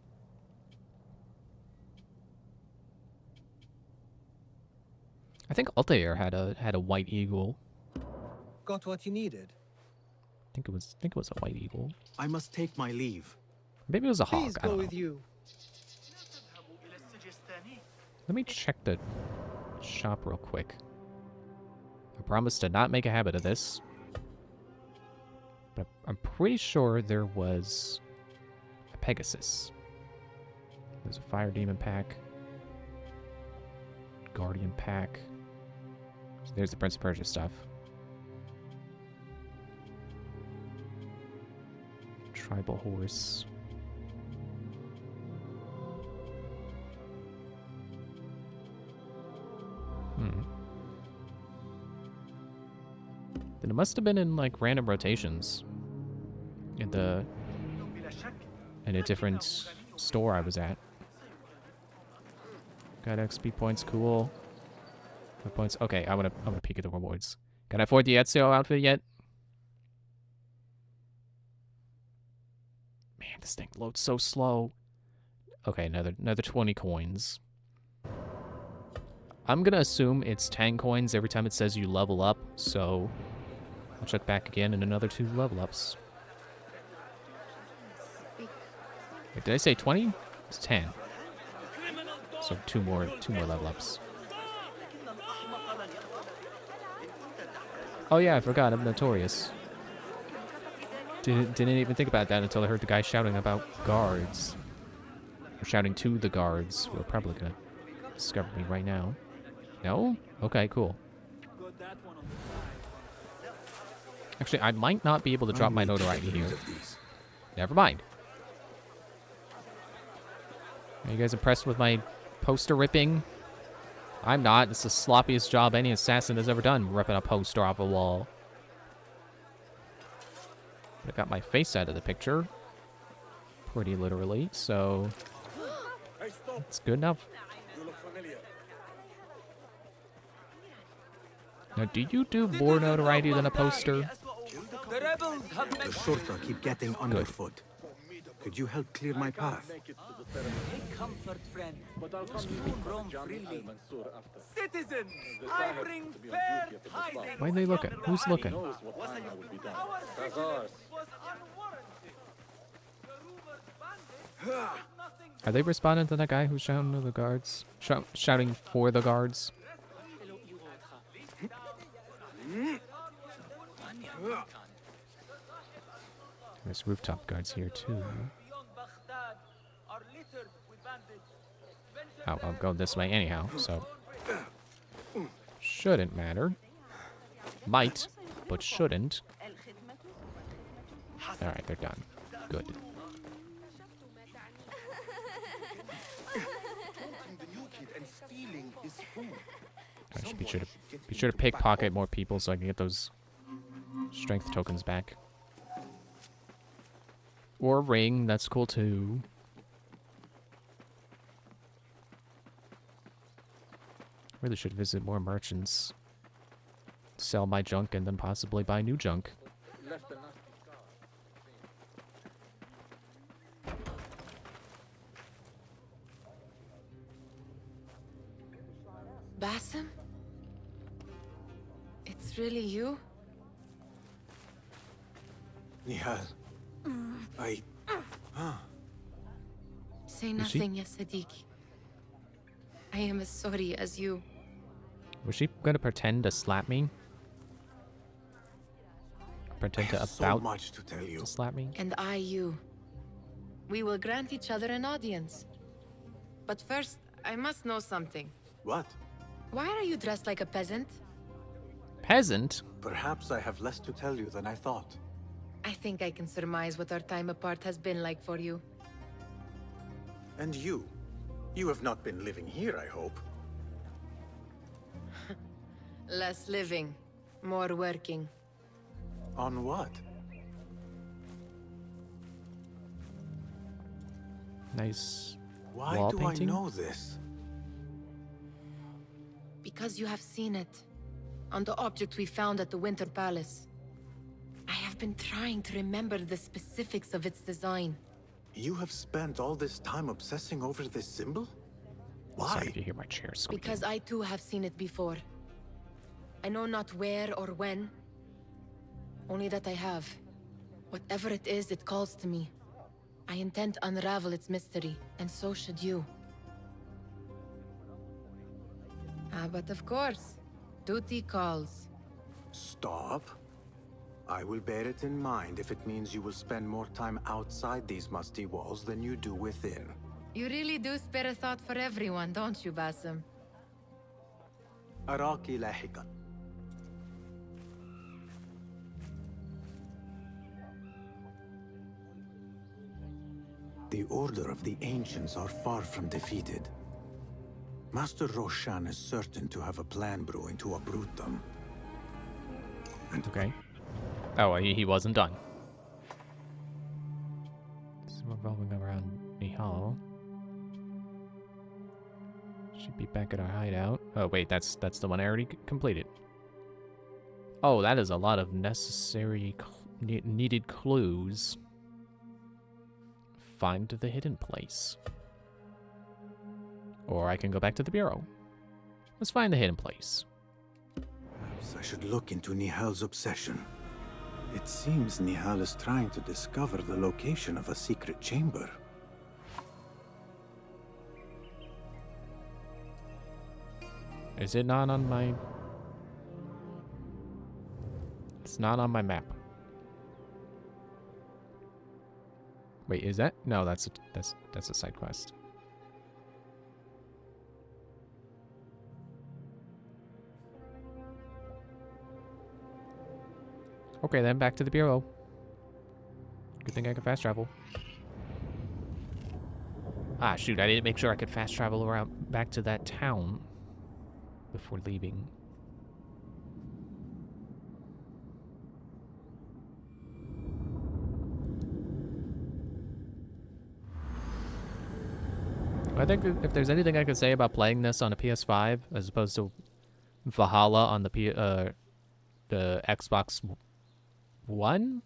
A: I think Altair had a white eagle.
H: Got what you needed.
A: I think it was a white eagle.
B: I must take my leave.
A: Maybe it was a hawk.
H: Please
A: I don't
H: go
A: know.
H: with you.
A: Let me check the shop real quick. I promise to not make a habit of this. But I'm pretty sure there was a Pegasus. There's a Fire Demon pack. Guardian pack. So there's the Prince of Persia stuff. Tribal horse. Then it must have been in like random rotations in a different store I was at. Got XP points, cool. What points? Okay, I'm gonna peek at the rewards. Can I afford the Ezio outfit yet? Man, this thing loads so slow. Okay, another 20 coins. I'm gonna assume it's 10 coins every time it says you level up, so I'll check back again in another 2 level ups. Wait, did I say 20? It's 10. So two more level ups. Oh yeah, I forgot, I'm notorious. Didn't even think about that until I heard the guy shouting about guards. Or shouting to the guards, who are probably gonna discover me right now. No? Okay, cool. Actually, I might not be able to drop my notoriety here. Never mind. Are you guys impressed with my poster ripping? I'm not. It's the sloppiest job any assassin has ever done, ripping a poster off a wall. I got my face out of the picture. Pretty literally, so it's good enough. Now, do you do more notoriety than a poster?
B: The Shorta keep getting underfoot. Could you help clear my path?
H: Take comfort, friend. Roam freely. Citizens, I bring fair tidings.
A: Why are they looking? Who's looking? Are they responding to that guy who's shouting to the guards? Shouting for the guards? There's rooftop guards here too. Oh, I'll go this way anyhow, so shouldn't matter. Might, but shouldn't. Alright, they're done. Good. I should be sure to pickpocket more people so I can get those strength tokens back. Or a ring, that's cool too. Really should visit more merchants. Sell my junk and then possibly buy new junk.
G: Basim? It's really you?
B: Nihal.
G: Say nothing, ya Sadiqi. I am as sorry as you.
A: Was she gonna pretend to slap me? Pretend to
B: so much to tell you.
A: To slap me?
G: And I you. We will grant each other an audience. But first, I must know something.
B: What?
G: Why are you dressed like a peasant?
A: Peasant?
B: Perhaps I have less to tell you than I thought.
G: I think I can surmise what our time apart has been like for you.
B: And you? You have not been living here, I hope.
G: Less living, more working.
B: On what?
A: Nice
B: Why
A: wall
B: do
A: painting.
B: I know this?
G: Because you have seen it. On the object we found at the Winter Palace. I have been trying to remember the specifics of its design.
B: You have spent all this time obsessing over this symbol? Why?
A: Sorry if you hear my chair squeaking.
G: Because I too have seen it before. I know not where or when. Only that I have. Whatever it is, it calls to me. I intend to unravel its mystery, and so should you. But of course, duty calls.
B: Stop. I will bear it in mind if it means you will spend more time outside these musty walls than you do within.
G: You really do spare a thought for everyone, don't you, Basim?
B: أراك لاحقا. The Order of the Ancients are far from defeated. Master Roshan is certain to have a plan brewing to uproot them. And
A: okay. Oh, he wasn't done. This is revolving around Nihal. Should be back at our hideout. Oh wait, that's the one I already completed. Oh, that is a lot of necessary needed clues. Find the hidden place. Or I can go back to the bureau. Let's find the hidden place.
B: Perhaps I should look into Nihal's obsession. It seems Nihal is trying to discover the location of a secret chamber.
A: Is it not on my... It's not on my map. Wait, is that? No, that's a side quest. Okay, then back to the bureau. Good thing I can fast travel. Ah, shoot, I didn't make sure I could fast travel around back to that town before leaving. I think if there's anything I could say about playing this on a PS5 as opposed to Valhalla on the Xbox One,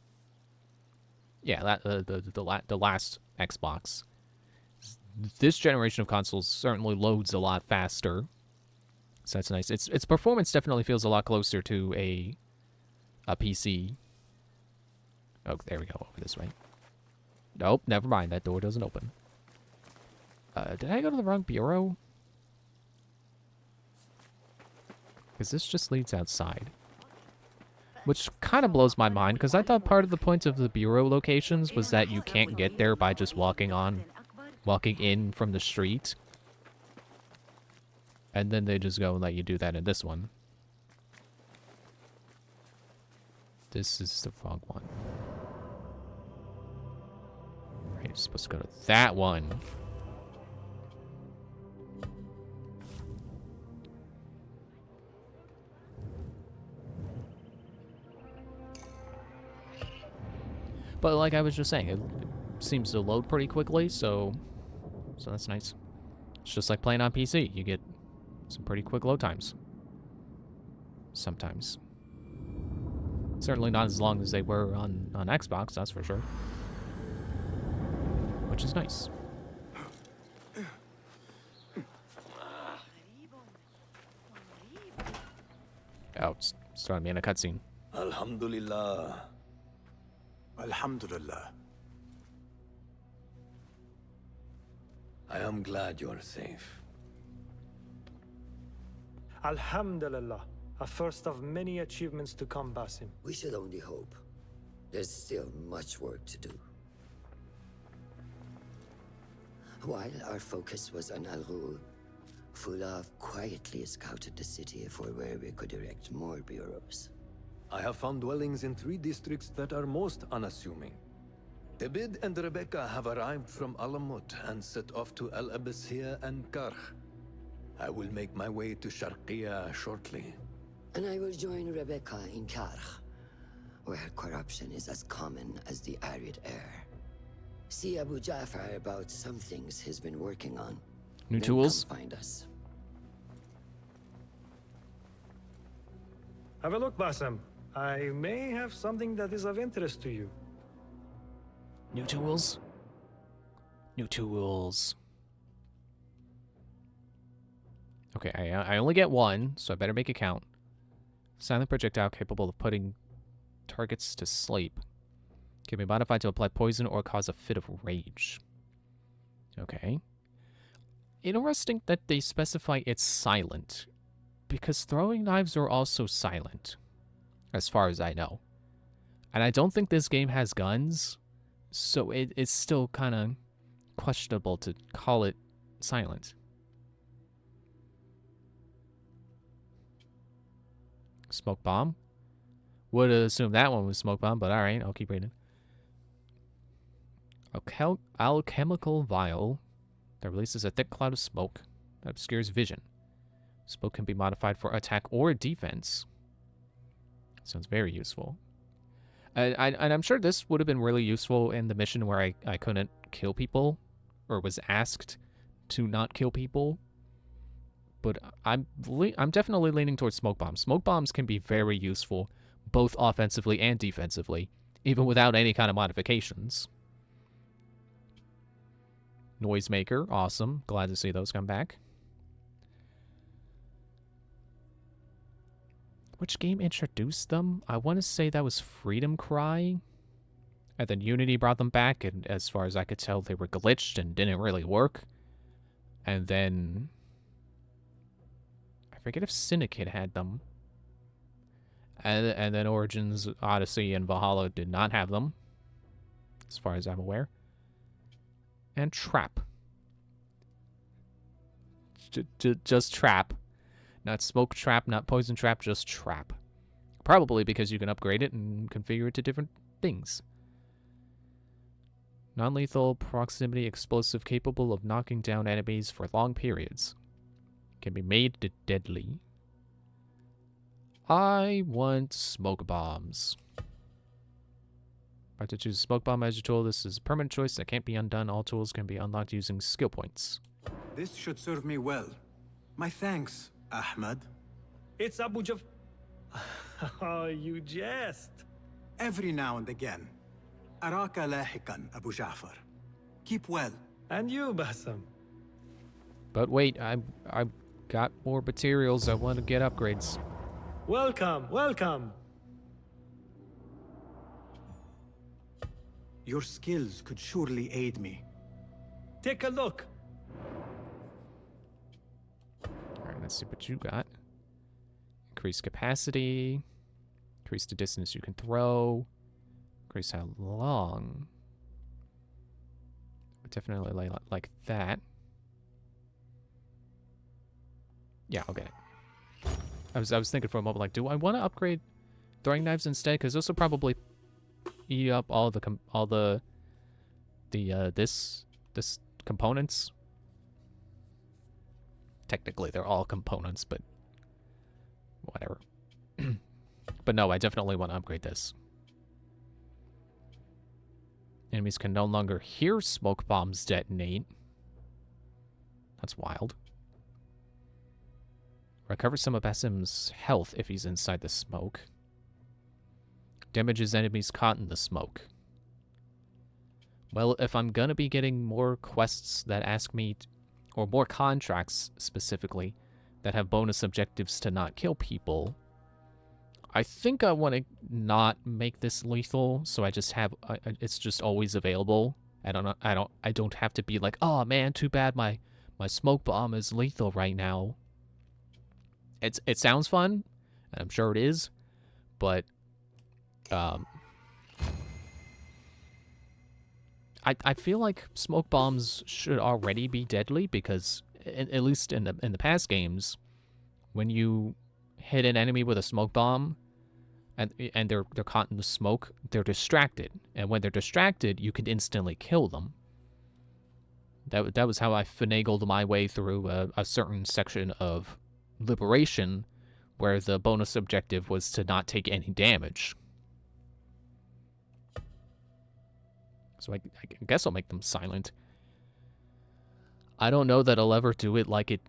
A: yeah, that the last Xbox. This generation of consoles certainly loads a lot faster, so that's nice. Its performance definitely feels a lot closer to a PC. Oh, there we go, over this way. Nope, never mind. That door doesn't open. Did I go to the wrong bureau? Because this just leads outside. Which kind of blows my mind, because I thought part of the point of the bureau locations was that you can't get there by just walking in from the street. And then they just go and let you do that in this one. This is the wrong one. Right, you're supposed to go to that one. But like I was just saying, it seems to load pretty quickly, so that's nice. It's just like playing on PC. You get some pretty quick load times. Sometimes. Certainly not as long as they were on Xbox, that's for sure. Which is nice. Oh, it's throwing me in a cutscene.
C: Alhamdulillah.
B: Alhamdulillah.
C: I am glad you're safe.
M: Alhamdulillah. A first of many achievements to come, Basim.
I: We should only hope. There's still much work to do. While our focus was on Al Ghul, Fulaf quietly scouted the city for where we could erect more bureaus.
C: I have found dwellings in 3 districts that are most unassuming. Tebid and Rebecca have arrived from Alamut and set off to Al Abyssiya and Karkh. I will make my way to Sharqiya shortly.
I: And I will join Rebecca in Karkh, where corruption is as common as the arid air. See Abu Ja'far about some things he's been working on.
A: New
I: Then
A: tools?
I: Come find us.
M: Have a look, Basim. I may have something that is of interest to you.
A: New tools? New tools. Okay, I only get one, so I better make it count. Silent projectile capable of putting targets to sleep. Can be modified to apply poison or cause a fit of rage. Okay. Interesting that they specify it's silent, because throwing knives are also silent, as far as I know. And I don't think this game has guns, so it's still kind of questionable to call it silent. Smoke bomb? Would have assumed that one was smoke bomb, but alright, I'll keep reading. Alchemical vial that releases a thick cloud of smoke that obscures vision. Smoke can be modified for attack or defense. Sounds very useful. And I'm sure this would have been really useful in the mission where I couldn't kill people, or was asked to not kill people. But I'm definitely leaning towards smoke bombs. Smoke bombs can be very useful, both offensively and defensively, even without any kind of modifications. Noisemaker, awesome. Glad to see those come back. Which game introduced them? I want to say that was Freedom Cry. And then Unity brought them back, and as far as I could tell, they were glitched and didn't really work. And then I forget if Syndicate had them. And then Origins, Odyssey, and Valhalla did not have them, as far as I'm aware. And Trap. Just Trap. Not Smoke Trap, not Poison Trap, just Trap. Probably because you can upgrade it and configure it to different things. Non-lethal proximity explosive capable of knocking down enemies for long periods. Can be made to deadly. I want smoke bombs. About to choose smoke bomb as your tool. This is a permanent choice that can't be undone. All tools can be unlocked using skill points.
B: This should serve me well. My thanks, Ahmed.
M: It's Abu Jaf... Oh, you jest.
B: Every now and again. Araka lahikan, Abu Ja'far. Keep well.
M: And you, Bassam.
A: But wait, I got more materials. I want to get upgrades.
M: Welcome, welcome.
B: Your skills could surely aid me.
M: Take a look.
A: Alright, let's see what you got. Increase capacity. Increase the distance you can throw. Increase how long. Definitely like that. Yeah, I'll get it. I was thinking for a moment, like, do I want to upgrade throwing knives instead? Because this will probably eat up all the this components. Technically, they're all components, but whatever. But no, I definitely want to upgrade this. Enemies can no longer hear smoke bombs detonate. That's wild. Recover some of Bassim's health if he's inside the smoke. Damages enemies caught in the smoke. Well, if I'm gonna be getting more quests that ask me, or more contracts specifically, that have bonus objectives to not kill people, I think I want to not make this lethal, so I just have it's just always available. I don't have to be like, oh man, too bad my smoke bomb is lethal right now. It sounds fun, and I'm sure it is, but I feel like smoke bombs should already be deadly because at least in the past games, when you hit an enemy with a smoke bomb and they're caught in the smoke, they're distracted, and when they're distracted, you can instantly kill them. That was how I finagled my way through a certain section of Liberation, where the bonus objective was to not take any damage. So I guess I'll make them silent. I don't know that I'll ever do it like it...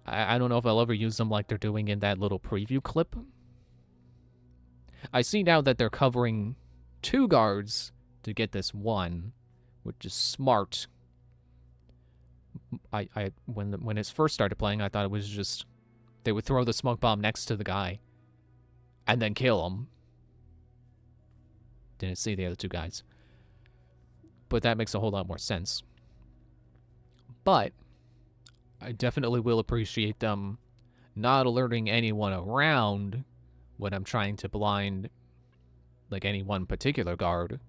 A: I don't know if I'll ever use them like they're doing in that little preview clip. I see now that they're covering 2 guards to get this 1, which is smart. When it first started playing, I thought it was just They would throw the smoke bomb next to the guy and then kill him. Didn't see the other two guys. But that makes a whole lot more sense. But I definitely will appreciate them not alerting anyone around when I'm trying to blind, like, any one particular guard.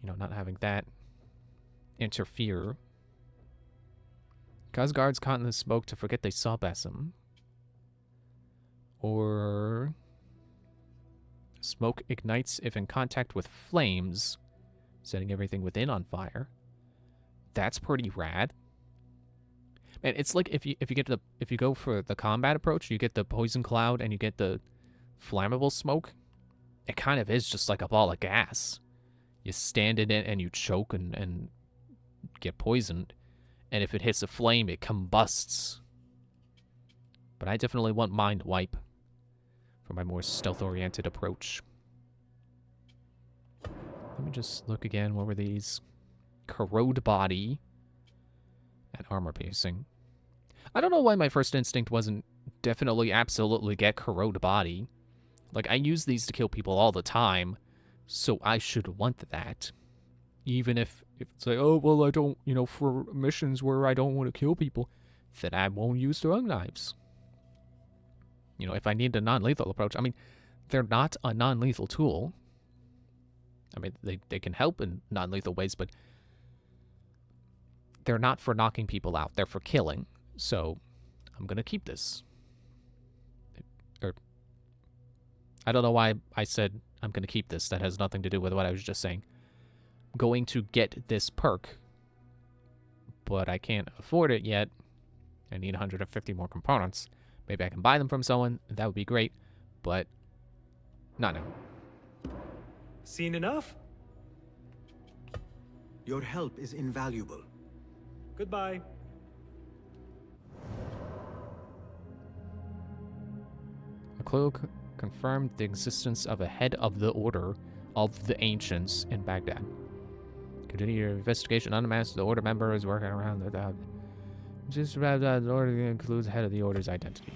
A: You know, not having that interfere. Cause guards caught in the smoke to forget they saw Basim. Or smoke ignites if in contact with flames, setting everything within on fire. That's pretty rad. And it's like if you go for the combat approach, you get the poison cloud and you get the flammable smoke. It kind of is just like a ball of gas. You stand in it and you choke and get poisoned. And if it hits a flame, it combusts. But I definitely want Mind Wipe for my more stealth-oriented approach. Let me just look again. What were these? Corrode Body and Armor Piercing. I don't know why my first instinct wasn't definitely, absolutely get Corrode Body. Like, I use these to kill people all the time, so I should want that. Even if it's like, oh, well, I don't, you know, for missions where I don't want to kill people, then I won't use throwing knives. You know, if I need a non-lethal approach, I mean, they're not a non-lethal tool. I mean, they can help in non-lethal ways, but they're not for knocking people out. They're for killing. So, I'm going to keep this. Or, I don't know why I said I'm going to keep this. That has nothing to do with what I was just saying. Going to get this perk, but I can't afford it yet. I need 150 more components. Maybe I can buy them from someone. That would be great, but not now.
M: Seen enough?
B: Your help is invaluable.
M: Goodbye.
A: A clue confirmed the existence of a head of the Order of the Ancients in Baghdad. Continue your investigation. Unmasked, the Order member is working around the just about the Order includes head of the Order's identity.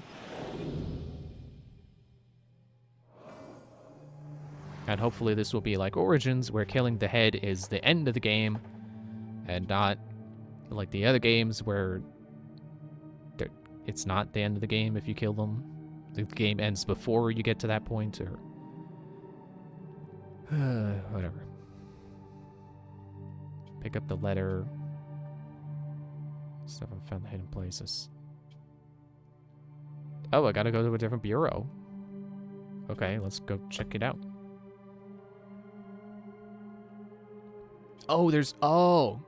A: And hopefully this will be like Origins, where killing the head is the end of the game, and not like the other games where it's not the end of the game if you kill them. The game ends before you get to that point, or whatever. Pick up the letter. Stuff I found the hidden places. Oh, I gotta go to a different bureau. Okay, let's go check it out. Oh, there's... Oh!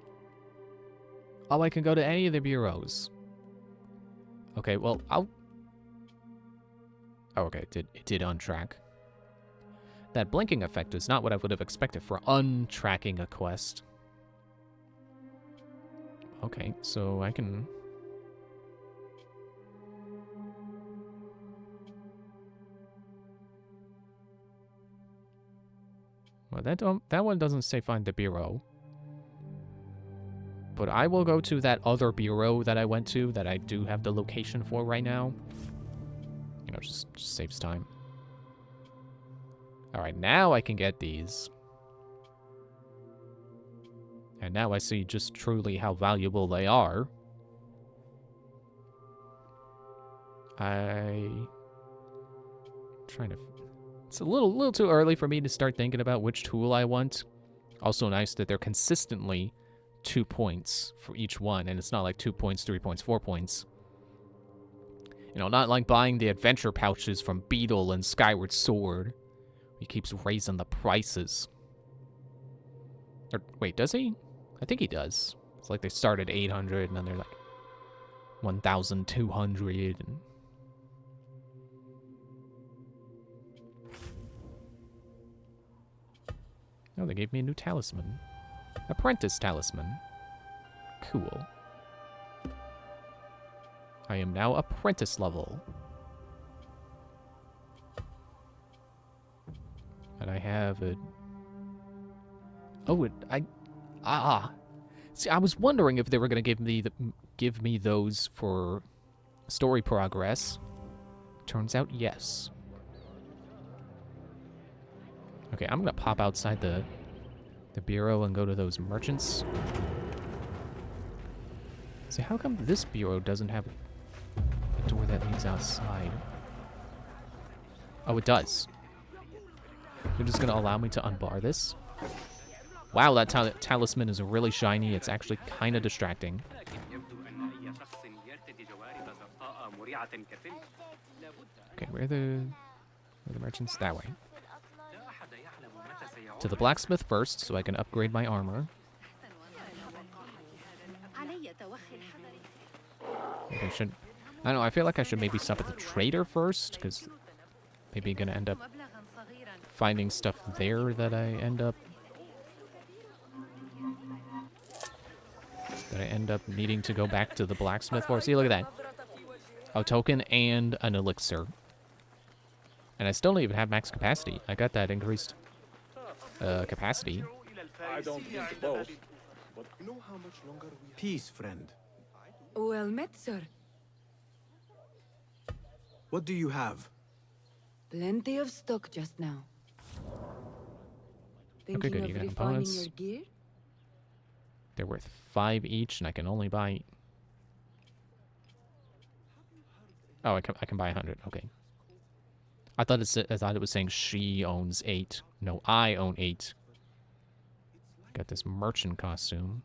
A: Oh, I can go to any of the bureaus. Okay, well, I'll... Oh, okay, it did untrack. That blinking effect is not what I would have expected for untracking a quest. Okay, so I can... Well, that one doesn't say find the bureau. But I will go to that other bureau that I went to that I do have the location for right now. You know, just saves time. Alright, now I can get these. And now I see just truly how valuable they are. It's a little too early for me to start thinking about which tool I want. Also nice that they're consistently 2 points for each one, and it's not like 2 points, 3 points, 4 points. You know, not like buying the adventure pouches from Beetle and Skyward Sword. He keeps raising the prices. Or, wait, does he? I think he does. It's like they start at 800 and then they're like 1,200 and... Oh, they gave me a new talisman. Apprentice talisman. Cool. I am now apprentice level. And I have a... Oh, See, I was wondering if they were going to give me those for Story progress. Turns out yes. Okay, I'm gonna pop outside the bureau and go to those merchants. See, how come this bureau doesn't have a door that leads outside? Oh, it does. You're just gonna allow me to unbar this? Wow, that talisman is really shiny. It's actually kind of distracting. Okay, where are the merchants? That way. To the blacksmith first, so I can upgrade my armor. Okay, I don't know, I feel like I should maybe stop at the trader first, because maybe I'm gonna end up finding stuff there that I end up needing to go back to the blacksmith for. See, look at that. A token and an elixir. And I still don't even have max capacity. I got that increased capacity.
K: I don't think both, but you know how much longer we have?
B: Peace, friend.
R: Well met, sir.
B: What do you have?
R: Plenty of stock just now.
A: Okay, good. You got components.
R: Your gear?
A: They're worth 5 each, and I can only buy. Oh, I can buy 100. Okay. I thought it was saying she owns 8. No, I own 8. Got this merchant costume.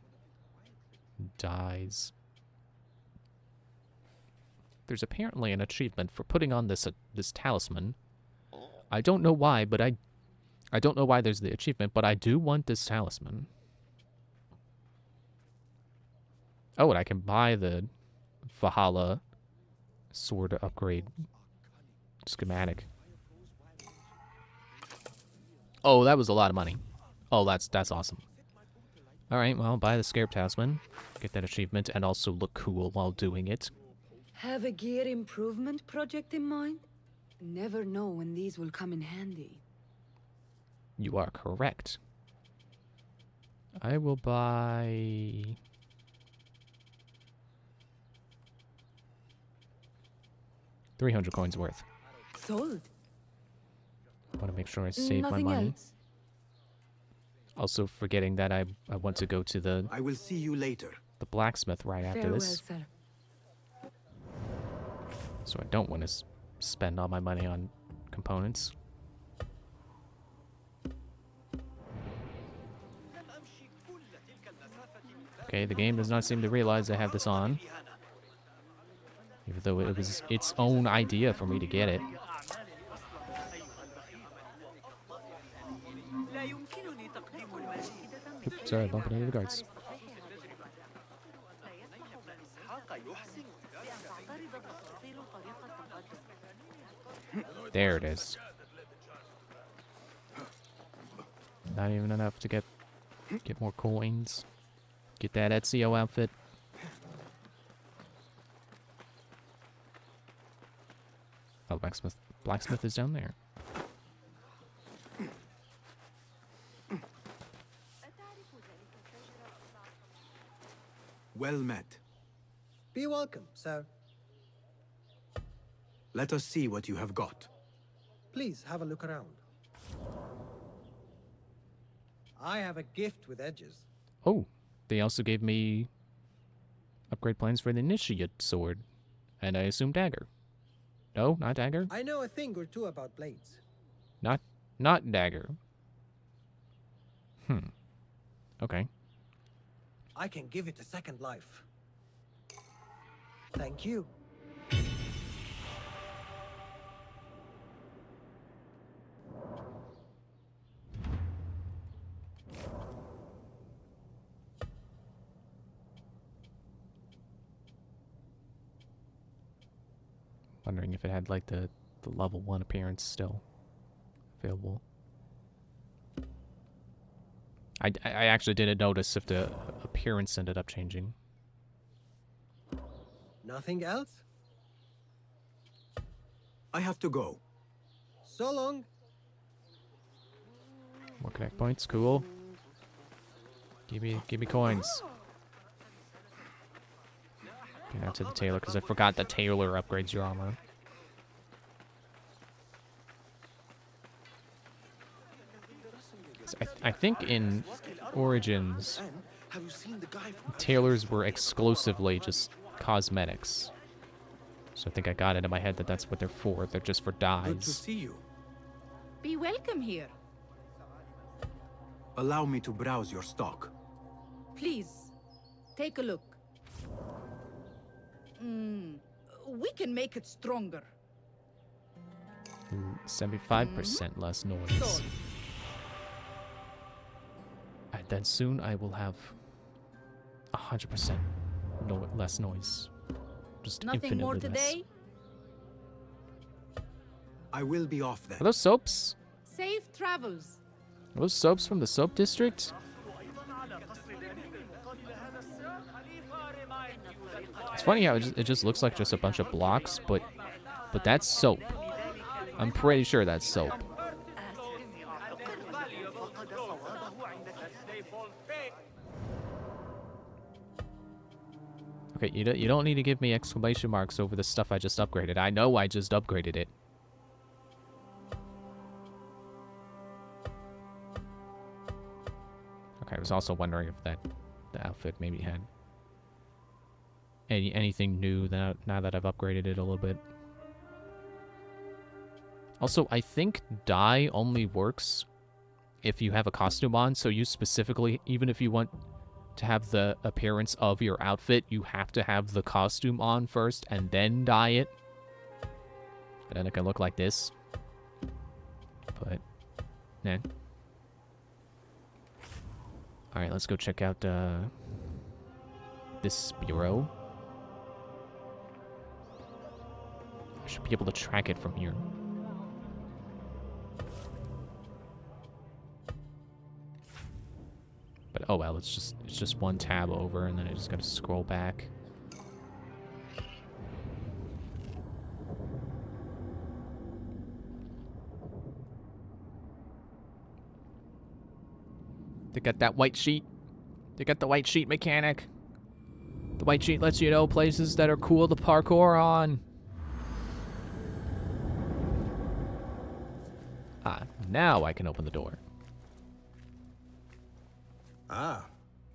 A: Dies. There's apparently an achievement for putting on this talisman. I don't know why, but I don't know why there's the achievement, but I do want this talisman. Oh, and I can buy the Valhalla sword upgrade schematic. Oh, that was a lot of money. Oh, that's awesome. All right, well, buy the Scarab Talisman, get that achievement, and also look cool while doing it.
R: Have a gear improvement project in mind? Never know when these will come in handy.
A: You are correct. I will buy... $300 coins worth.
R: Sold.
A: I want to make sure I save my money.
R: Nothing else.
A: Also forgetting that I want to go to the...
B: I will see you later.
A: The blacksmith right after
R: Farewell,
A: this.
R: sir.
A: So I don't want to spend all my money on components. Okay, the game does not seem to realize I have this on. Even though it was its own idea for me to get it. Oops, sorry, I bumped into the guards. There it is. Not even enough to get more coins. Get that Ezio outfit. Oh, blacksmith is down there.
B: Well met.
H: Be welcome, sir.
B: Let us see what you have got.
H: Please have a look around. I have a gift with edges.
A: Oh, they also gave me upgrade plans for the Initiate sword. And I assume dagger. No, not dagger.
H: I know a thing or two about blades.
A: Not dagger. Okay.
H: I can give it a second life. Thank you.
A: Wondering if it had like the level 1 appearance still available. I actually didn't notice if the appearance ended up changing.
H: Nothing else?
B: I have to go.
H: So long.
A: More connect points, cool. Give me coins. Get out to the tailor, because I forgot that tailor upgrades your armor. So I think in Origins, tailors were exclusively just cosmetics. So I think I got it in my head that that's what they're for. They're just for dyes.
B: Good to see you.
O: Be welcome here.
B: Allow me to browse your stock.
O: Please, take a look. We can make it stronger.
A: 75% less noise.
O: Sold.
A: And then soon I will have 100% less noise. Just
O: Nothing
A: infinitely
O: more
A: less.
O: today?
B: I will be off then.
A: Are those soaps?
O: Safe travels.
A: Are those soaps from the soap district? It's funny how it just looks like just a bunch of blocks, but that's soap. I'm pretty sure that's soap. Okay, you don't need to give me exclamation marks over the stuff I just upgraded. I know I just upgraded it. Okay, I was also wondering if the outfit maybe had anything new now that I've upgraded it a little bit. Also, I think dye only works if you have a costume on, so you specifically, even if you want to have the appearance of your outfit, you have to have the costume on first and then dye it. And then it can look like this. But, nah. Alright, let's go check out this bureau. I should be able to track it from here. But oh well, it's just one tab over, and then I just gotta scroll back. They got that white sheet. They got the white sheet mechanic. The white sheet lets you know places that are cool to parkour on. Ah, now I can open the door.
B: Ah,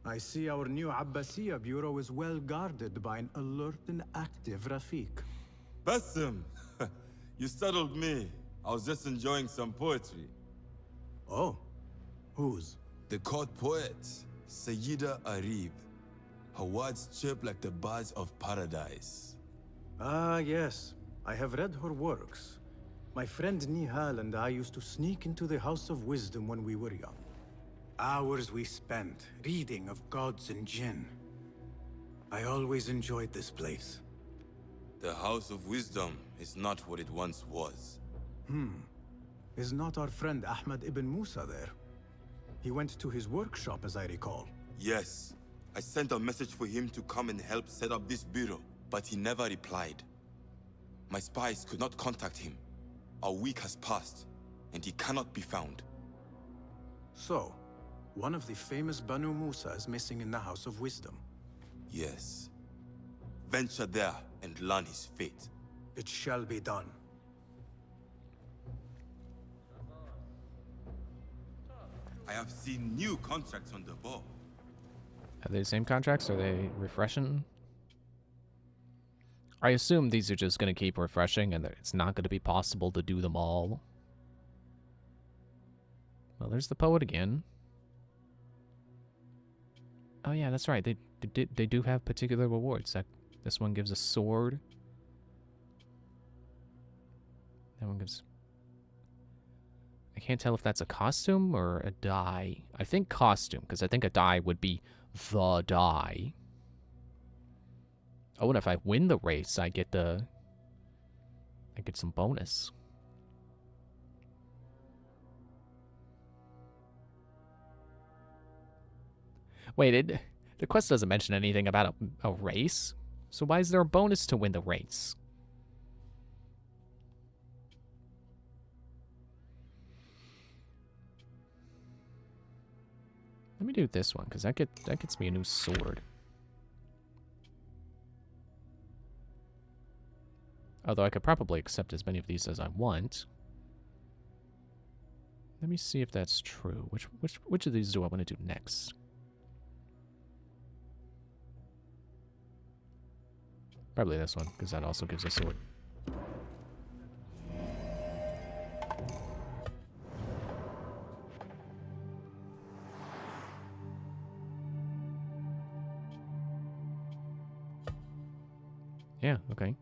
B: I see our new Abbasiyya bureau is well guarded by an alert and active Rafiq.
E: Basim, you startled me. I was just enjoying some poetry.
B: Oh, whose?
E: The court poet, Sayyida Arib. Her words chirp like the birds of paradise.
B: Ah, yes. I have read her works. My friend Nihal and I used to sneak into the House of Wisdom when we were young. Hours we spent reading of gods and jinn. I always enjoyed this place.
E: The House of Wisdom is not what it once was.
B: Is not our friend Ahmad ibn Musa there? He went to his workshop, as I recall.
E: Yes. I sent a message for him to come and help set up this bureau, but he never replied. My spies could not contact him. A week has passed, and he cannot be found.
B: So, one of the famous Banu Musa is missing in the House of Wisdom.
E: Yes. Venture there and learn his fate.
B: It shall be done.
E: I have seen new contracts on the board.
A: Are they the same contracts? Are they refreshing? I assume these are just going to keep refreshing and that it's not going to be possible to do them all. Well, there's the poet again. Oh yeah, that's right. They do have particular rewards. This one gives a sword. That one gives... I can't tell if that's a costume or a dye. I think costume, because I think a dye would be the dye. Oh, and if I win the race, I get some bonus. Wait, the quest doesn't mention anything about a race. So why is there a bonus to win the race? Let me do this one, because that gets me a new sword. Although I could probably accept as many of these as I want. Let me see if that's true. Which of these do I want to do next? Probably this one, because that also gives a sword. Yeah, okay.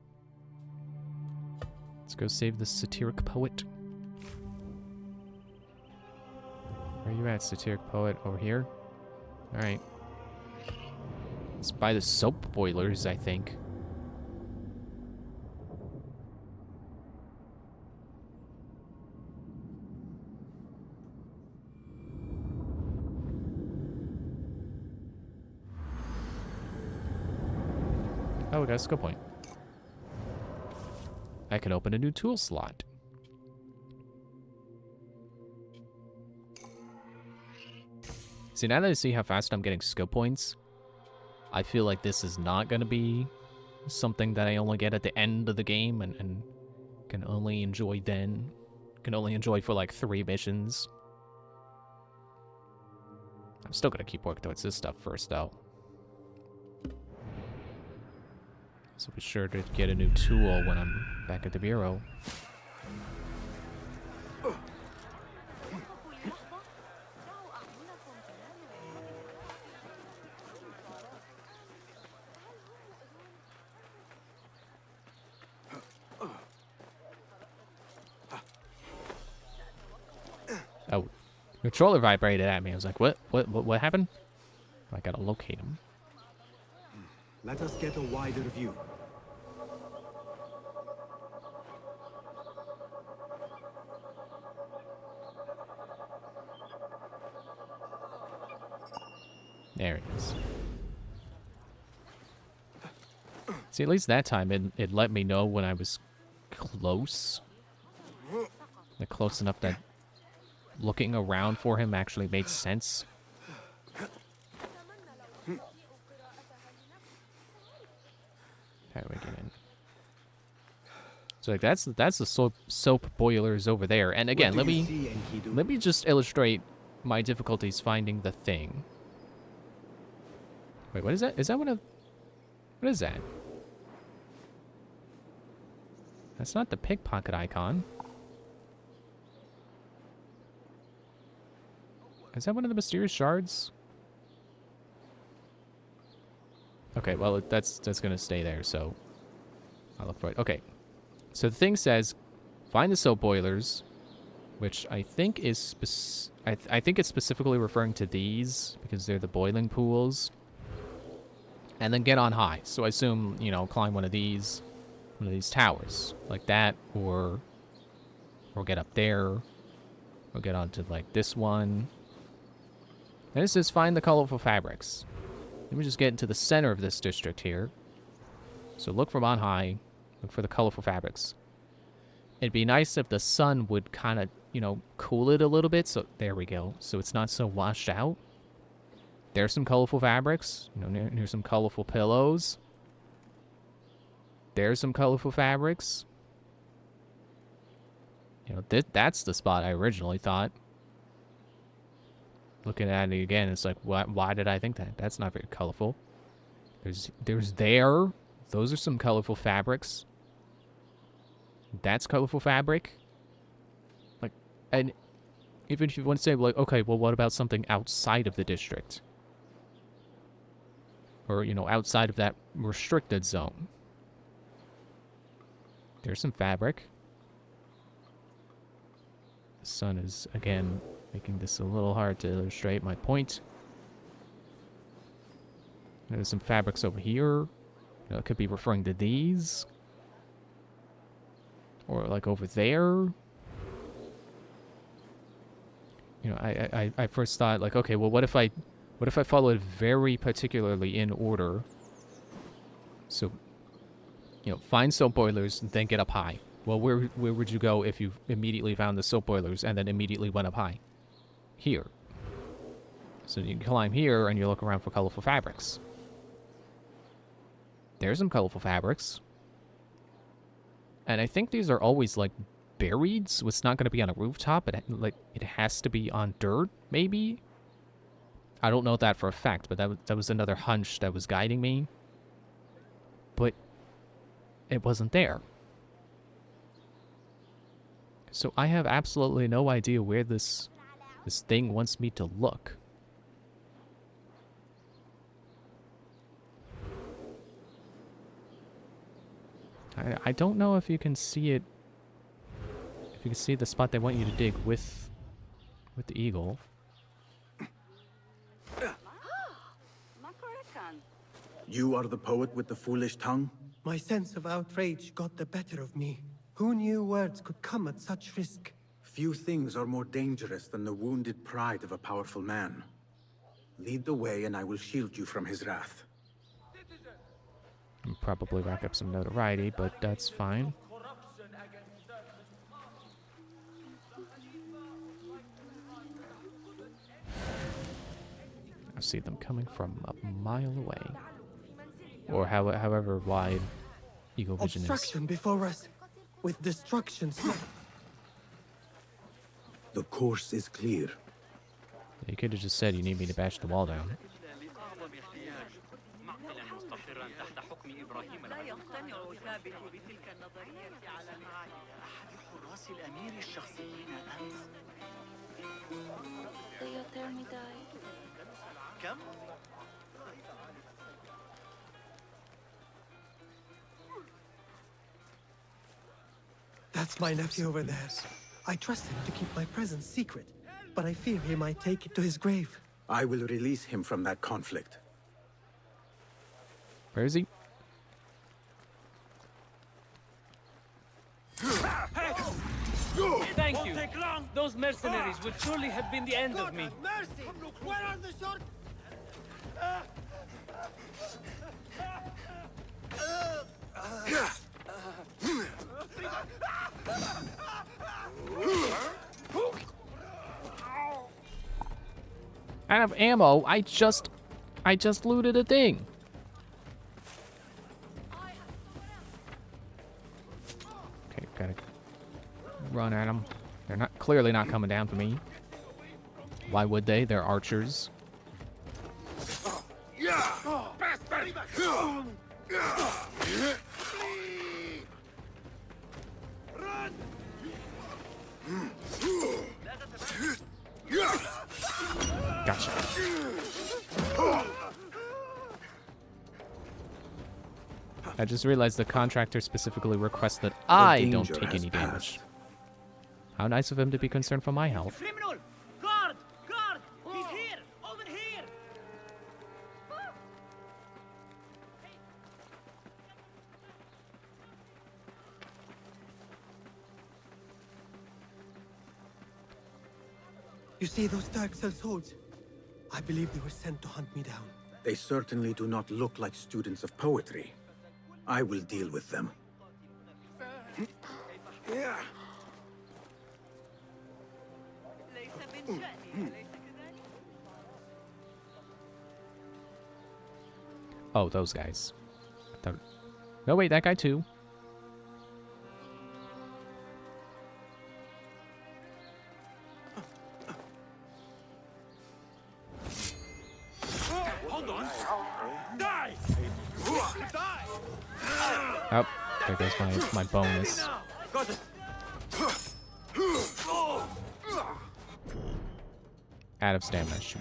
A: Let's go save the satiric poet. Where are you at, satiric poet? Over here? Alright. It's by the soap boilers, I think. Oh, we got a skill point. I can open a new tool slot. See, now that I see how fast I'm getting skill points, I feel like this is not going to be something that I only get at the end of the game and can only enjoy then. Can only enjoy for like 3 missions. I'm still going to keep working towards this stuff first, though. So be sure to get a new tool when I'm back at the bureau. Oh, the controller vibrated at me. I was like, what happened? I gotta locate him.
B: Let us get a wider view.
A: There it is. See, at least that time it let me know when I was close. Like close enough that looking around for him actually made sense. How do we get in? So like that's the soap boilers over there. And again, let me just illustrate my difficulties finding the thing. Wait, what is that? Is that what is that? That's not the pickpocket icon. Is that one of the mysterious shards? Okay, well, that's gonna stay there, so I'll look for it. Okay, so the thing says, find the soap boilers, which I think is I think it's specifically referring to these because they're the boiling pools, and then get on high. So I assume, you know, climb one of these towers like that, or get up there, or get onto like this one. And it says find the colorful fabrics. Let me just get into the center of this district here. So look from on high. Look for the colorful fabrics. It'd be nice if the sun would kind of, you know, cool it a little bit. So there we go. So it's not so washed out. There's some colorful fabrics. You know, near some colorful pillows. There's some colorful fabrics. You know, that's the spot I originally thought. Looking at it again, it's like, why did I think that? That's not very colorful. There's there. Those are some colorful fabrics. That's colorful fabric. Like, and even if you want to say, like, okay, well, what about something outside of the district? Or, you know, outside of that restricted zone. There's some fabric. The sun is, again, making this a little hard to illustrate my point. There's some fabrics over here. You know, it could be referring to these. Or like over there. You know, I first thought like, okay, well what if I follow it very particularly in order? So, you know, find soap boilers and then get up high. Well, where would you go if you immediately found the soap boilers and then immediately went up high? Here. So you can climb here and you look around for colorful fabrics. There's some colorful fabrics. And I think these are always like buried, so it's not going to be on a rooftop. It has to be on dirt, maybe. I don't know that for a fact, but that was another hunch that was guiding me. But it wasn't there. So I have absolutely no idea where this thing wants me to look. I don't know if you can see it. If you can see the spot they want you to dig with the eagle.
B: You are the poet with the foolish tongue?
H: My sense of outrage got the better of me. Who knew words could come at such risk?
B: Few things are more dangerous than the wounded pride of a powerful man. Lead the way and I will shield you from his wrath.
A: And probably rack up some notoriety, but that's fine. I see them coming from a mile away. Or however wide Eagle Vision is.
H: Obstruction before us, with destruction.
B: The course is clear.
A: You could have just said you need me to bash the wall down.
H: That's my nephew over there. I trust him to keep my presence secret, but I fear he might take it to his grave.
B: I will release him from that conflict.
A: Where is he?
F: Thank you. Those mercenaries would surely have been the end of me.
H: Mercy! Where are the short...
A: Out of ammo, I just looted a thing. Okay, gotta run at them. They're clearly not coming down for me. Why would they? They're archers. Gotcha. I just realized the contractor specifically requests that I don't take any damage. How nice of him to be concerned for my health.
N: Criminal! Guard! Guard! He's here! Over here!
H: You see those dark cell swords? I believe they were sent to hunt me down.
B: They certainly do not look like students of poetry. I will deal with them.
A: Oh, those guys. I thought... No, wait, that guy too.
K: Hold on. Die! Die!
A: Oh, there goes my bonus.
K: Got it.
A: Out of stamina, shoot.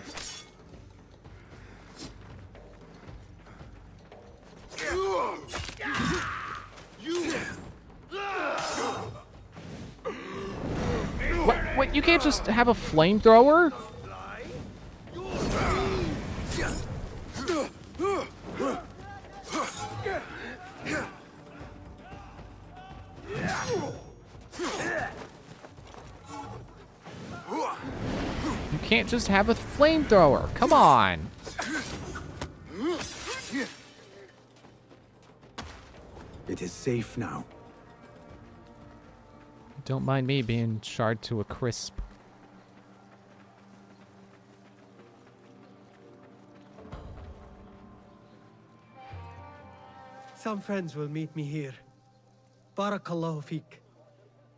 A: What? You can't just have a flamethrower? You can't just have a flamethrower. Come on.
B: It is safe now.
A: Don't mind me being charred to a crisp.
H: Some friends will meet me here. Barakallahu feek.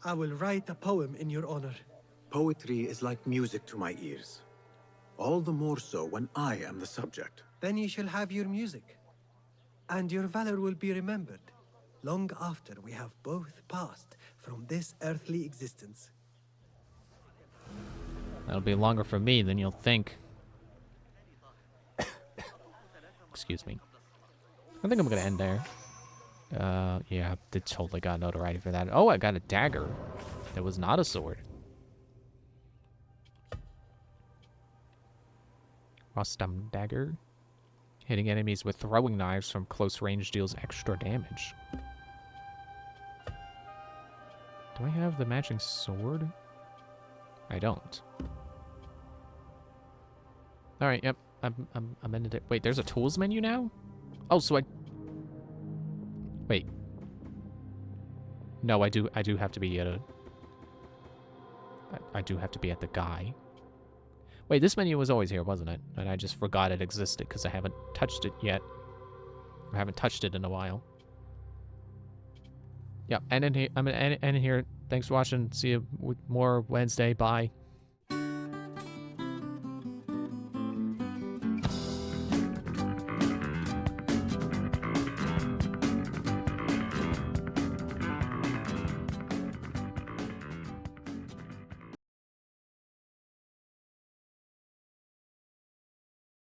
H: I will write a poem in your honor.
B: Poetry is like music to my ears. All the more so when I am the subject.
H: Then you shall have your music. And your valor will be remembered, long after we have both passed from this earthly existence.
A: That'll be longer for me than you'll think. Excuse me. I think I'm gonna end there. Yeah, I totally got notoriety for that. Oh, I got a dagger. That was not a sword. Rostam dagger. Hitting enemies with throwing knives from close range deals extra damage. Do I have the matching sword? I don't. All right, yep. I'm into it. Wait, there's a tools menu now? Oh, so wait. No, I do have to be at a... I do have to be at the guy. Wait, this menu was always here, wasn't it? And I just forgot it existed because I haven't touched it yet. I haven't touched it in a while. Yep, and in here, I'm gonna end it here. Thanks for watching. See you with more Wednesday. Bye.